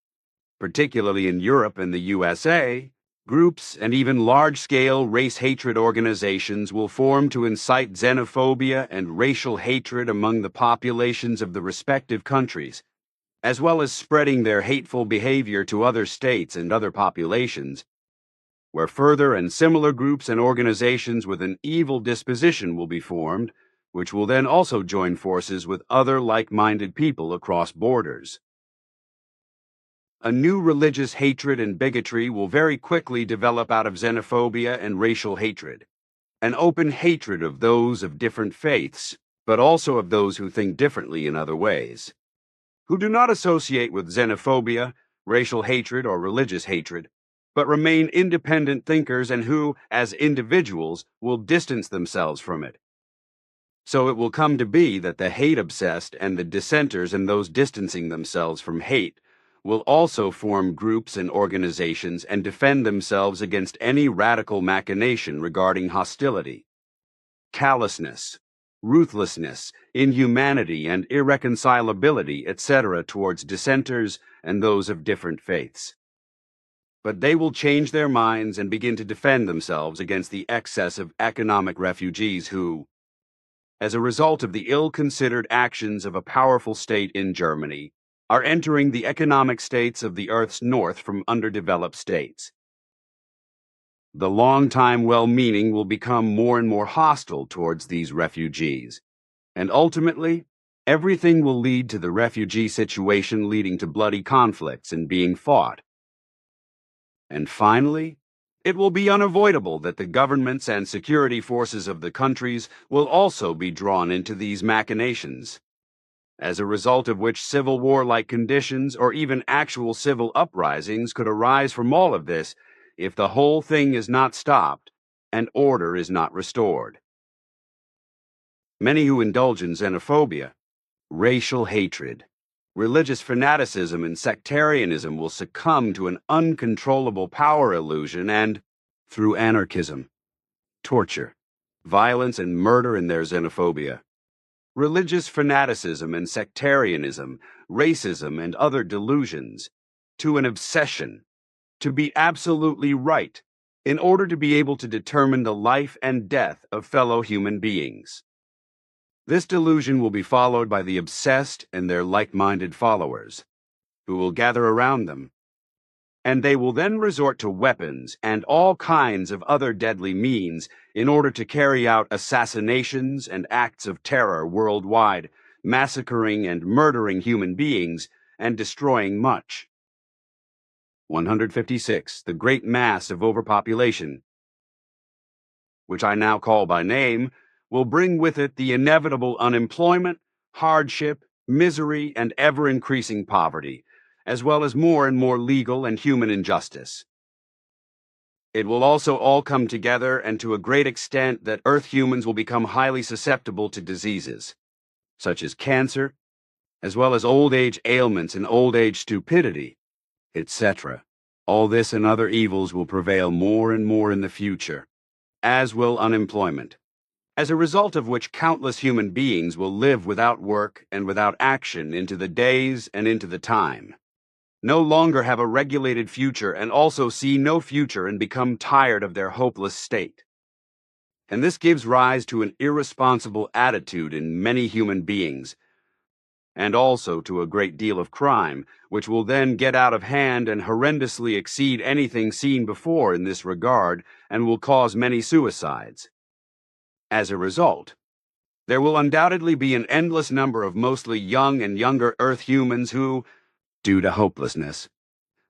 Speaker 5: particularly in Europe and the USA, groups and even large-scale race hatred organizations will form to incite xenophobia and racial hatred among the populations of the respective countries, as well as spreading their hateful behavior to other states and other populations, where further and similar groups and organizations with an evil disposition will be formed, which will then also join forces with other like-minded people across borders. A new religious hatred and bigotry will very quickly develop out of xenophobia and racial hatred, an open hatred of those of different faiths, but also of those who think differently in other ways, who do not associate with xenophobia, racial hatred, or religious hatred, but remain independent thinkers and who, as individuals, will distance themselves from it. So it will come to be that the hate-obsessed and the dissenters and those distancing themselves from hate will also form groups and organizations and defend themselves against any radical machination regarding hostility, callousness, ruthlessness, inhumanity, and irreconcilability, etc., towards dissenters and those of different faiths. But they will change their minds and begin to defend themselves against the excess of economic refugees who, as a result of the ill-considered actions of a powerful state in Germany, are entering the economic states of the Earth's north from underdeveloped states. The long-time well-meaning will become more and more hostile towards these refugees, and ultimately, everything will lead to the refugee situation leading to bloody conflicts and being fought. And finally, it will be unavoidable that the governments and security forces of the countries will also be drawn into these machinations, as a result of which civil war-like conditions or even actual civil uprisings could arise from all of this if the whole thing is not stopped and order is not restored. Many who indulge in xenophobia, racial hatred, religious fanaticism, and sectarianism will succumb to an uncontrollable power illusion and, through anarchism, torture, violence, and murder in their xenophobia, religious fanaticism and sectarianism, racism, and other delusions, to an obsession to be absolutely right in order to be able to determine the life and death of fellow human beings. This delusion will be followed by the obsessed and their like-minded followers, who will gather around them, and they will then resort to weapons and all kinds of other deadly means in order to carry out assassinations and acts of terror worldwide, massacring and murdering human beings and destroying much. 156. The great mass of overpopulation, which I now call by name, will bring with it the inevitable unemployment, hardship, misery, and ever-increasing poverty, as well as more and more legal and human injustice. It will also all come together, and to a great extent that Earth humans will become highly susceptible to diseases, such as cancer, as well as old age ailments and old age stupidity, etc. All this and other evils will prevail more and more in the future, as will unemployment, as a result of which countless human beings will live without work and without action into the days and into the time, no longer have a regulated future and also see no future and become tired of their hopeless state. And this gives rise to an irresponsible attitude in many human beings, and also to a great deal of crime, which will then get out of hand and horrendously exceed anything seen before in this regard, and will cause many suicides. As a result, there will undoubtedly be an endless number of mostly young and younger Earth humans who, due to hopelessness,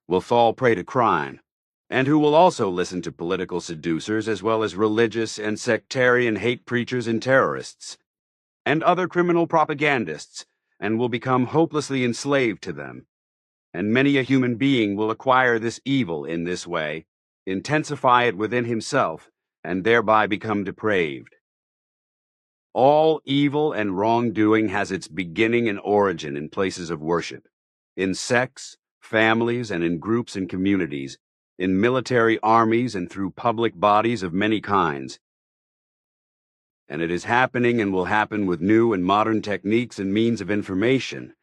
Speaker 5: will fall prey to crime, and who will also listen to political seducers as well as religious and sectarian hate preachers and terrorists, and other criminal propagandists, and will become hopelessly enslaved to them. And many a human being will acquire this evil in this way, intensify it within himself, and thereby become depraved. All evil and wrongdoing has its beginning and origin in places of worship, in sects, families, and in groups and communities, in military armies and through public bodies of many kinds. And it is happening and will happen with new and modern techniques and means of information,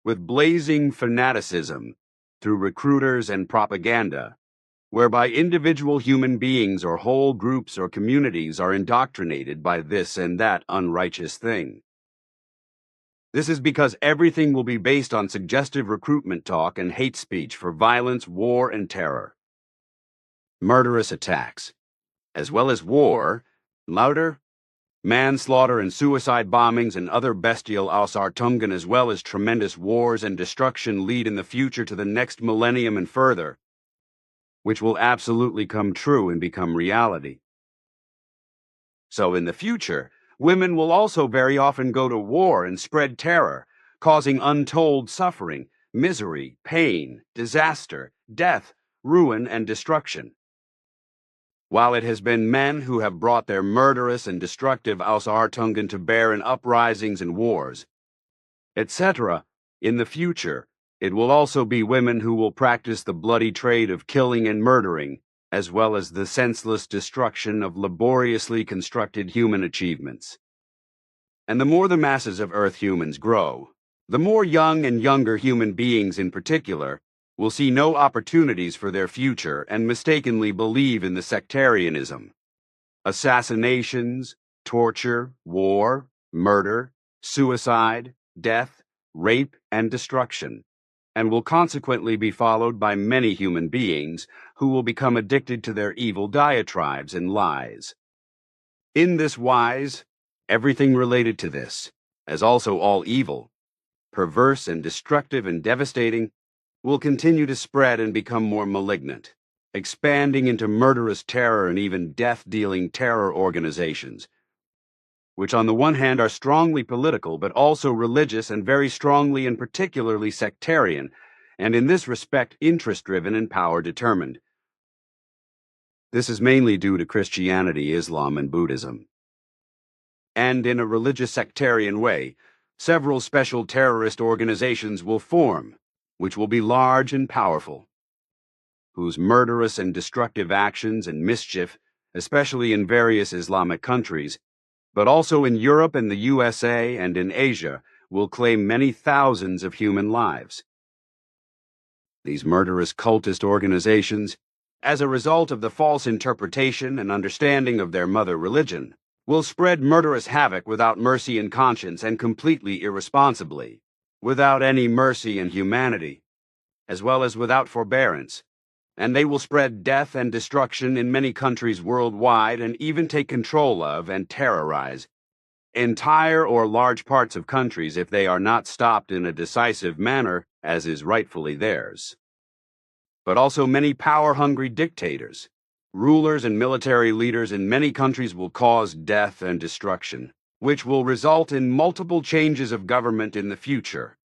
Speaker 5: with blazing fanaticism through recruiters and propaganda, whereby individual human beings or whole groups or communities are indoctrinated by this and that unrighteous thing. This is because everything will be based on suggestive recruitment talk and hate speech for violence, war, and terror. Murderous attacks, as well as war, louder, manslaughter and suicide bombings and other bestial Ausartungen, as well as tremendous wars and destruction lead in the future to the next millennium and further, which will absolutely come true and become reality. So in the future, women will also very often go to war and spread terror, causing untold suffering, misery, pain, disaster, death, ruin, and destruction. while it has been men who have brought their murderous and destructive Ausartungen to bear in uprisings and wars, etc., in the future, it will also be women who will practice the bloody trade of killing and murdering, as well as the senseless destruction of laboriously constructed human achievements. And the more the masses of Earth humans grow, the more young and younger human beings in particular will see no opportunities for their future and mistakenly believe in the sectarianism. Assassinations, torture, war, murder, suicide, death, rape, and destruction, and will consequently be followed by many human beings who will become addicted to their evil diatribes and lies. In this wise, everything related to this, as also all evil, perverse and destructive and devastating, will continue to spread and become more malignant, expanding into murderous terror and even death-dealing terror organizations, which on the one hand are strongly political but also religious and very strongly and particularly sectarian, and in this respect interest-driven and power-determined. This is mainly due to Christianity, Islam, and Buddhism. And in a religious sectarian way, several special terrorist organizations will form, which will be large and powerful, whose murderous and destructive actions and mischief, especially in various Islamic countries, but also in Europe and the USA and in Asia, will claim many thousands of human lives. These murderous cultist organizations, as a result of the false interpretation and understanding of their mother religion, will spread murderous havoc without mercy and conscience and completely irresponsibly, without any mercy and humanity, as well as without forbearance, and they will spread death and destruction in many countries worldwide and even take control of and terrorize entire or large parts of countries if they are not stopped in a decisive manner, as is rightfully theirs. But also many power-hungry dictators, rulers and military leaders in many countries will cause death and destruction, which will result in multiple changes of government in the future.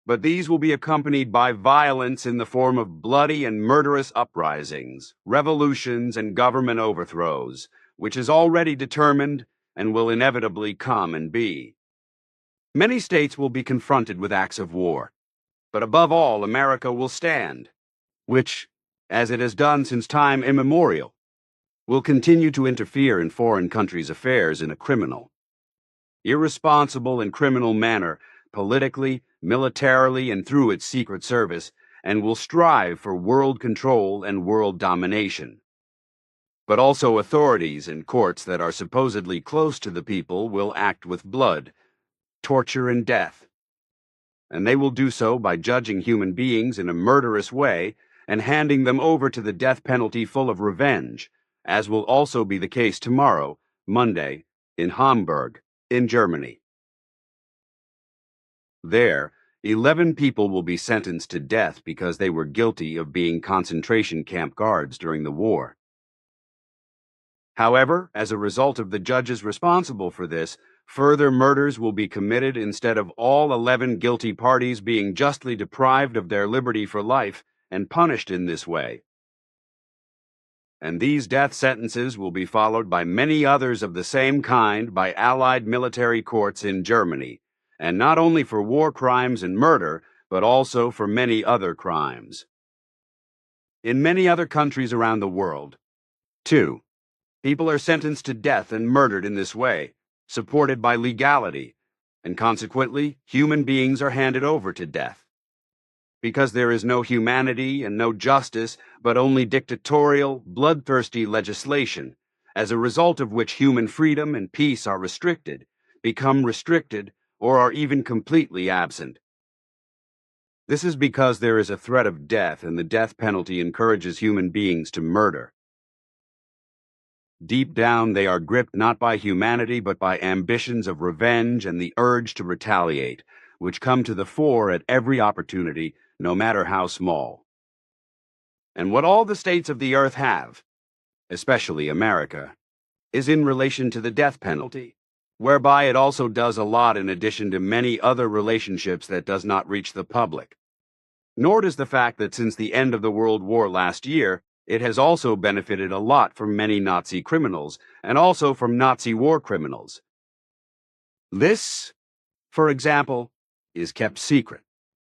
Speaker 5: But these will be accompanied by violence in the form of bloody and murderous uprisings, revolutions, and government overthrows, which is already determined and will inevitably come and be. Many states will be confronted with acts of war, but above all, America will stand, which, as it has done since time immemorial, will continue to interfere in foreign countries' affairs in a criminal, irresponsible and criminal manner, politically, militarily, and through its secret service, and will strive for world control and world domination. But also authorities and courts that are supposedly close to the people will act with blood, torture, and death. And they will do so by judging human beings in a murderous way and handing them over to the death penalty full of revenge, as will also be the case tomorrow, Monday, in Hamburg, in Germany. There, 11 people will be sentenced to death because they were guilty of being concentration camp guards during the war. However, as a result of the judges responsible for this, further murders will be committed instead of all 11 guilty parties being justly deprived of their liberty for life and punished in this way. And these death sentences will be followed by many others of the same kind by Allied military courts in Germany, and not only for war crimes and murder, but also for many other crimes. In many other countries around the world, too, people are sentenced to death and murdered in this way, supported by legality, and consequently, human beings are handed over to death. Because there is no humanity and no justice, but only dictatorial, bloodthirsty legislation, as a result of which human freedom and peace are restricted, become restricted, or are even completely absent. This is because there is a threat of death, and the death penalty encourages human beings to murder. Deep down, they are gripped not by humanity, but by ambitions of revenge and the urge to retaliate, which come to the fore at every opportunity, no matter how small. And what all the states of the earth have, especially America, is in relation to the death penalty, whereby it also does a lot in addition to many other relationships that does not reach the public. Nor does the fact that since the end of the World War last year, it has also benefited a lot from many Nazi criminals, and also from Nazi war criminals. This, for example, is kept secret,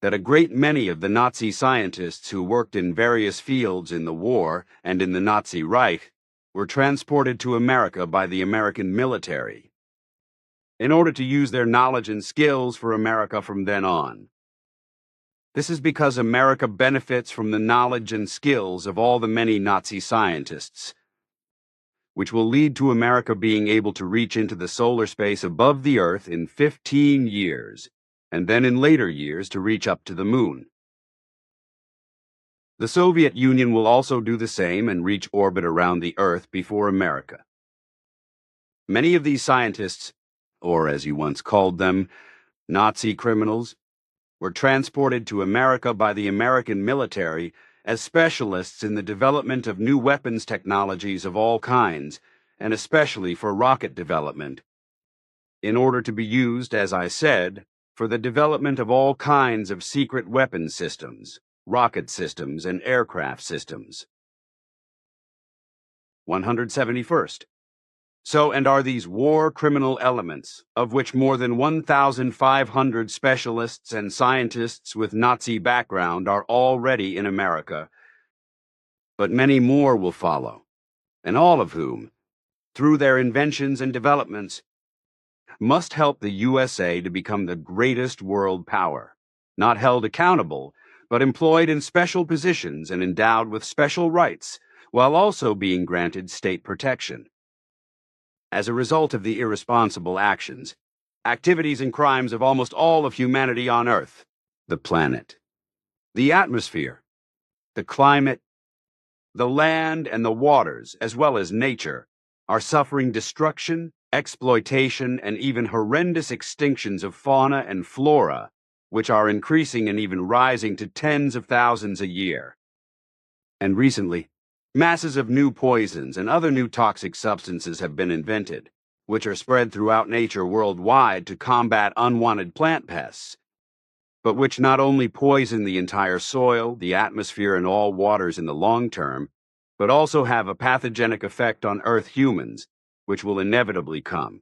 Speaker 5: that a great many of the Nazi scientists who worked in various fields in the war and in the Nazi Reich were transported to America by the American military, in order to use their knowledge and skills for America from then on. This is because America benefits from the knowledge and skills of all the many Nazi scientists, which will lead to America being able to reach into the solar space above the Earth in 15 years, and then in later years to reach up to the moon. The Soviet Union will also do the same and reach orbit around the Earth before America. Many of these scientists, or as you once called them, Nazi criminals, were transported to America by the American military as specialists in the development of new weapons technologies of all kinds, and especially for rocket development, in order to be used, as I said, for the development of all kinds of secret weapon systems, rocket systems, and aircraft systems. 171st. So, and are these war criminal elements, of which more than 1,500 specialists and scientists with Nazi background are already in America, but many more will follow, and all of whom, through their inventions and developments, must help the USA to become the greatest world power, not held accountable, but employed in special positions and endowed with special rights, while also being granted state protection. As a result of the irresponsible actions, activities and crimes of almost all of humanity on Earth, the planet, the atmosphere, the climate, the land and the waters, as well as nature, are suffering destruction, exploitation, and even horrendous extinctions of fauna and flora, which are increasing and even rising to tens of thousands a year. And recently, masses of new poisons and other new toxic substances have been invented, which are spread throughout nature worldwide to combat unwanted plant pests, but which not only poison the entire soil, the atmosphere, and all waters in the long term, but also have a pathogenic effect on Earth humans, which will inevitably come.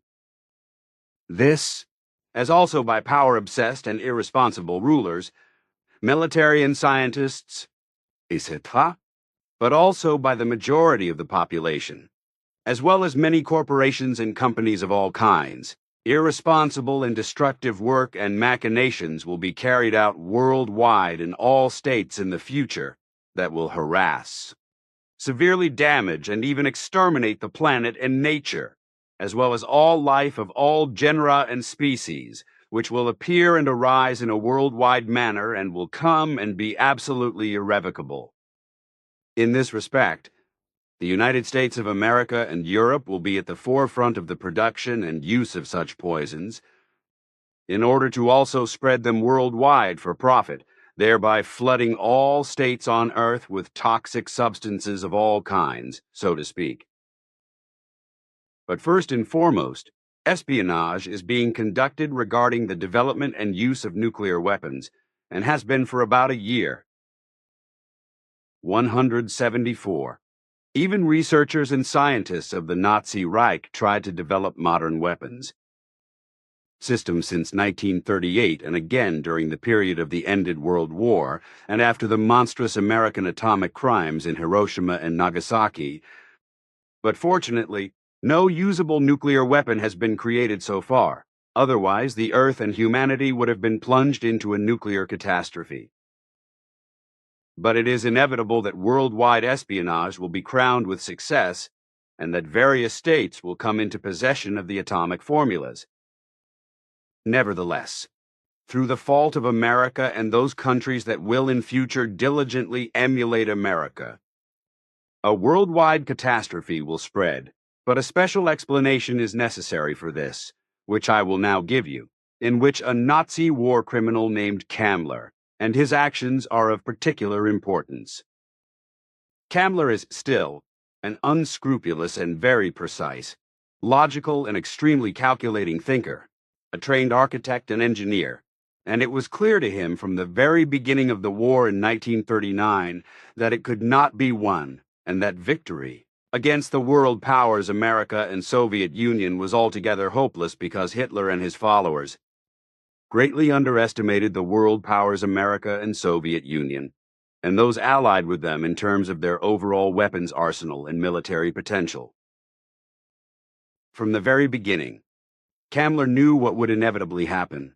Speaker 5: This, as also by power-obsessed and irresponsible rulers, military and scientists, etc., but also by the majority of the population, as well as many corporations and companies of all kinds. Irresponsible and destructive work and machinations will be carried out worldwide in all states in the future that will harass, severely damage, and even exterminate the planet and nature, as well as all life of all genera and species, which will appear and arise in a worldwide manner and will come and be absolutely irrevocable. In this respect, the United States of America and Europe will be at the forefront of the production and use of such poisons, in order to also spread them worldwide for profit, thereby flooding all states on Earth with toxic substances of all kinds, so to speak. But first and foremost, espionage is being conducted regarding the development and use of nuclear weapons, and has been for about a year. 174. Even researchers and scientists of the Nazi Reich tried to develop modern weapons. Systems since 1938 and again during the period of the ended World War and after the monstrous American atomic crimes in Hiroshima and Nagasaki. But fortunately, no usable nuclear weapon has been created so far. Otherwise, the Earth and humanity would have been plunged into a nuclear catastrophe. But it is inevitable that worldwide espionage will be crowned with success and that various states will come into possession of the atomic formulas. Nevertheless, through the fault of America and those countries that will in future diligently emulate America, a worldwide catastrophe will spread, but a special explanation is necessary for this, which I will now give you, in which a Nazi war criminal named Kammler and his actions are of particular importance. Kammler is still an unscrupulous and very precise, logical and extremely calculating thinker, a trained architect and engineer, and it was clear to him from the very beginning of the war in 1939 that it could not be won, and that victory against the world powers America and Soviet Union was altogether hopeless because Hitler and his followers greatly underestimated the world powers America and Soviet Union, and those allied with them in terms of their overall weapons arsenal and military potential. From the very beginning, Kammler knew what would inevitably happen,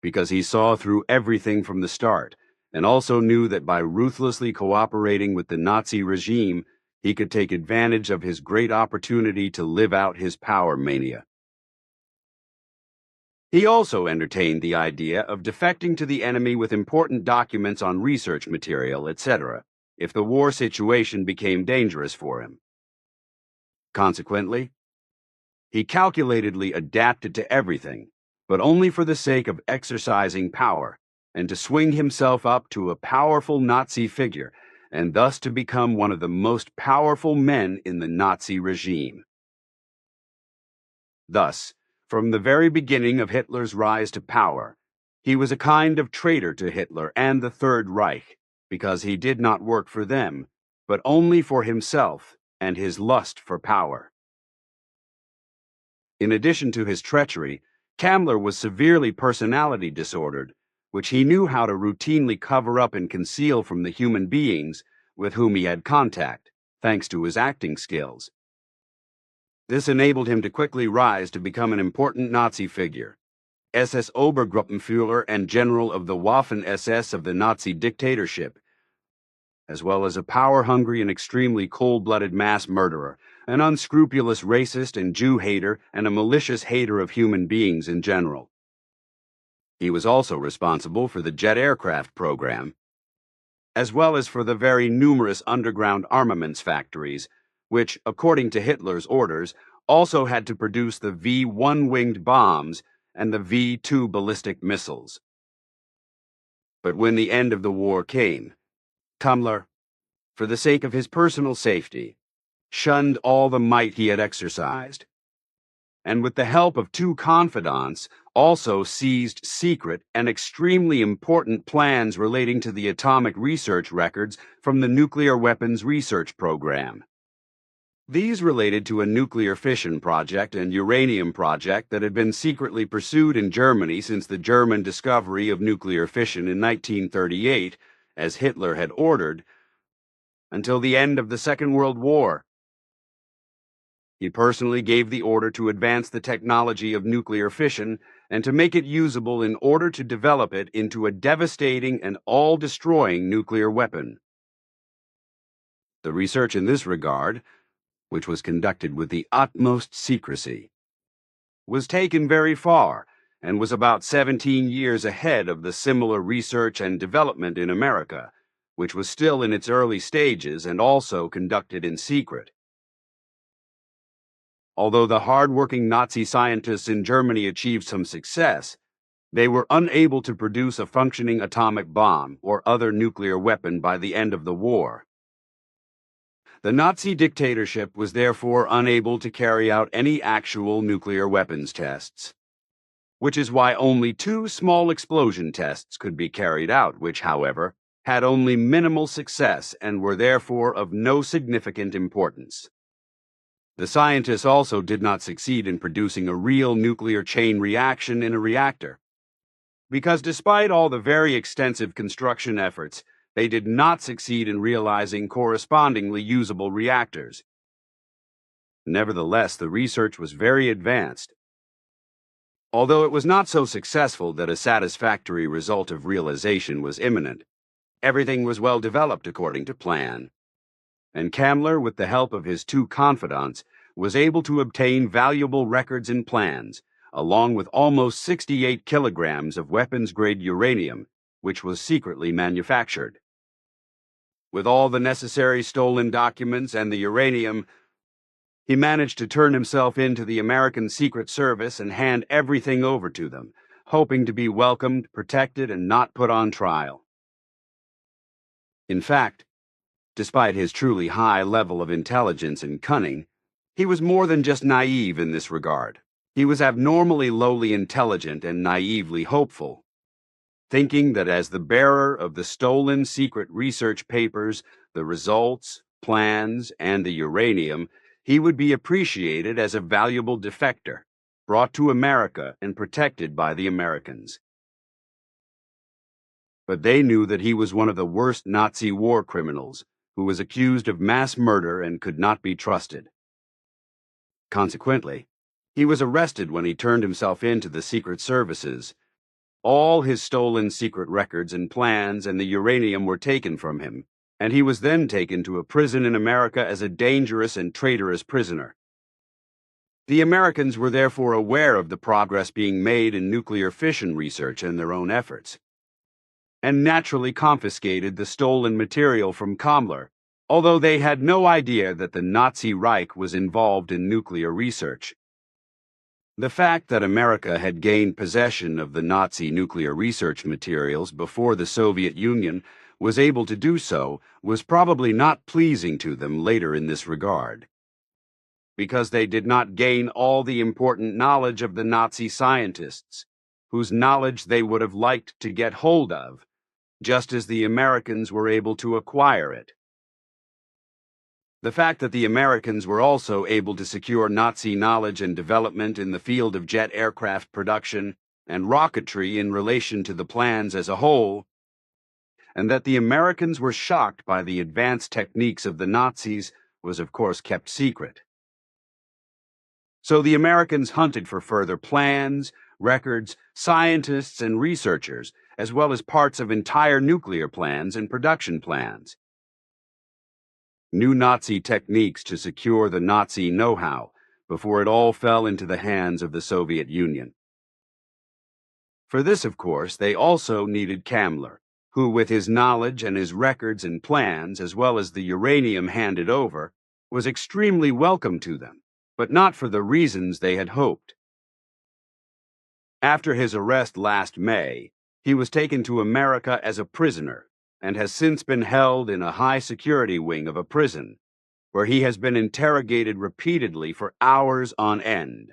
Speaker 5: because he saw through everything from the start, and also knew that by ruthlessly cooperating with the Nazi regime, he could take advantage of his great opportunity to live out his power mania. He also entertained the idea of defecting to the enemy with important documents on research material, etc., if the war situation became dangerous for him. Consequently, he calculatedly adapted to everything, but only for the sake of exercising power, and to swing himself up to a powerful Nazi figure, and thus to become one of the most powerful men in the Nazi regime. Thus, from the very beginning of Hitler's rise to power, he was a kind of traitor to Hitler and the Third Reich, because he did not work for them, but only for himself and his lust for power. In addition to his treachery, Kammler was severely personality disordered, which he knew how to routinely cover up and conceal from the human beings with whom he had contact, thanks to his acting skills. This enabled him to quickly rise to become an important Nazi figure, SS Obergruppenführer and general of the Waffen-SS of the Nazi dictatorship, as well as a power-hungry and extremely cold-blooded mass murderer, an unscrupulous racist and Jew hater, and a malicious hater of human beings in general. He was also responsible for the jet aircraft program, as well as for the very numerous underground armaments factories, which, according to Hitler's orders, also had to produce the V-1 winged bombs and the V-2 ballistic missiles. But when the end of the war came, Kammler, for the sake of his personal safety, shunned all the might he had exercised, and with the help of two confidants, also seized secret and extremely important plans relating to the atomic research records from the nuclear weapons research program. These related to a nuclear fission project and uranium project that had been secretly pursued in Germany since the German discovery of nuclear fission in 1938, as Hitler had ordered, until the end of the Second World War. He personally gave the order to advance the technology of nuclear fission and to make it usable in order to develop it into a devastating and all-destroying nuclear weapon. The research in this regard, which was conducted with the utmost secrecy, was taken very far and was about 17 years ahead of the similar research and development in America, which was still in its early stages and also conducted in secret. Although the hard-working Nazi scientists in Germany achieved some success, they were unable to produce a functioning atomic bomb or other nuclear weapon by the end of the war. The Nazi dictatorship was therefore unable to carry out any actual nuclear weapons tests, which is why only 2 small explosion tests could be carried out, which, however, had only minimal success and were therefore of no significant importance. The scientists also did not succeed in producing a real nuclear chain reaction in a reactor, because despite all the very extensive construction efforts, they did not succeed in realizing correspondingly usable reactors. Nevertheless, the research was very advanced, although it was not so successful that a satisfactory result of realization was imminent. Everything was well developed according to plan, and Kammler, with the help of his 2 confidants, was able to obtain valuable records and plans, along with almost 68 kilograms of weapons-grade uranium, which was secretly manufactured. With all the necessary stolen documents and the uranium, he managed to turn himself into the American Secret Service and hand everything over to them, hoping to be welcomed, protected, and not put on trial. In fact, despite his truly high level of intelligence and cunning, he was more than just naive in this regard. He was abnormally lowly intelligent and naively hopeful, thinking that as the bearer of the stolen secret research papers, the results, plans, and the uranium, he would be appreciated as a valuable defector, brought to America and protected by the Americans. But they knew that he was one of the worst Nazi war criminals, who was accused of mass murder and could not be trusted. Consequently, he was arrested when he turned himself in to the Secret Services. All his stolen secret records and plans and the uranium were taken from him, and he was then taken to a prison in America as a dangerous and traitorous prisoner. The Americans were therefore aware of the progress being made in nuclear fission research and their own efforts, and naturally confiscated the stolen material from Kammler, although they had no idea that the Nazi Reich was involved in nuclear research. The fact that America had gained possession of the Nazi nuclear research materials before the Soviet Union was able to do so was probably not pleasing to them later in this regard, because they did not gain all the important knowledge of the Nazi scientists, whose knowledge they would have liked to get hold of, just as the Americans were able to acquire it. The fact that the Americans were also able to secure Nazi knowledge and development in the field of jet aircraft production and rocketry in relation to the plans as a whole, and that the Americans were shocked by the advanced techniques of the Nazis was of course kept secret. So the Americans hunted for further plans, records, scientists, and researchers, as well as parts of entire nuclear plans and production plans. New Nazi techniques to secure the Nazi know-how before it all fell into the hands of the Soviet Union. For this, of course, they also needed Kammler, who, with his knowledge and his records and plans, as well as the uranium handed over, was extremely welcome to them, but not for the reasons they had hoped. After his arrest last May, he was taken to America as a prisoner, and has since been held in a high-security wing of a prison, where he has been interrogated repeatedly for hours on end.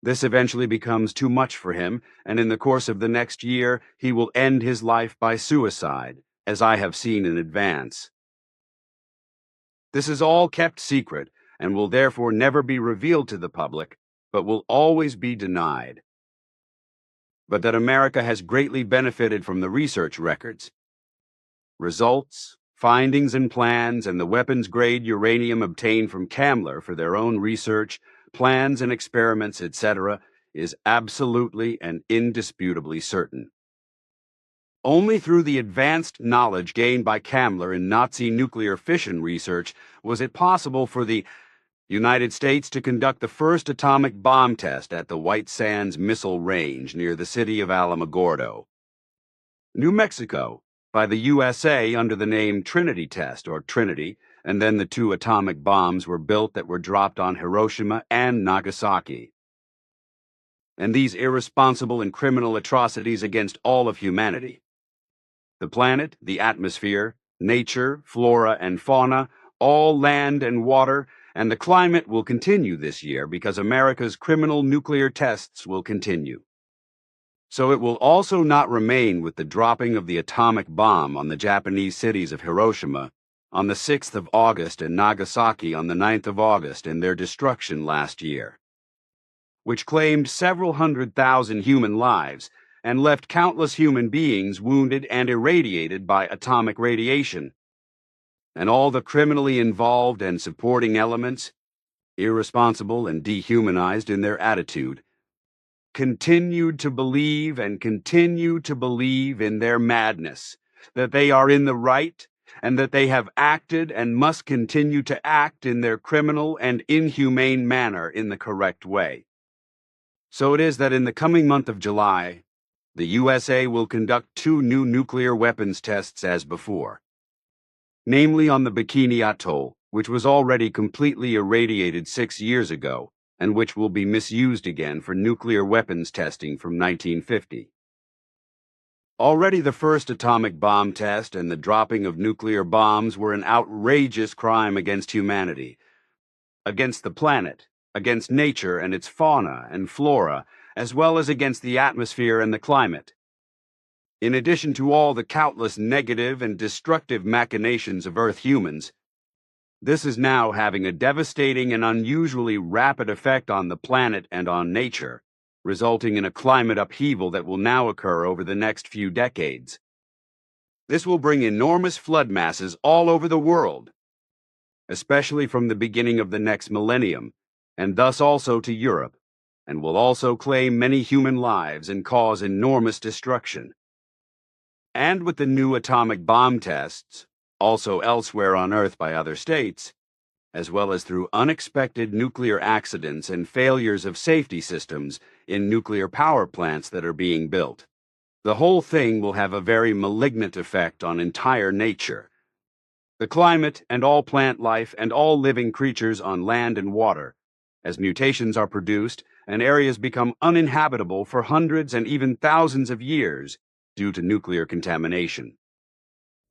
Speaker 5: This eventually becomes too much for him, and in the course of the next year he will end his life by suicide, as I have seen in advance. This is all kept secret, and will therefore never be revealed to the public, but will always be denied. But that America has greatly benefited from the research records, results, findings and plans, and the weapons-grade uranium obtained from Kammler for their own research, plans and experiments, etc., is absolutely and indisputably certain. Only through the advanced knowledge gained by Kammler in Nazi nuclear fission research was it possible for the United States to conduct the first atomic bomb test at the White Sands Missile Range near the city of Alamogordo, New Mexico, by the USA under the name Trinity Test, or Trinity, and then the 2 atomic bombs were built that were dropped on Hiroshima and Nagasaki. And these irresponsible and criminal atrocities against all of humanity. The planet, the atmosphere, nature, flora, and fauna, all land and water, and the climate will continue this year because America's criminal nuclear tests will continue. So it will also not remain with the dropping of the atomic bomb on the Japanese cities of Hiroshima on the 6th of August and Nagasaki on the 9th of August in their destruction last year, which claimed several 100,000 human lives and left countless human beings wounded and irradiated by atomic radiation. And all the criminally involved and supporting elements, irresponsible and dehumanized in their attitude, continued to believe and continue to believe in their madness, that they are in the right, and that they have acted and must continue to act in their criminal and inhumane manner in the correct way. So it is that in the coming month of July, the USA will conduct 2 new nuclear weapons tests as before, namely on the Bikini Atoll, which was already completely irradiated 6 years ago, and which will be misused again for nuclear weapons testing from 1950. Already the first atomic bomb test and the dropping of nuclear bombs were an outrageous crime against humanity, against the planet, against nature and its fauna and flora, as well as against the atmosphere and the climate. In addition to all the countless negative and destructive machinations of Earth humans, this is now having a devastating and unusually rapid effect on the planet and on nature, resulting in a climate upheaval that will now occur over the next few decades. This will bring enormous flood masses all over the world, especially from the beginning of the next millennium, and thus also to Europe, and will also claim many human lives and cause enormous destruction. And with the new atomic bomb tests, also elsewhere on Earth by other states, as well as through unexpected nuclear accidents and failures of safety systems in nuclear power plants that are being built, the whole thing will have a very malignant effect on entire nature. The climate and all plant life and all living creatures on land and water, as mutations are produced and areas become uninhabitable for hundreds and even thousands of years due to nuclear contamination.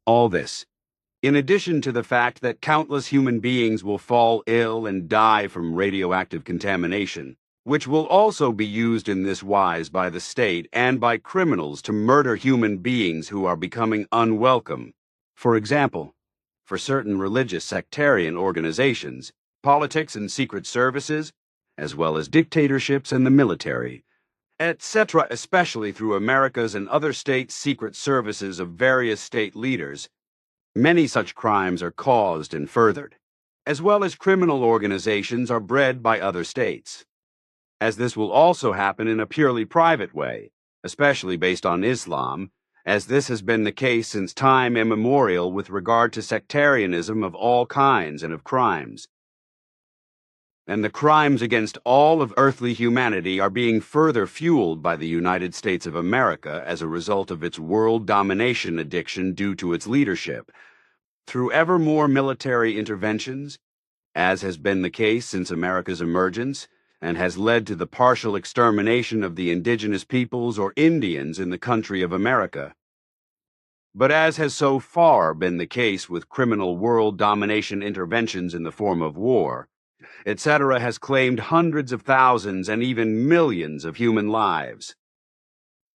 Speaker 5: All this, in addition to the fact that countless human beings will fall ill and die from radioactive contamination, which will also be used in this wise by the state and by criminals to murder human beings who are becoming unwelcome. For example, for certain religious sectarian organizations, politics and secret services, as well as dictatorships and the military, etc., especially through America's and other states' secret services of various state leaders. Many such crimes are caused and furthered, as well as criminal organizations are bred by other states. As this will also happen in a purely private way, especially based on Islam, as this has been the case since time immemorial with regard to sectarianism of all kinds and of crimes. And the crimes against all of earthly humanity are being further fueled by the United States of America as a result of its world domination addiction due to its leadership, through ever more military interventions, as has been the case since America's emergence, and has led to the partial extermination of the indigenous peoples or Indians in the country of America. But as has so far been the case with criminal world domination interventions in the form of war, etc., has claimed hundreds of thousands and even millions of human lives.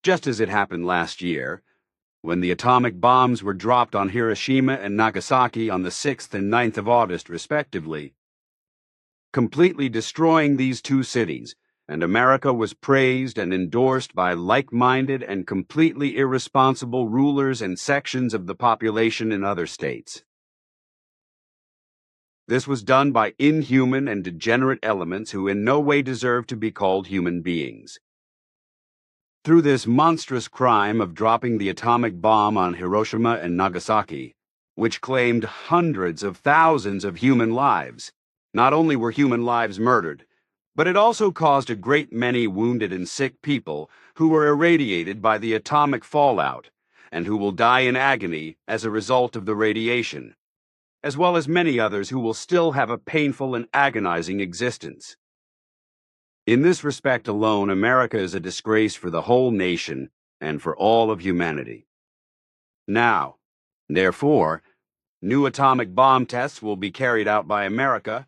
Speaker 5: Just as it happened last year, when the atomic bombs were dropped on Hiroshima and Nagasaki on the 6th and 9th of August, respectively, completely destroying these two cities, and America was praised and endorsed by like-minded and completely irresponsible rulers and sections of the population in other states. This was done by inhuman and degenerate elements who in no way deserve to be called human beings. Through this monstrous crime of dropping the atomic bomb on Hiroshima and Nagasaki, which claimed hundreds of thousands of human lives, not only were human lives murdered, but it also caused a great many wounded and sick people who were irradiated by the atomic fallout, and who will die in agony as a result of the radiation, as well as many others who will still have a painful and agonizing existence. In this respect alone, America is a disgrace for the whole nation and for all of humanity. Now, therefore, new atomic bomb tests will be carried out by America,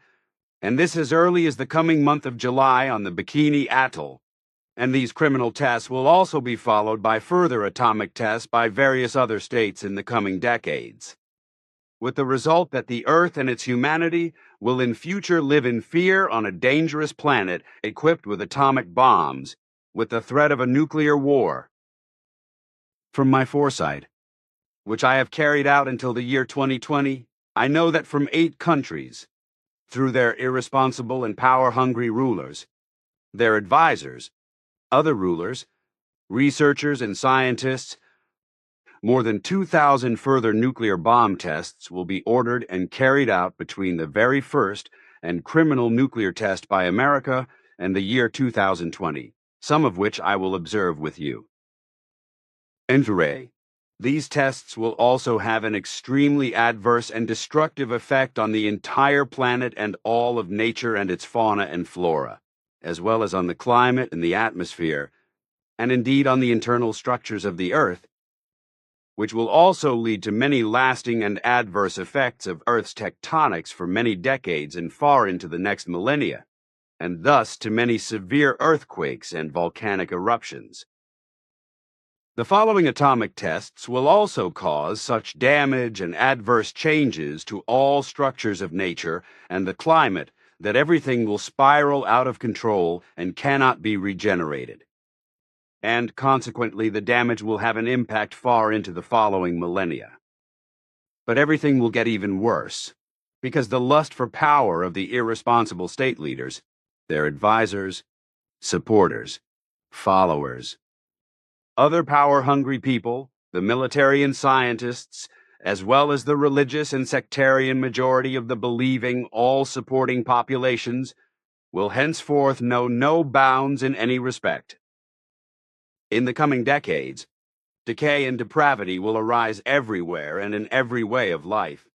Speaker 5: and this as early as the coming month of July on the Bikini Atoll, and these criminal tests will also be followed by further atomic tests by various other states in the coming decades, with the result that the Earth and its humanity will in future live in fear on a dangerous planet equipped with atomic bombs, with the threat of a nuclear war. From my foresight, which I have carried out until the year 2020, I know that from 8 countries, through their irresponsible and power-hungry rulers, their advisors, other rulers, researchers and scientists, more than 2,000 further nuclear bomb tests will be ordered and carried out between the very first and criminal nuclear test by America and the year 2020, some of which I will observe with you. Entouré, these tests will also have an extremely adverse and destructive effect on the entire planet and all of nature and its fauna and flora, as well as on the climate and the atmosphere, and indeed on the internal structures of the Earth, which will also lead to many lasting and adverse effects of Earth's tectonics for many decades and far into the next millennia, and thus to many severe earthquakes and volcanic eruptions. The following atomic tests will also cause such damage and adverse changes to all structures of nature and the climate that everything will spiral out of control and cannot be regenerated. And consequently, the damage will have an impact far into the following millennia. But everything will get even worse, because the lust for power of the irresponsible state leaders, their advisors, supporters, followers, other power-hungry people, the military and scientists, as well as the religious and sectarian majority of the believing, all-supporting populations, will henceforth know no bounds in any respect. In the coming decades, decay and depravity will arise everywhere and in every way of life,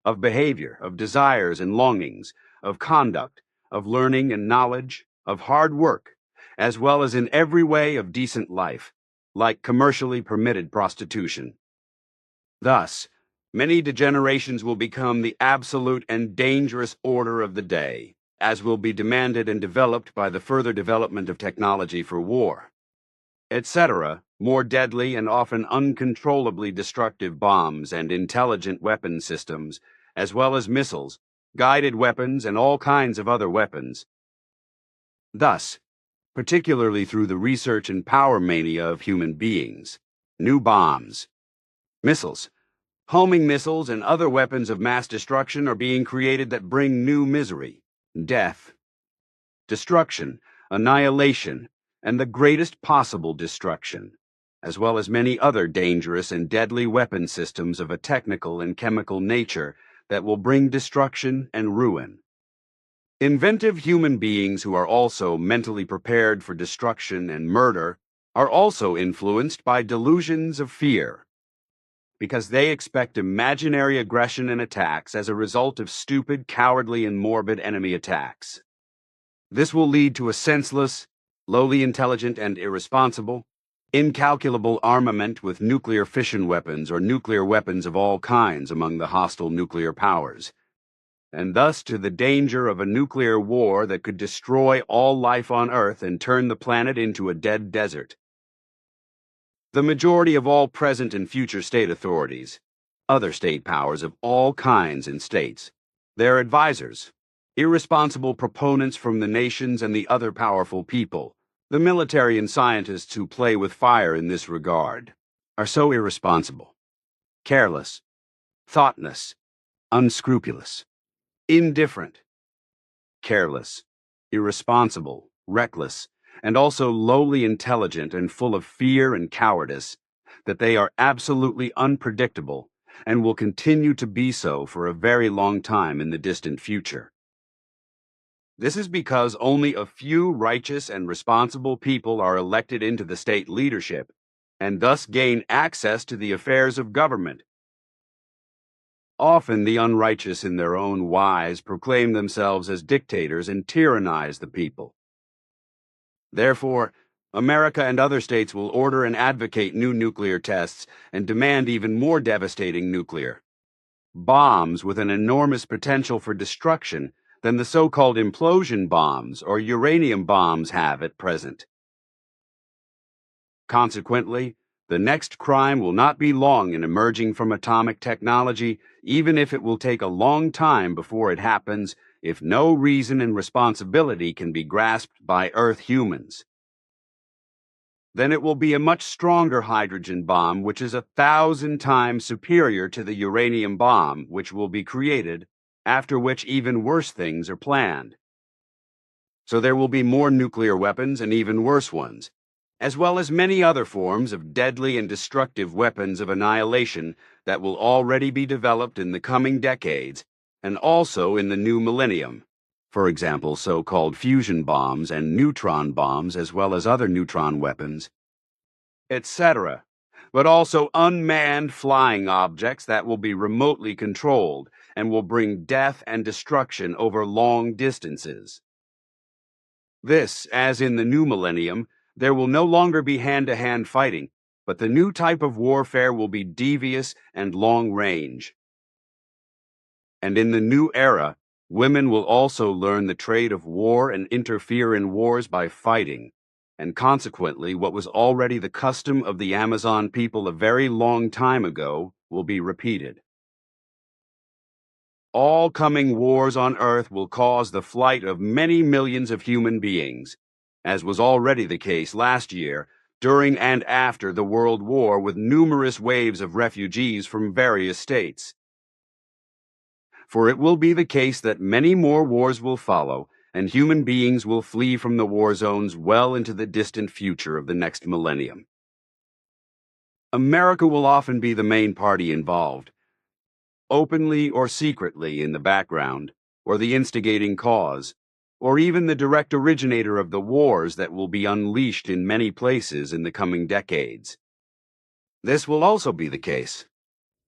Speaker 5: of behavior, of desires and longings, of conduct, of learning and knowledge, of hard work, as well as in every way of decent life, like commercially permitted prostitution. Thus, many degenerations will become the absolute and dangerous order of the day, as will be demanded and developed by the further development of technology for war, etc., more deadly and often uncontrollably destructive bombs and intelligent weapon systems, as well as missiles, guided weapons, and all kinds of other weapons. Thus, particularly through the research and power mania of human beings, new bombs, missiles, homing missiles, and other weapons of mass destruction are being created that bring new misery, death, destruction, annihilation, and the greatest possible destruction, as well as many other dangerous and deadly weapon systems of a technical and chemical nature that will bring destruction and ruin. Inventive human beings who are also mentally prepared for destruction and murder are also influenced by delusions of fear, because they expect imaginary aggression and attacks as a result of stupid, cowardly, and morbid enemy attacks. This will lead to a senseless, lowly intelligent, and irresponsible, incalculable armament with nuclear fission weapons or nuclear weapons of all kinds among the hostile nuclear powers, and thus to the danger of a nuclear war that could destroy all life on Earth and turn the planet into a dead desert. The majority of all present and future state authorities, other state powers of all kinds and states, their advisors, irresponsible proponents from the nations and the other powerful people, the military and scientists who play with fire in this regard, are so irresponsible, careless, thoughtless, unscrupulous, indifferent, careless, irresponsible, reckless, and also lowly intelligent and full of fear and cowardice, that they are absolutely unpredictable and will continue to be so for a very long time in the distant future. This is because only a few righteous and responsible people are elected into the state leadership, and thus gain access to the affairs of government. Often the unrighteous in their own wise proclaim themselves as dictators and tyrannize the people. Therefore, America and other states will order and advocate new nuclear tests and demand even more devastating nuclear bombs with an enormous potential for destruction than the so-called implosion bombs or uranium bombs have at present. Consequently, the next crime will not be long in emerging from atomic technology, even if it will take a long time before it happens, if no reason and responsibility can be grasped by Earth humans. Then it will be a much stronger hydrogen bomb, which is 1,000 times superior to the uranium bomb, which will be created, after which even worse things are planned. So there will be more nuclear weapons and even worse ones, as well as many other forms of deadly and destructive weapons of annihilation that will already be developed in the coming decades and also in the new millennium. For example, so-called fusion bombs and neutron bombs, as well as other neutron weapons, etc., but also unmanned flying objects that will be remotely controlled and will bring death and destruction over long distances. This, as in the new millennium, there will no longer be hand-to-hand fighting, but the new type of warfare will be devious and long-range. And in the new era, women will also learn the trade of war and interfere in wars by fighting, and consequently what was already the custom of the Amazon people a very long time ago will be repeated. All coming wars on Earth will cause the flight of many millions of human beings, as was already the case last year, during and after the World War, with numerous waves of refugees from various states. For it will be the case that many more wars will follow, and human beings will flee from the war zones well into the distant future of the next millennium. America will often be the main party involved, openly or secretly in the background, or the instigating cause, or even the direct originator of the wars that will be unleashed in many places in the coming decades. This will also be the case,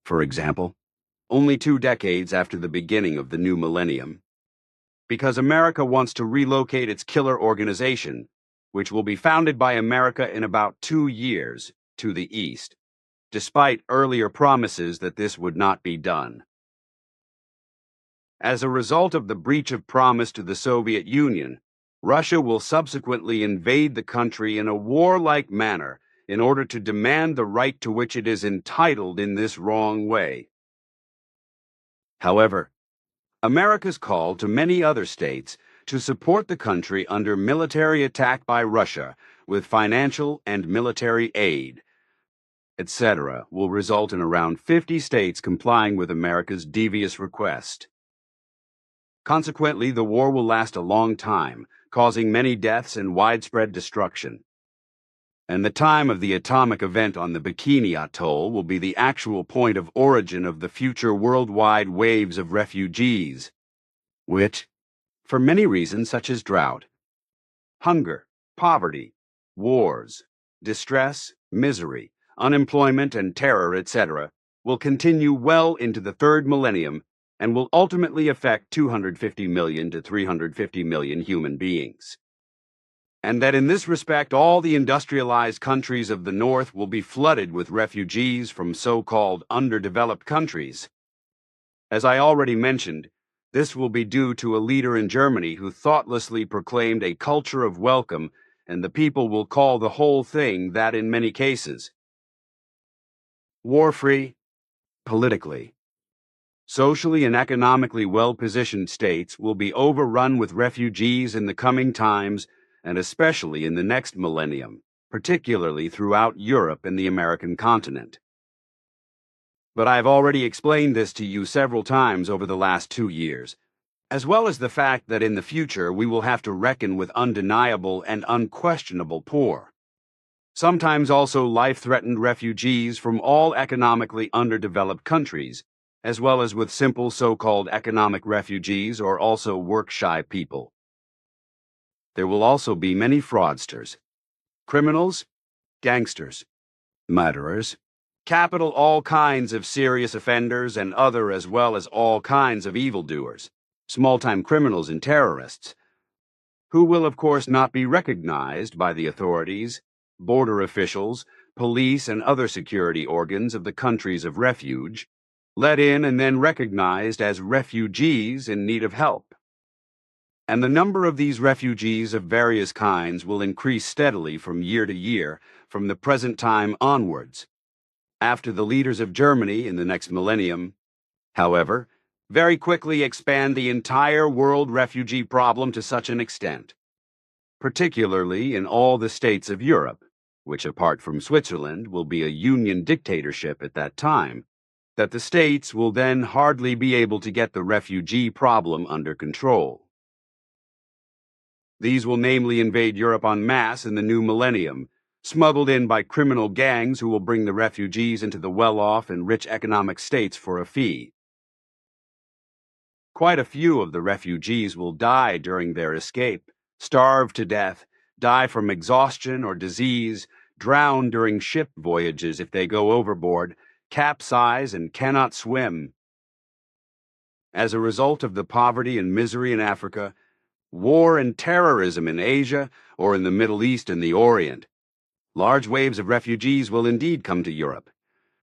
Speaker 5: for example, only 2 decades after the beginning of the new millennium, because America wants to relocate its killer organization, which will be founded by America in about 2 years, to the east, despite earlier promises that this would not be done. As a result of the breach of promise to the Soviet Union, Russia will subsequently invade the country in a warlike manner in order to demand the right to which it is entitled in this wrong way. However, America's call to many other states to support the country under military attack by Russia with financial and military aid, etc., will result in around 50 states complying with America's devious request. Consequently, the war will last a long time, causing many deaths and widespread destruction. And the time of the atomic event on the Bikini Atoll will be the actual point of origin of the future worldwide waves of refugees, which, for many reasons such as drought, hunger, poverty, wars, distress, misery, unemployment, and terror, etc., will continue well into the third millennium and will ultimately affect 250 million to 350 million human beings. And that in this respect all the industrialized countries of the North will be flooded with refugees from so-called underdeveloped countries. As I already mentioned, this will be due to a leader in Germany who thoughtlessly proclaimed a culture of welcome, and the people will call the whole thing that in many cases. War-free, politically. Socially and economically well-positioned states will be overrun with refugees in the coming times, and especially in the next millennium, particularly throughout Europe and the American continent. But I've already explained this to you several times over the last 2 years, as well as the fact that in the future we will have to reckon with undeniable and unquestionable poor. Sometimes also life-threatened refugees from all economically underdeveloped countries, as well as with simple so-called economic refugees or also work-shy people. There will also be many fraudsters, criminals, gangsters, murderers, capital all kinds of serious offenders and other as well as all kinds of evildoers, small-time criminals and terrorists, who will of course not be recognized by the authorities, border officials, police and other security organs of the countries of refuge, let in and then recognized as refugees in need of help. And the number of these refugees of various kinds will increase steadily from year to year from the present time onwards. After the leaders of Germany in the next millennium, however, very quickly expand the entire world refugee problem to such an extent, particularly in all the states of Europe, which apart from Switzerland will be a union dictatorship at that time, that the states will then hardly be able to get the refugee problem under control. These will namely invade Europe en masse in the new millennium, smuggled in by criminal gangs who will bring the refugees into the well-off and rich economic states for a fee. Quite a few of the refugees will die during their escape, starve to death, die from exhaustion or disease, drown during ship voyages if they go overboard, capsize and cannot swim. As a result of the poverty and misery in Africa, war and terrorism in Asia or in the Middle East and the Orient, large waves of refugees will indeed come to Europe,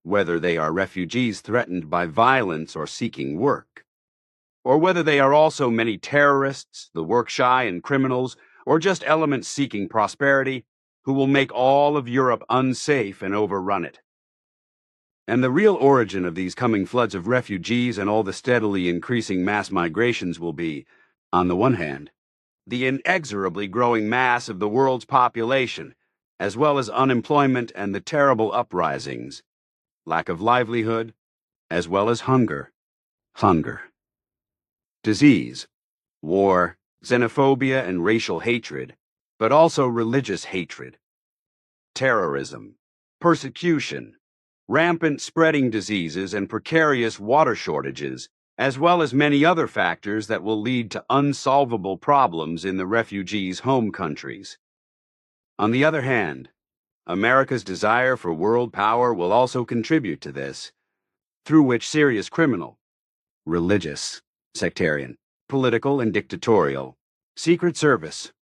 Speaker 5: whether they are refugees threatened by violence or seeking work, or whether they are also many terrorists, the work-shy and criminals, or just elements seeking prosperity. who will make all of Europe unsafe and overrun it. And the real origin of these coming floods of refugees and all the steadily increasing mass migrations will be, on the one hand, the inexorably growing mass of the world's population, as well as unemployment and the terrible uprisings, lack of livelihood, as well as hunger, disease, war, xenophobia and racial hatred, but also religious hatred, terrorism, persecution, rampant spreading diseases and precarious water shortages, as well as many other factors that will lead to unsolvable problems in the refugees' home countries. On the other hand, America's desire for world power will also contribute to this, through which serious criminal, religious, sectarian, political and dictatorial, secret service,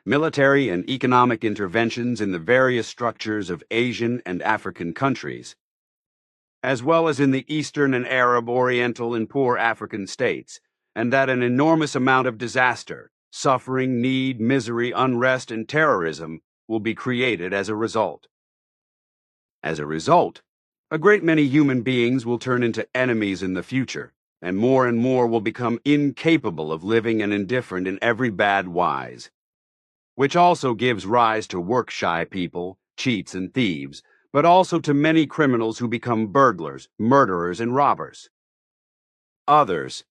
Speaker 5: military and economic interventions in the various structures of Asian and African countries, as well as in the Eastern and Arab, Oriental, and poor African states, and that an enormous amount of disaster, suffering, need, misery, unrest, and terrorism will be created as a result. As a result, a great many human beings will turn into enemies in the future, and more will become incapable of living and indifferent in every bad wise, which also gives rise to work-shy people, cheats, and thieves, but also to many criminals who become burglars, murderers, and robbers. Others,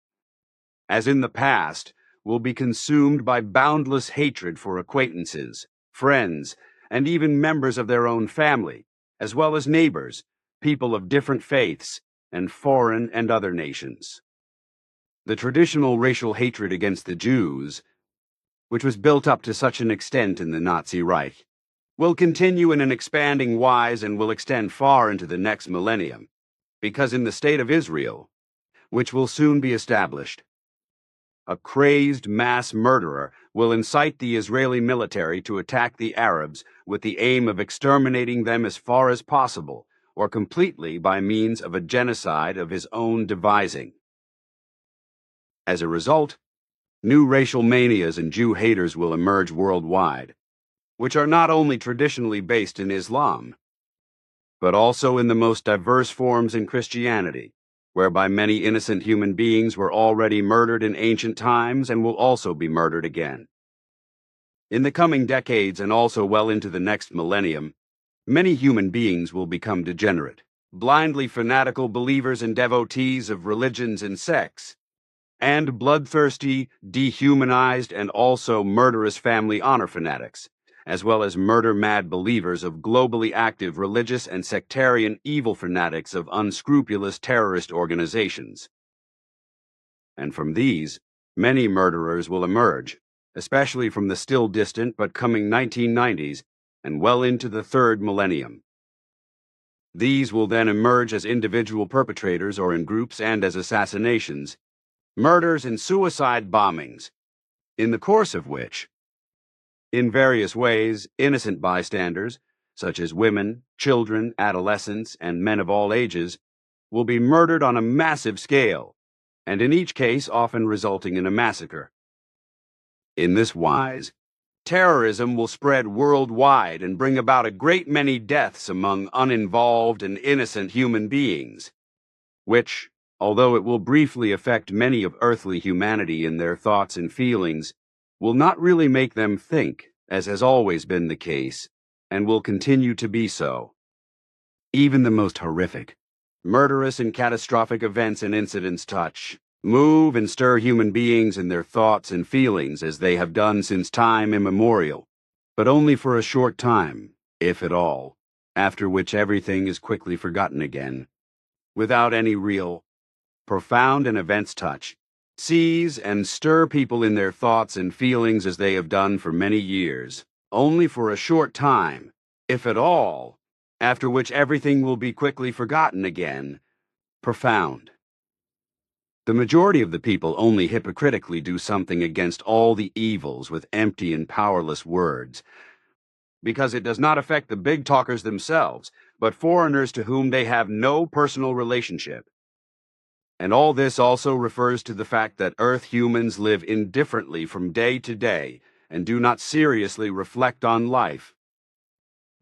Speaker 5: as in the past, will be consumed by boundless hatred for acquaintances, friends, and even members of their own family, as well as neighbors, people of different faiths, and foreign and other nations. The traditional racial hatred against the Jews, which was built up to such an extent in the Nazi Reich, will continue in an expanding wise and will extend far into the next millennium, because in the state of Israel, which will soon be established, a crazed mass murderer will incite the Israeli military to attack the Arabs with the aim of exterminating them as far as possible, or completely by means of a genocide of his own devising. As a result, new racial manias and Jew haters will emerge worldwide, which are not only traditionally based in Islam, but also in the most diverse forms in Christianity, whereby many innocent human beings were already murdered in ancient times and will also be murdered again. In the coming decades and also well into the next millennium, many human beings will become degenerate, blindly fanatical believers and devotees of religions and sects, and bloodthirsty, dehumanized, and also murderous family honor fanatics, as well as murder-mad believers of globally active religious and sectarian evil fanatics of unscrupulous terrorist organizations. And from these, many murderers will emerge, especially from the still distant but coming 1990s and well into the third millennium. These will then emerge as individual perpetrators or in groups and as assassinations, murders and suicide bombings, in the course of which, in various ways, innocent bystanders, such as women, children, adolescents, and men of all ages, will be murdered on a massive scale, and in each case often resulting in a massacre. In this wise, terrorism will spread worldwide and bring about a great many deaths among uninvolved and innocent human beings, which, although it will briefly affect many of earthly humanity in their thoughts and feelings, will not really make them think, as has always been the case, and will continue to be so. Even the most horrific, murderous and catastrophic events and incidents touch, move and stir human beings in their thoughts and feelings as they have done since time immemorial, but only for a short time, if at all, after which everything is quickly forgotten again, without any real, profound and events touch, seize and stir people in their thoughts and feelings as they have done for many years, only for a short time, if at all, after which everything will be quickly forgotten again, profound. The majority of the people only hypocritically do something against all the evils with empty and powerless words, because it does not affect the big talkers themselves, but foreigners to whom they have no personal relationship. And all this also refers to the fact that Earth humans live indifferently from day to day and do not seriously reflect on life,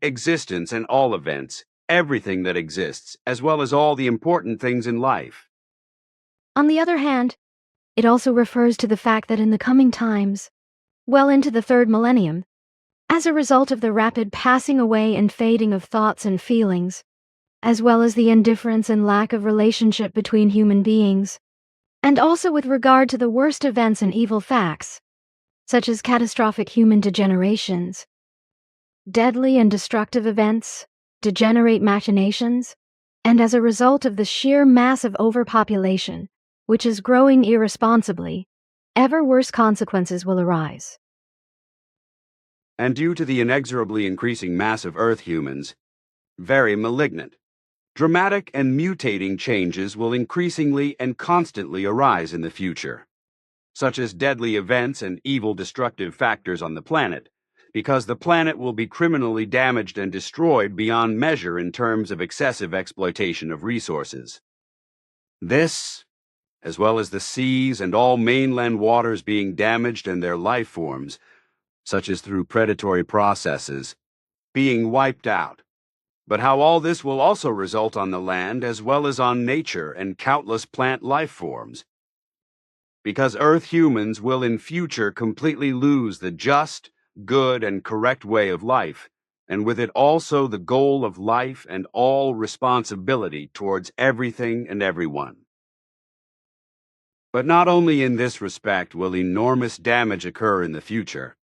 Speaker 5: existence and all events, everything that exists, as well as all the important things in life.
Speaker 7: On the other hand, it also refers to the fact that in the coming times, well into the third millennium, as a result of the rapid passing away and fading of thoughts and feelings, as well as the indifference and lack of relationship between human beings, and also with regard to the worst events and evil facts, such as catastrophic human degenerations, deadly and destructive events, degenerate machinations, and as a result of the sheer mass of overpopulation, which is growing irresponsibly, ever worse consequences will arise.
Speaker 5: And due to the inexorably increasing mass of Earth humans, very malignant, dramatic and mutating changes will increasingly and constantly arise in the future, such as deadly events and evil destructive factors on the planet, because the planet will be criminally damaged and destroyed beyond measure in terms of excessive exploitation of resources. This, as well as the seas and all mainland waters being damaged and their life forms, such as through predatory processes, being wiped out. But how all this will also result on the land as well as on nature and countless plant life forms. Because Earth humans will in future completely lose the just, good, and correct way of life, and with it also the goal of life and all responsibility towards everything and everyone. But not only in this respect will enormous damage occur in the future,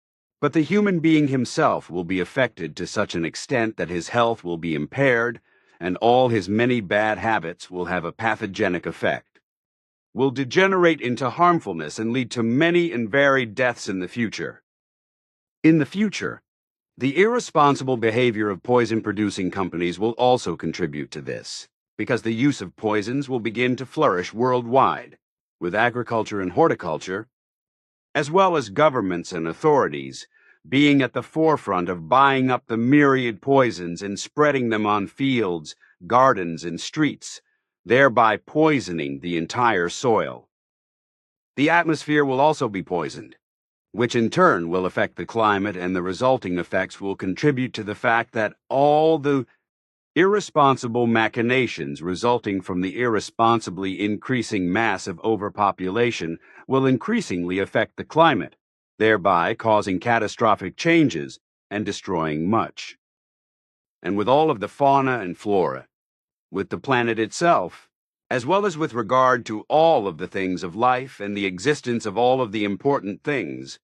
Speaker 5: but the human being himself will be affected to such an extent that his health will be impaired and all his many bad habits will have a pathogenic effect, will degenerate into harmfulness and lead to many and varied deaths in the future. In the future, the irresponsible behavior of poison-producing companies will also contribute to this, because the use of poisons will begin to flourish worldwide, with agriculture and horticulture, as well as governments and authorities, being at the forefront of buying up the myriad poisons and spreading them on fields, gardens, and streets, thereby poisoning the entire soil. The atmosphere will also be poisoned, which in turn will affect the climate, and the resulting effects will contribute to the fact that all the irresponsible machinations resulting from the irresponsibly increasing mass of overpopulation will increasingly affect the climate, thereby causing catastrophic changes and destroying much. And with all of the fauna and flora, with the planet itself, as well as with regard to all of the things of life and the existence of all of the important things,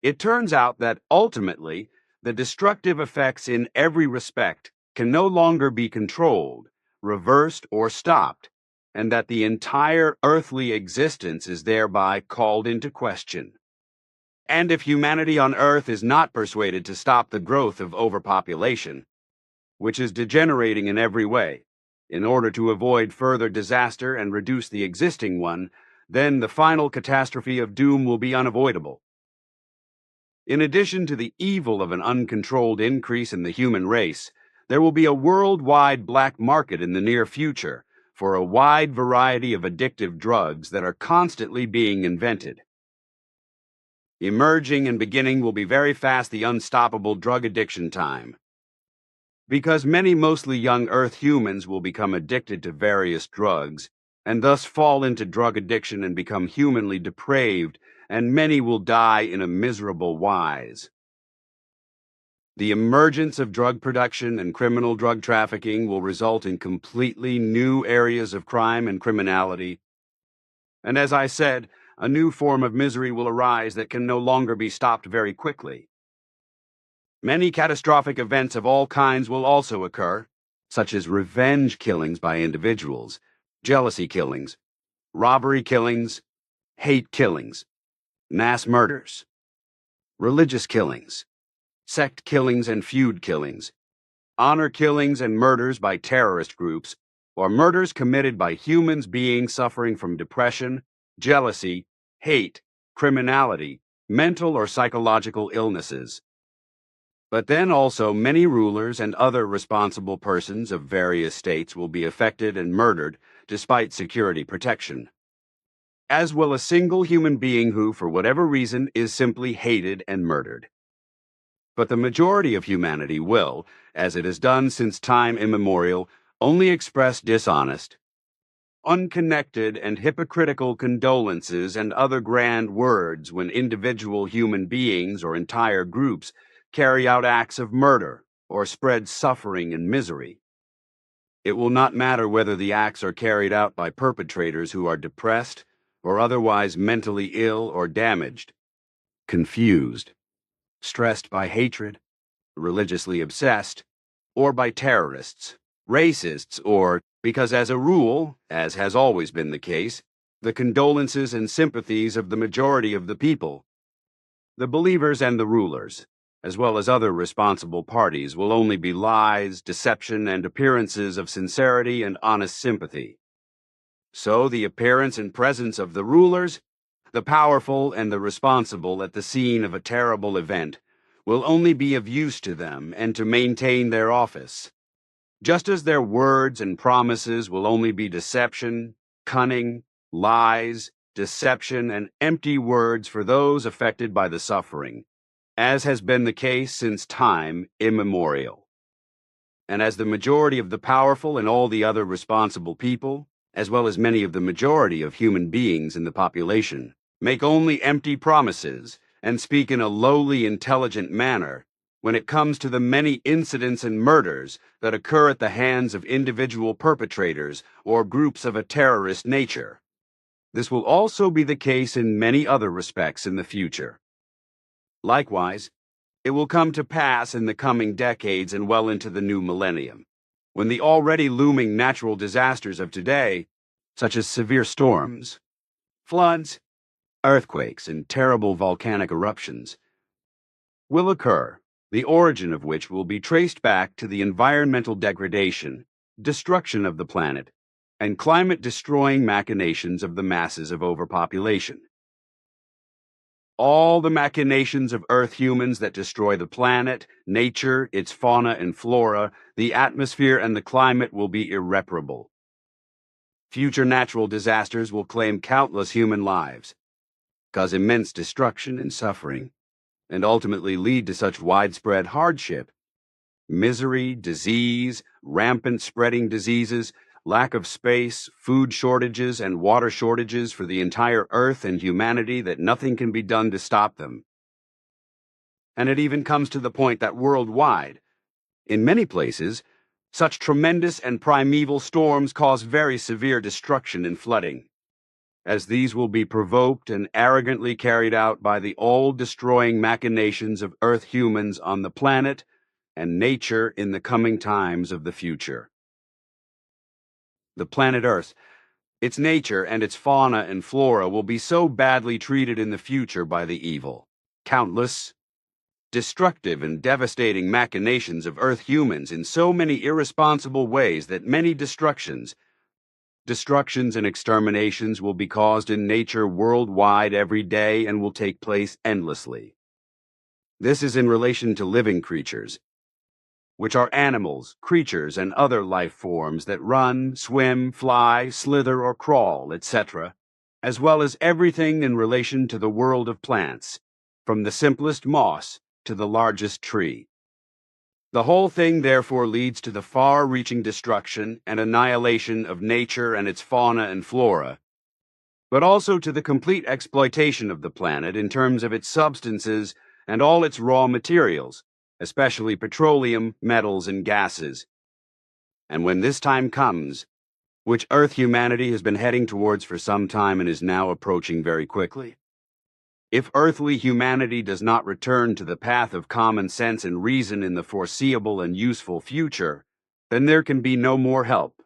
Speaker 5: it turns out that ultimately the destructive effects in every respect can no longer be controlled, reversed, or stopped, and that the entire earthly existence is thereby called into question. And if humanity on Earth is not persuaded to stop the growth of overpopulation, which is degenerating in every way, in order to avoid further disaster and reduce the existing one, then the final catastrophe of doom will be unavoidable. In addition to the evil of an uncontrolled increase in the human race, there will be a worldwide black market in the near future for a wide variety of addictive drugs that are constantly being invented. Emerging and beginning will be very fast the unstoppable drug addiction time. Because many mostly young Earth humans will become addicted to various drugs, and thus fall into drug addiction and become humanly depraved, and many will die in a miserable wise. The emergence of drug production and criminal drug trafficking will result in completely new areas of crime and criminality. And as I said, a new form of misery will arise that can no longer be stopped very quickly. Many catastrophic events of all kinds will also occur, such as revenge killings by individuals, jealousy killings, robbery killings, hate killings, mass murders, religious killings, sect killings and feud killings, honor killings and murders by terrorist groups, or murders committed by humans beings suffering from depression, jealousy, hate, criminality, mental or psychological illnesses. But then also many rulers and other responsible persons of various states will be affected and murdered despite security protection, as will a single human being who, for whatever reason, is simply hated and murdered. But the majority of humanity will, as it has done since time immemorial, only express dishonest, unconnected, and hypocritical condolences and other grand words when individual human beings or entire groups carry out acts of murder or spread suffering and misery. It will not matter whether the acts are carried out by perpetrators who are depressed or otherwise mentally ill or damaged, confused, stressed by hatred, religiously obsessed, or by terrorists, racists, or because, as a rule, as has always been the case, the condolences and sympathies of the majority of the people, the believers and the rulers, as well as other responsible parties, will only be lies, deception, and appearances of sincerity and honest sympathy. So the appearance and presence of the rulers, the powerful and the responsible at the scene of a terrible event, will only be of use to them and to maintain their office, just as their words and promises will only be deception, cunning, lies, deception, and empty words for those affected by the suffering, as has been the case since time immemorial. And as the majority of the powerful and all the other responsible people, as well as many of the majority of human beings in the population, make only empty promises and speak in a lowly, intelligent manner, when it comes to the many incidents and murders that occur at the hands of individual perpetrators or groups of a terrorist nature, this will also be the case in many other respects in the future. Likewise, it will come to pass in the coming decades and well into the new millennium, when the already looming natural disasters of today, such as severe storms, floods, earthquakes, and terrible volcanic eruptions, will occur, the origin of which will be traced back to the environmental degradation, destruction of the planet, and climate-destroying machinations of the masses of overpopulation. All the machinations of Earth humans that destroy the planet, nature, its fauna and flora, the atmosphere, and the climate will be irreparable. Future natural disasters will claim countless human lives, cause immense destruction and suffering, and ultimately lead to such widespread hardship, misery, disease, rampant spreading diseases, lack of space, food shortages, and water shortages for the entire Earth and humanity that nothing can be done to stop them. And it even comes to the point that worldwide, in many places, such tremendous and primeval storms cause very severe destruction and flooding, as these will be provoked and arrogantly carried out by the all-destroying machinations of Earth humans on the planet and nature in the coming times of the future. The planet Earth, its nature and its fauna and flora will be so badly treated in the future by the evil, countless, destructive and devastating machinations of Earth humans in so many irresponsible ways that many destructions and exterminations will be caused in nature worldwide every day and will take place endlessly. This is in relation to living creatures, which are animals, creatures, and other life forms that run, swim, fly, slither, or crawl, etc., as well as everything in relation to the world of plants, from the simplest moss to the largest tree. The whole thing therefore leads to the far-reaching destruction and annihilation of nature and its fauna and flora, but also to the complete exploitation of the planet in terms of its substances and all its raw materials, especially petroleum, metals, and gases. And when this time comes, which Earth humanity has been heading towards for some time and is now approaching very quickly, if earthly humanity does not return to the path of common sense and reason in the foreseeable and useful future, then there can be no more help.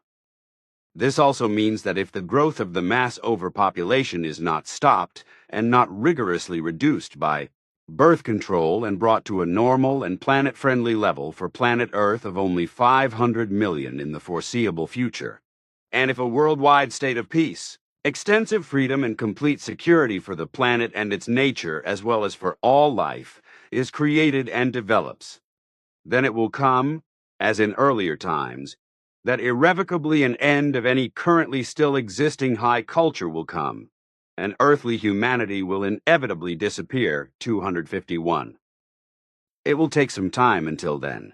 Speaker 5: This also means that if the growth of the mass overpopulation is not stopped and not rigorously reduced by birth control and brought to a normal and planet-friendly level for planet Earth of only 500 million in the foreseeable future, and if a worldwide state of peace, extensive freedom and complete security for the planet and its nature as well as for all life is created and develops, then it will come, as in earlier times, that irrevocably an end of any currently still existing high culture will come, and earthly humanity will inevitably disappear. 251. It will take some time until then.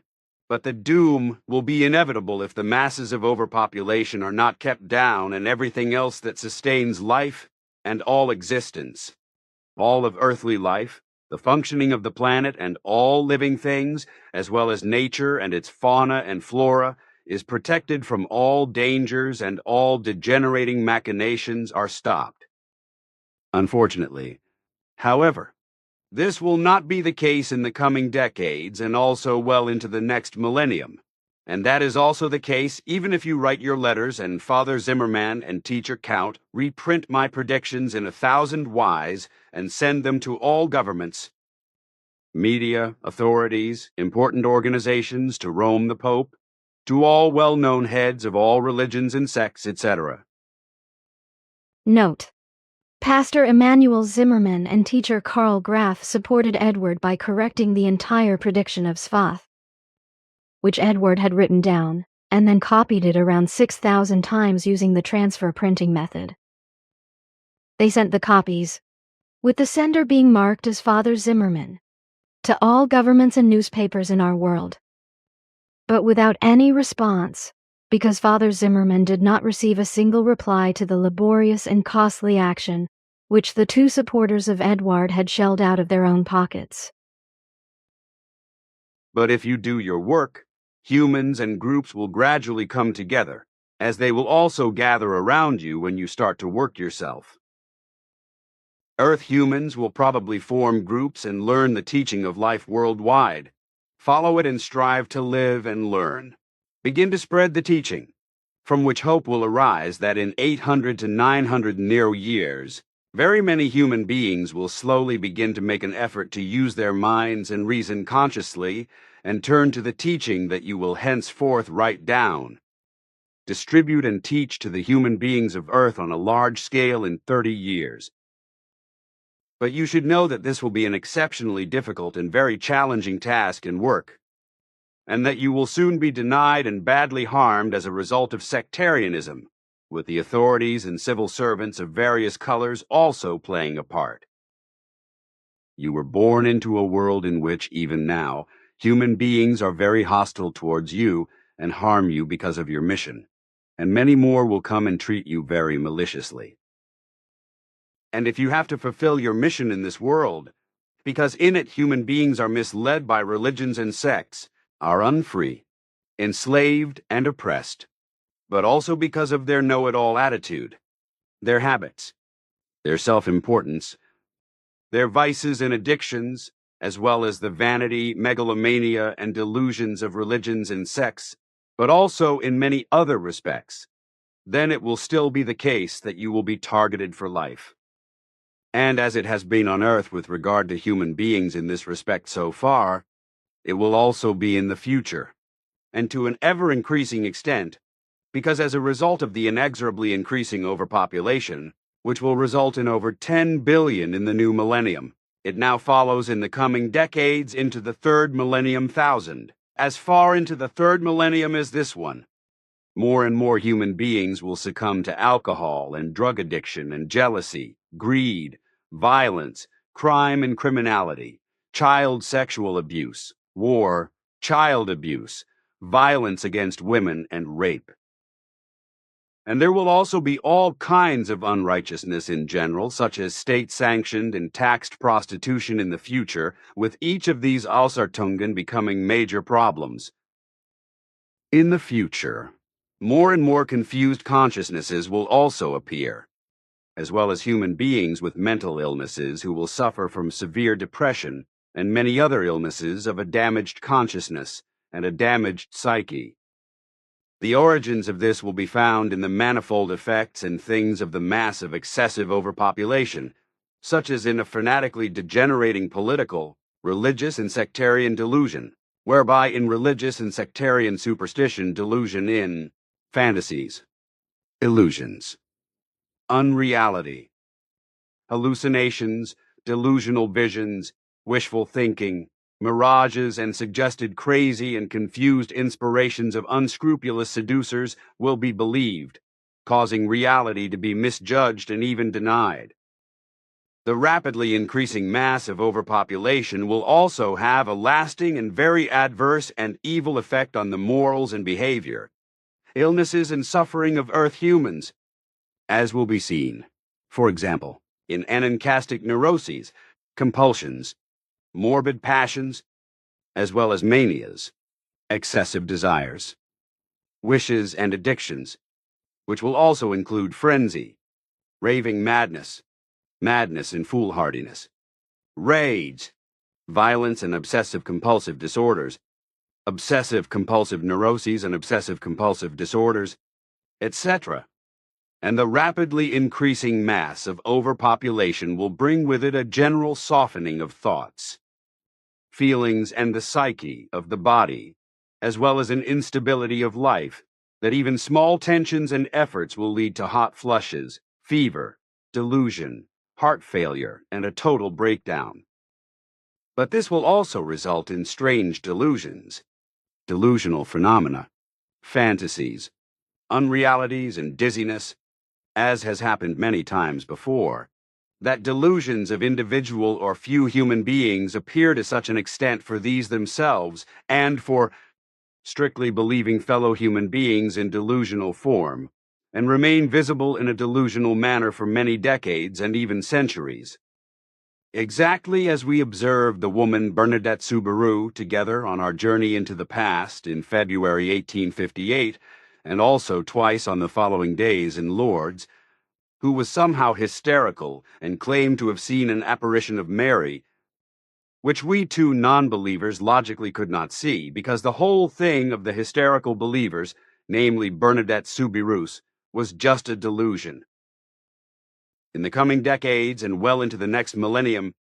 Speaker 5: But the doom will be inevitable if the masses of overpopulation are not kept down and everything else that sustains life and all existence. All of earthly life, the functioning of the planet and all living things, as well as nature and its fauna and flora, is protected from all dangers and all degenerating machinations are stopped. Unfortunately, however, this will not be the case in the coming decades and also well into the next millennium. And that is also the case even if you write your letters and Father Zimmerman and Teacher Count reprint my predictions in 1,000 Ys and send them to all governments, media, authorities, important organizations, to Rome the Pope, to all well-known heads of all religions and sects, etc.
Speaker 7: Note: Pastor Emanuel Zimmerman and teacher Karl Graf supported Edward by correcting the entire prediction of Sfath, which Edward had written down, and then copied it around 6,000 times using the transfer printing method. They sent the copies, with the sender being marked as Father Zimmerman, to all governments and newspapers in our world, but without any response, because Father Zimmerman did not receive a single reply to the laborious and costly action which the two supporters of Edward had shelled out of their own pockets.
Speaker 5: But if you do your work, humans and groups will gradually come together, as they will also gather around you when you start to work yourself. Earth humans will probably form groups and learn the teaching of life worldwide. Follow it and strive to live and learn. Begin to spread the teaching, from which hope will arise that in 800 to 900 near years, very many human beings will slowly begin to make an effort to use their minds and reason consciously and turn to the teaching that you will henceforth write down. Distribute and teach to the human beings of Earth on a large scale in 30 years. But you should know that this will be an exceptionally difficult and very challenging task and work, and that you will soon be denied and badly harmed as a result of sectarianism, with the authorities and civil servants of various colors also playing a part. You were born into a world in which, even now, human beings are very hostile towards you and harm you because of your mission, and many more will come and treat you very maliciously. And if you have to fulfill your mission in this world, because in it human beings are misled by religions and sects, are unfree, enslaved and oppressed, but also because of their know-it-all attitude, their habits, their self-importance, their vices and addictions, as well as the vanity, megalomania, and delusions of religions and sects, but also in many other respects, then it will still be the case that you will be targeted for life. And as it has been on Earth with regard to human beings in this respect so far, it will also be in the future, and to an ever-increasing extent, because as a result of the inexorably increasing overpopulation, which will result in over 10 billion in the new millennium, it now follows in the coming decades into the third millennium thousand, as far into the third millennium as this one. More and more human beings will succumb to alcohol and drug addiction and jealousy, greed, violence, crime and criminality, child sexual abuse, war, child abuse, violence against women, and rape. And there will also be all kinds of unrighteousness in general, such as state-sanctioned and taxed prostitution in the future, with each of these Ausartungen becoming major problems. In the future, more and more confused consciousnesses will also appear, as well as human beings with mental illnesses who will suffer from severe depression and many other illnesses of a damaged consciousness and a damaged psyche. The origins of this will be found in the manifold effects and things of the mass of excessive overpopulation, such as in a fanatically degenerating political, religious, and sectarian delusion, whereby in religious and sectarian superstition delusion in fantasies, illusions, unreality, hallucinations, delusional visions, wishful thinking, mirages and suggested crazy and confused inspirations of unscrupulous seducers will be believed, causing reality to be misjudged and even denied. The rapidly increasing mass of overpopulation will also have a lasting and very adverse and evil effect on the morals and behavior, illnesses and suffering of Earth humans, as will be seen, for example, in anancastic neuroses, compulsions, morbid passions, as well as manias, excessive desires, wishes and addictions, which will also include frenzy, raving madness, madness and foolhardiness, rage, violence and obsessive-compulsive disorders, obsessive-compulsive neuroses and obsessive-compulsive disorders, etc. And the rapidly increasing mass of overpopulation will bring with it a general softening of thoughts, feelings, and the psyche of the body, as well as an instability of life, that even small tensions and efforts will lead to hot flushes, fever, delusion, heart failure, and a total breakdown. But this will also result in strange delusions, delusional phenomena, fantasies, unrealities, and dizziness, as has happened many times before, that delusions of individual or few human beings appear to such an extent for these themselves and for strictly believing fellow human beings in delusional form, and remain visible in a delusional manner for many decades and even centuries. Exactly as we observed the woman Bernadette Subaru together on our journey into the past in February 1858, and also twice on the following days in Lourdes, who was somehow hysterical and claimed to have seen an apparition of Mary, which we two non-believers logically could not see, because the whole thing of the hysterical believers, namely Bernadette Soubirous, was just a delusion. In the coming decades and well into the next millennium,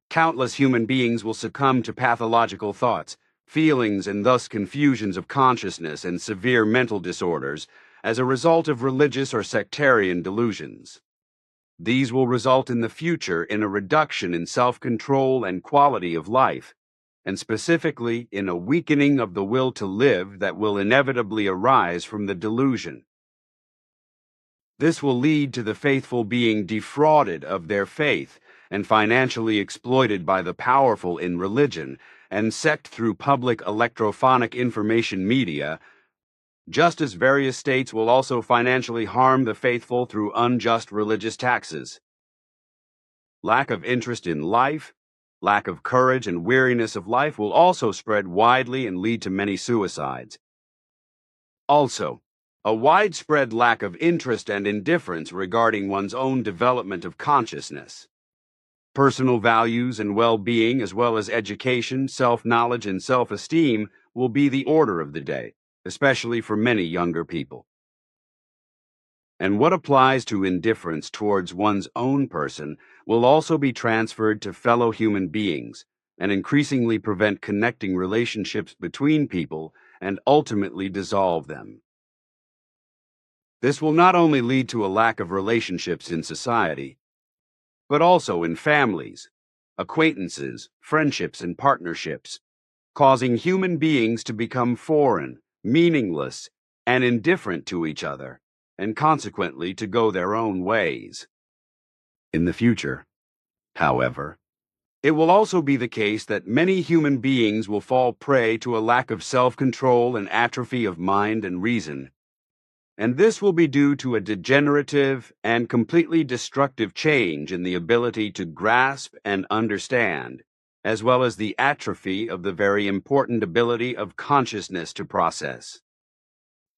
Speaker 5: countless human beings will succumb to pathological thoughts, feelings, and thus confusions of consciousness and severe mental disorders as a result of religious or sectarian delusions. These will result in the future in a reduction in self-control and quality of life, and specifically in a weakening of the will to live that will inevitably arise from the delusion. This will lead to the faithful being defrauded of their faith and financially exploited by the powerful in religion and sect through public electrophonic information media, just as various states will also financially harm the faithful through unjust religious taxes. Lack of interest in life, lack of courage, and weariness of life will also spread widely and lead to many suicides. Also, a widespread lack of interest and indifference regarding one's own development of consciousness. Personal values and well-being, as well as education, self-knowledge, and self-esteem will be the order of the day, especially for many younger people. And what applies to indifference towards one's own person will also be transferred to fellow human beings and increasingly prevent connecting relationships between people and ultimately dissolve them. This will not only lead to a lack of relationships in society, but also in families, acquaintances, friendships, and partnerships, causing human beings to become foreign, meaningless, and indifferent to each other, and consequently to go their own ways. In the future, however, it will also be the case that many human beings will fall prey to a lack of self-control and atrophy of mind and reason, and this will be due to a degenerative and completely destructive change in the ability to grasp and understand, as well as the atrophy of the very important ability of consciousness to process.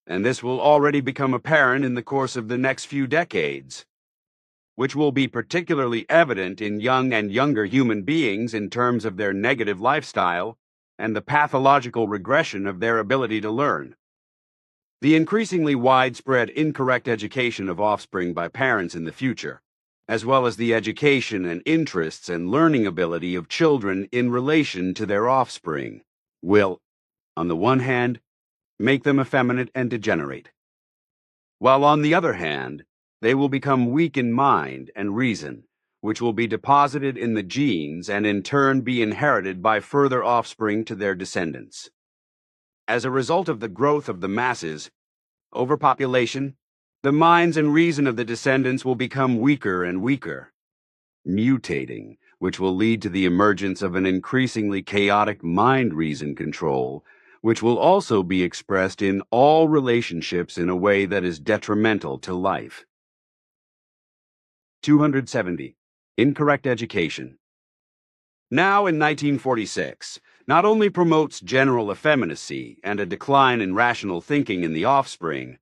Speaker 5: And this will already become apparent in the course of the next few decades, which will be particularly evident in young and younger human beings in terms of their negative lifestyle and the pathological regression of their ability to learn. The increasingly widespread incorrect education of offspring by parents in the future, as well as the education and interests and learning ability of children in relation to their offspring, will, on the one hand, make them effeminate and degenerate, while on the other hand, they will become weak in mind and reason, which will be deposited in the genes and in turn be inherited by further offspring to their descendants. As a result of the growth of the masses, overpopulation, the minds and reason of the descendants will become weaker and weaker. mutating, which will lead to the emergence of an increasingly chaotic mind-reason control, which will also be expressed in all relationships in a way that is detrimental to life. 270. Incorrect education. Now in 1946, not only promotes general effeminacy and a decline in rational thinking in the offspring,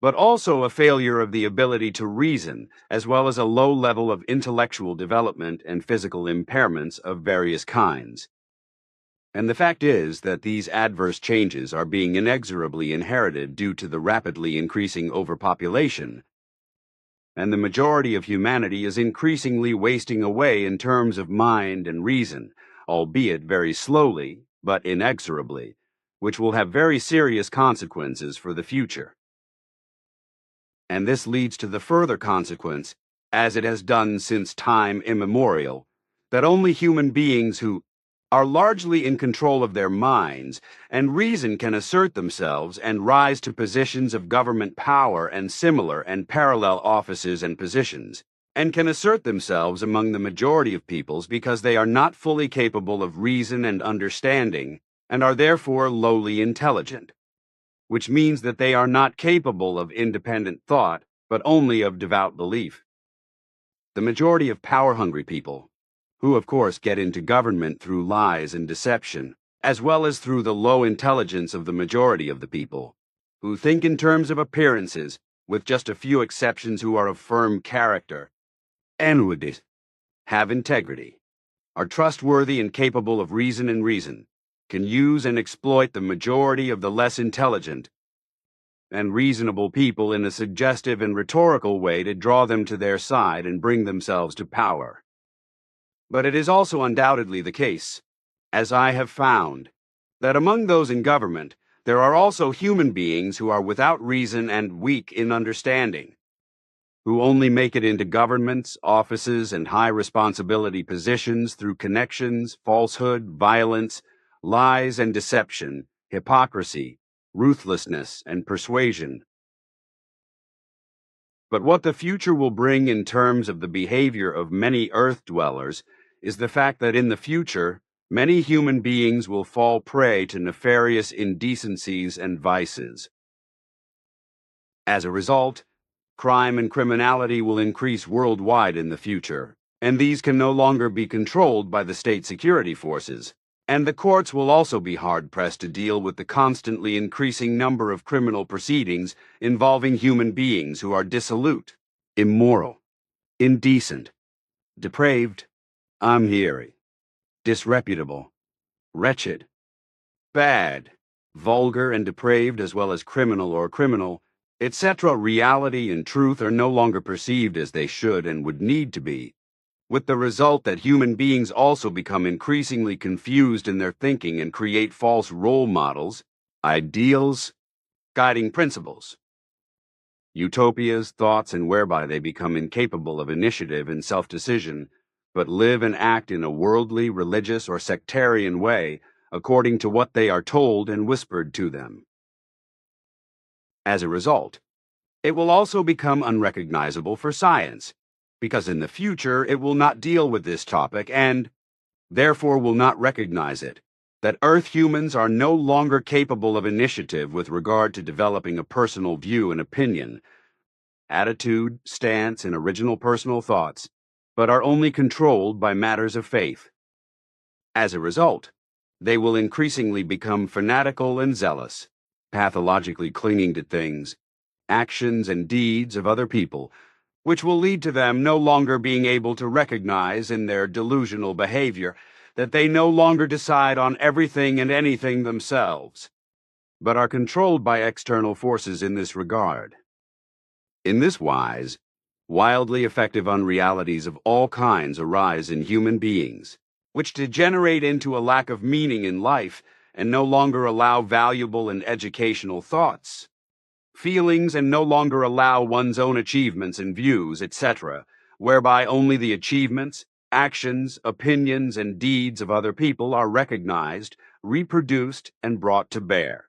Speaker 5: but also a failure of the ability to reason, as well as a low level of intellectual development and physical impairments of various kinds. And the fact is that these adverse changes are being inexorably inherited due to the rapidly increasing overpopulation, and the majority of humanity is increasingly wasting away in terms of mind and reason, albeit very slowly, but inexorably, which will have very serious consequences for the future. And this leads to the further consequence, as it has done since time immemorial, that only human beings who are largely in control of their minds and reason can assert themselves and rise to positions of government power and similar and parallel offices and positions, and can assert themselves among the majority of peoples because they are not fully capable of reason and understanding and are therefore lowly intelligent, which means that they are not capable of independent thought, but only of devout belief. The majority of power-hungry people, who of course get into government through lies and deception, as well as through the low intelligence of the majority of the people, who think in terms of appearances, with just a few exceptions who are of firm character, and have integrity, are trustworthy and capable of reason, can use and exploit the majority of the less intelligent and reasonable people in a suggestive and rhetorical way to draw them to their side and bring themselves to power. But it is also undoubtedly the case, as I have found, that among those in government there are also human beings who are without reason and weak in understanding, who only make it into governments, offices, and high responsibility positions through connections, falsehood, violence, lies and deception, hypocrisy, ruthlessness, and persuasion. But what the future will bring in terms of the behavior of many Earth dwellers is the fact that in the future, many human beings will fall prey to nefarious indecencies and vices. As a result, crime and criminality will increase worldwide in the future, and these can no longer be controlled by the state security forces. And the courts will also be hard-pressed to deal with the constantly increasing number of criminal proceedings involving human beings who are dissolute, immoral, indecent, depraved, unhairy, disreputable, wretched, bad, vulgar and depraved as well as criminal, etc. Reality and truth are no longer perceived as they should and would need to be, with the result that human beings also become increasingly confused in their thinking and create false role models, ideals, guiding principles, utopias, thoughts, and whereby they become incapable of initiative and self-decision, but live and act in a worldly, religious, or sectarian way according to what they are told and whispered to them. As a result, it will also become unrecognizable for science, because in the future it will not deal with this topic and, therefore, will not recognize it, that Earth humans are no longer capable of initiative with regard to developing a personal view and opinion, attitude, stance, and original personal thoughts, but are only controlled by matters of faith. As a result, they will increasingly become fanatical and zealous, pathologically clinging to things, actions, and deeds of other people, which will lead to them no longer being able to recognize in their delusional behavior that they no longer decide on everything and anything themselves, but are controlled by external forces in this regard. In this wise, wildly effective unrealities of all kinds arise in human beings, which degenerate into a lack of meaning in life and no longer allow valuable and educational thoughts, feelings, and no longer allow one's own achievements and views, etc., whereby only the achievements, actions, opinions, and deeds of other people are recognized, reproduced, and brought to bear.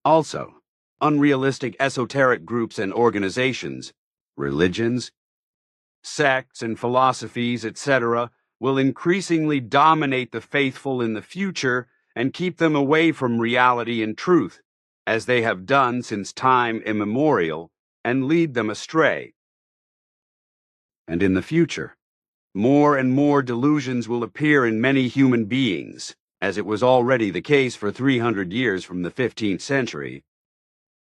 Speaker 5: Also, unrealistic esoteric groups and organizations, religions, sects and philosophies, etc., will increasingly dominate the faithful in the future and keep them away from reality and truth, as they have done since time immemorial, and lead them astray. And in the future, more and more delusions will appear in many human beings, as it was already the case for 300 years from the 15th century,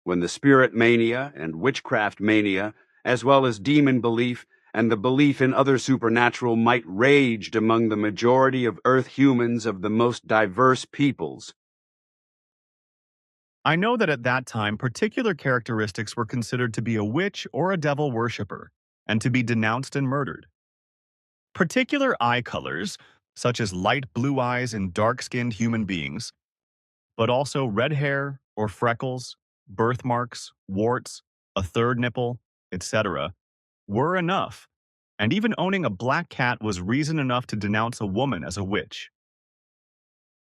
Speaker 5: when the spirit mania and witchcraft mania, as well as demon belief and the belief in other supernatural might raged among the majority of Earth humans of the most diverse peoples.
Speaker 6: I know that at that time particular characteristics were considered to be a witch or a devil worshipper, and to be denounced and murdered. Particular eye colors, such as light blue eyes in dark-skinned human beings, but also red hair or freckles, birthmarks, warts, a third nipple, etc., were enough, and even owning a black cat was reason enough to denounce a woman as a witch.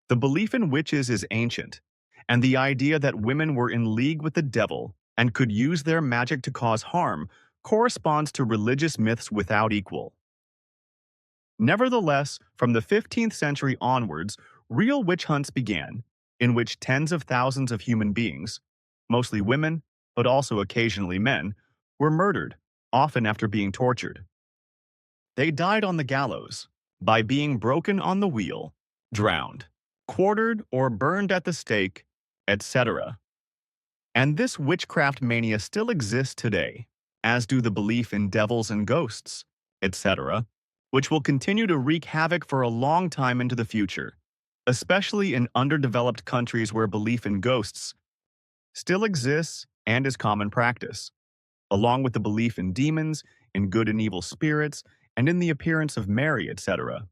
Speaker 6: The belief in witches is ancient, and the idea that women were in league with the devil and could use their magic to cause harm corresponds to religious myths without equal. Nevertheless, from the 15th century onwards, real witch hunts began, in which tens of thousands of human beings, mostly women, but also occasionally men, were murdered, often after being tortured. They died on the gallows, by being broken on the wheel, drowned, quartered or burned at the stake, etc. And this witchcraft mania still exists today, as do the belief in devils and ghosts, etc., which will continue to wreak havoc for a long time into the future, especially in underdeveloped countries where belief in ghosts still exists and is common practice, along with the belief in demons, in good and evil spirits, and in the appearance of Mary, etc.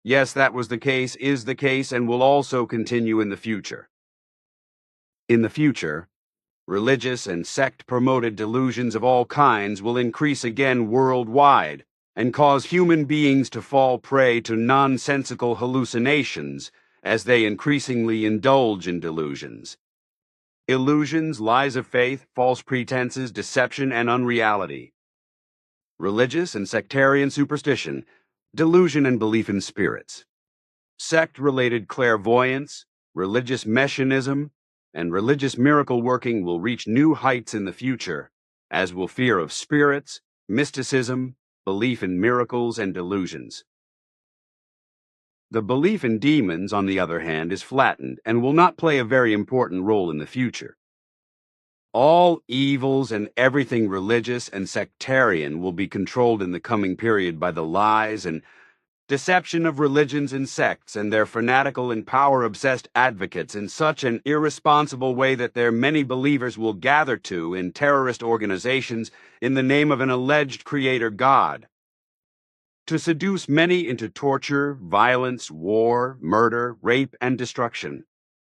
Speaker 5: Yes, that was the case, is the case, and will also continue in the future. In the future, religious and sect-promoted delusions of all kinds will increase again worldwide and cause human beings to fall prey to nonsensical hallucinations as they increasingly indulge in delusions. Illusions, lies of faith, false pretenses, deception, and unreality. Religious and sectarian superstition, delusion and belief in spirits. Sect-related clairvoyance, religious messianism, and religious miracle working will reach new heights in the future, as will fear of spirits, mysticism, belief in miracles, and delusions. The belief in demons, on the other hand, is flattened and will not play a very important role in the future. All evils and everything religious and sectarian will be controlled in the coming period by the lies and deception of religions and sects and their fanatical and power-obsessed advocates in such an irresponsible way that their many believers will gather to in terrorist organizations in the name of an alleged creator God, to seduce many into torture, violence, war, murder, rape, and destruction,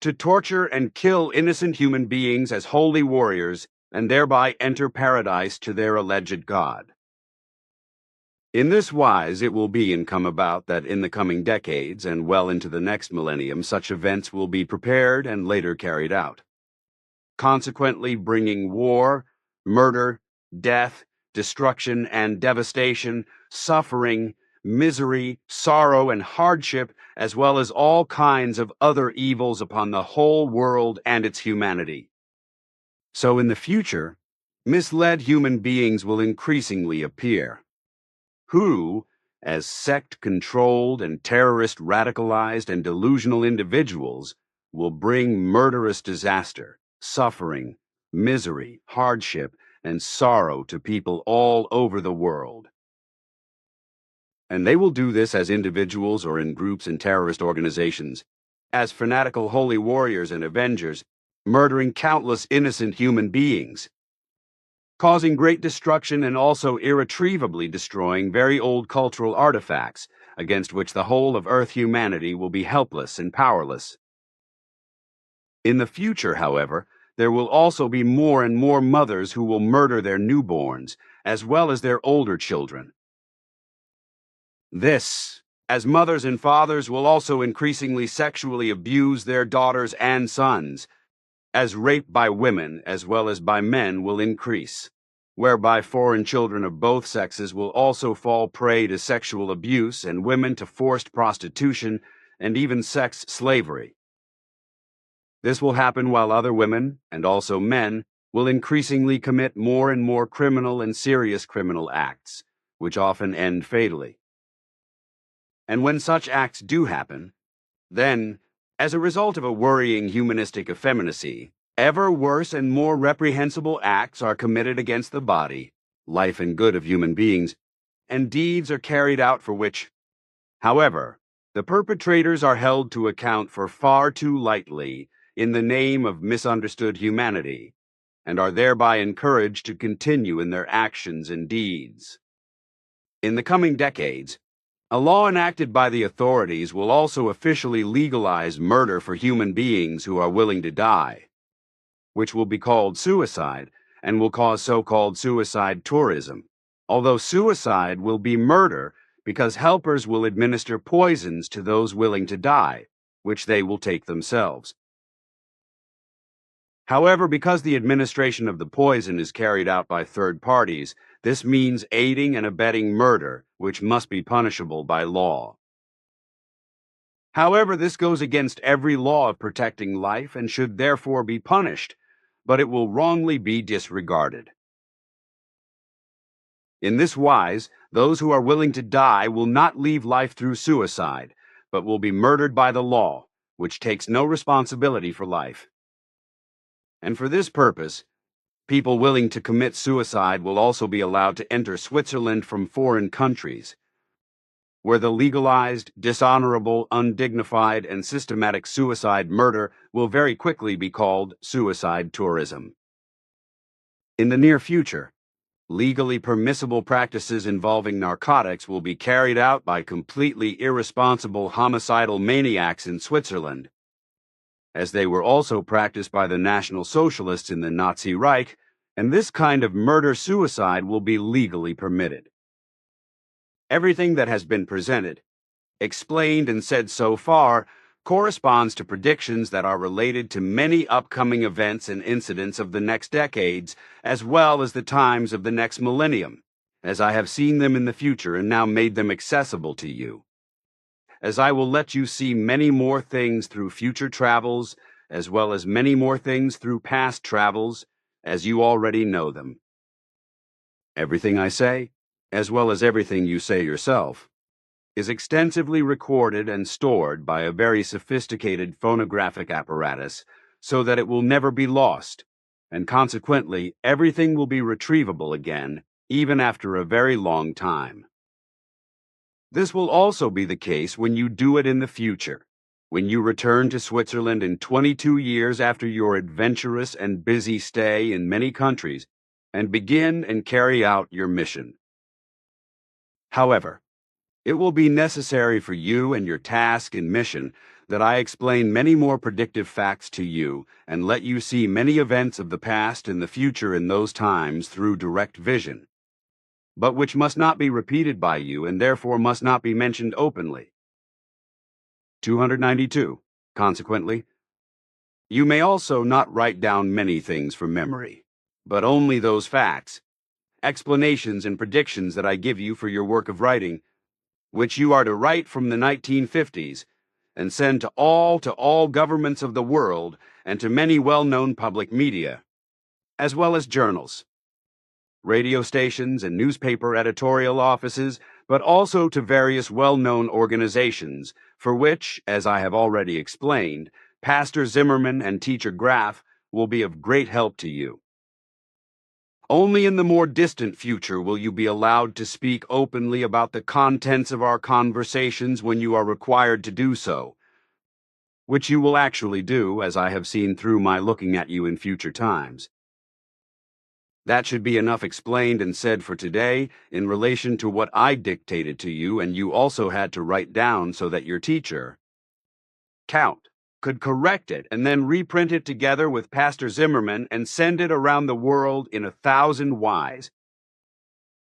Speaker 5: to torture and kill innocent human beings as holy warriors and thereby enter paradise to their alleged God. In this wise it will be and come about that in the coming decades and well into the next millennium such events will be prepared and later carried out, consequently bringing war, murder, death, destruction and devastation, suffering, misery, sorrow, and hardship, as well as all kinds of other evils upon the whole world and its humanity. So in the future, misled human beings will increasingly appear, who, as sect-controlled and terrorist-radicalized and delusional individuals, will bring murderous disaster, suffering, misery, hardship, and sorrow to people all over the world. And they will do this as individuals or in groups and terrorist organizations, as fanatical holy warriors and avengers, murdering countless innocent human beings, causing great destruction and also irretrievably destroying very old cultural artifacts against which the whole of Earth humanity will be helpless and powerless. In the future, however, there will also be more and more mothers who will murder their newborns, as well as their older children. This, as mothers and fathers will also increasingly sexually abuse their daughters and sons, as rape by women as well as by men will increase, whereby foreign children of both sexes will also fall prey to sexual abuse and women to forced prostitution and even sex slavery. This will happen while other women, and also men, will increasingly commit more and more criminal and serious criminal acts, which often end fatally. And when such acts do happen, then, as a result of a worrying humanistic effeminacy, ever worse and more reprehensible acts are committed against the body, life and good of human beings, and deeds are carried out for which, however, the perpetrators are held to account for far too lightly in the name of misunderstood humanity, and are thereby encouraged to continue in their actions and deeds. In the coming decades, a law enacted by the authorities will also officially legalize murder for human beings who are willing to die, which will be called suicide and will cause so-called suicide tourism, although suicide will be murder because helpers will administer poisons to those willing to die, which they will take themselves. However, because the administration of the poison is carried out by third parties, this means aiding and abetting murder, which must be punishable by law. However, this goes against every law of protecting life and should therefore be punished, but it will wrongly be disregarded. In this wise, those who are willing to die will not leave life through suicide, but will be murdered by the law, which takes no responsibility for life. And for this purpose, people willing to commit suicide will also be allowed to enter Switzerland from foreign countries, where the legalized, dishonorable, undignified, and systematic suicide murder will very quickly be called suicide tourism. In the near future, legally permissible practices involving narcotics will be carried out by completely irresponsible homicidal maniacs in Switzerland, as they were also practiced by the National Socialists in the Nazi Reich, and this kind of murder-suicide will be legally permitted. Everything that has been presented, explained, and said so far corresponds to predictions that are related to many upcoming events and incidents of the next decades, as well as the times of the next millennium, as I have seen them in the future and now made them accessible to you. As I will let you see many more things through future travels, as well as many more things through past travels, as you already know them. Everything I say, as well as everything you say yourself, is extensively recorded and stored by a very sophisticated phonographic apparatus so that it will never be lost, and consequently everything will be retrievable again, even after a very long time. This will also be the case when you do it in the future, when you return to Switzerland in 22 years after your adventurous and busy stay in many countries, and begin and carry out your mission. However, it will be necessary for you and your task and mission that I explain many more predictive facts to you and let you see many events of the past and the future in those times through direct vision, but which must not be repeated by you and therefore must not be mentioned openly. 292. Consequently, you may also not write down many things from memory, but only those facts, explanations, and predictions that I give you for your work of writing, which you are to write from the 1950s and send to all governments of the world and to many well-known public media, as well as journals, radio stations, and newspaper editorial offices, but also to various well-known organizations, for which, as I have already explained, Pastor Zimmerman and Teacher Graff will be of great help to you. Only in the more distant future will you be allowed to speak openly about the contents of our conversations when you are required to do so, which you will actually do, as I have seen through my looking at you in future times. That should be enough explained and said for today in relation to what I dictated to you and you also had to write down so that your teacher, Count, could correct it and then reprint it together with Pastor Zimmerman and send it around the world in 1,000 Ys.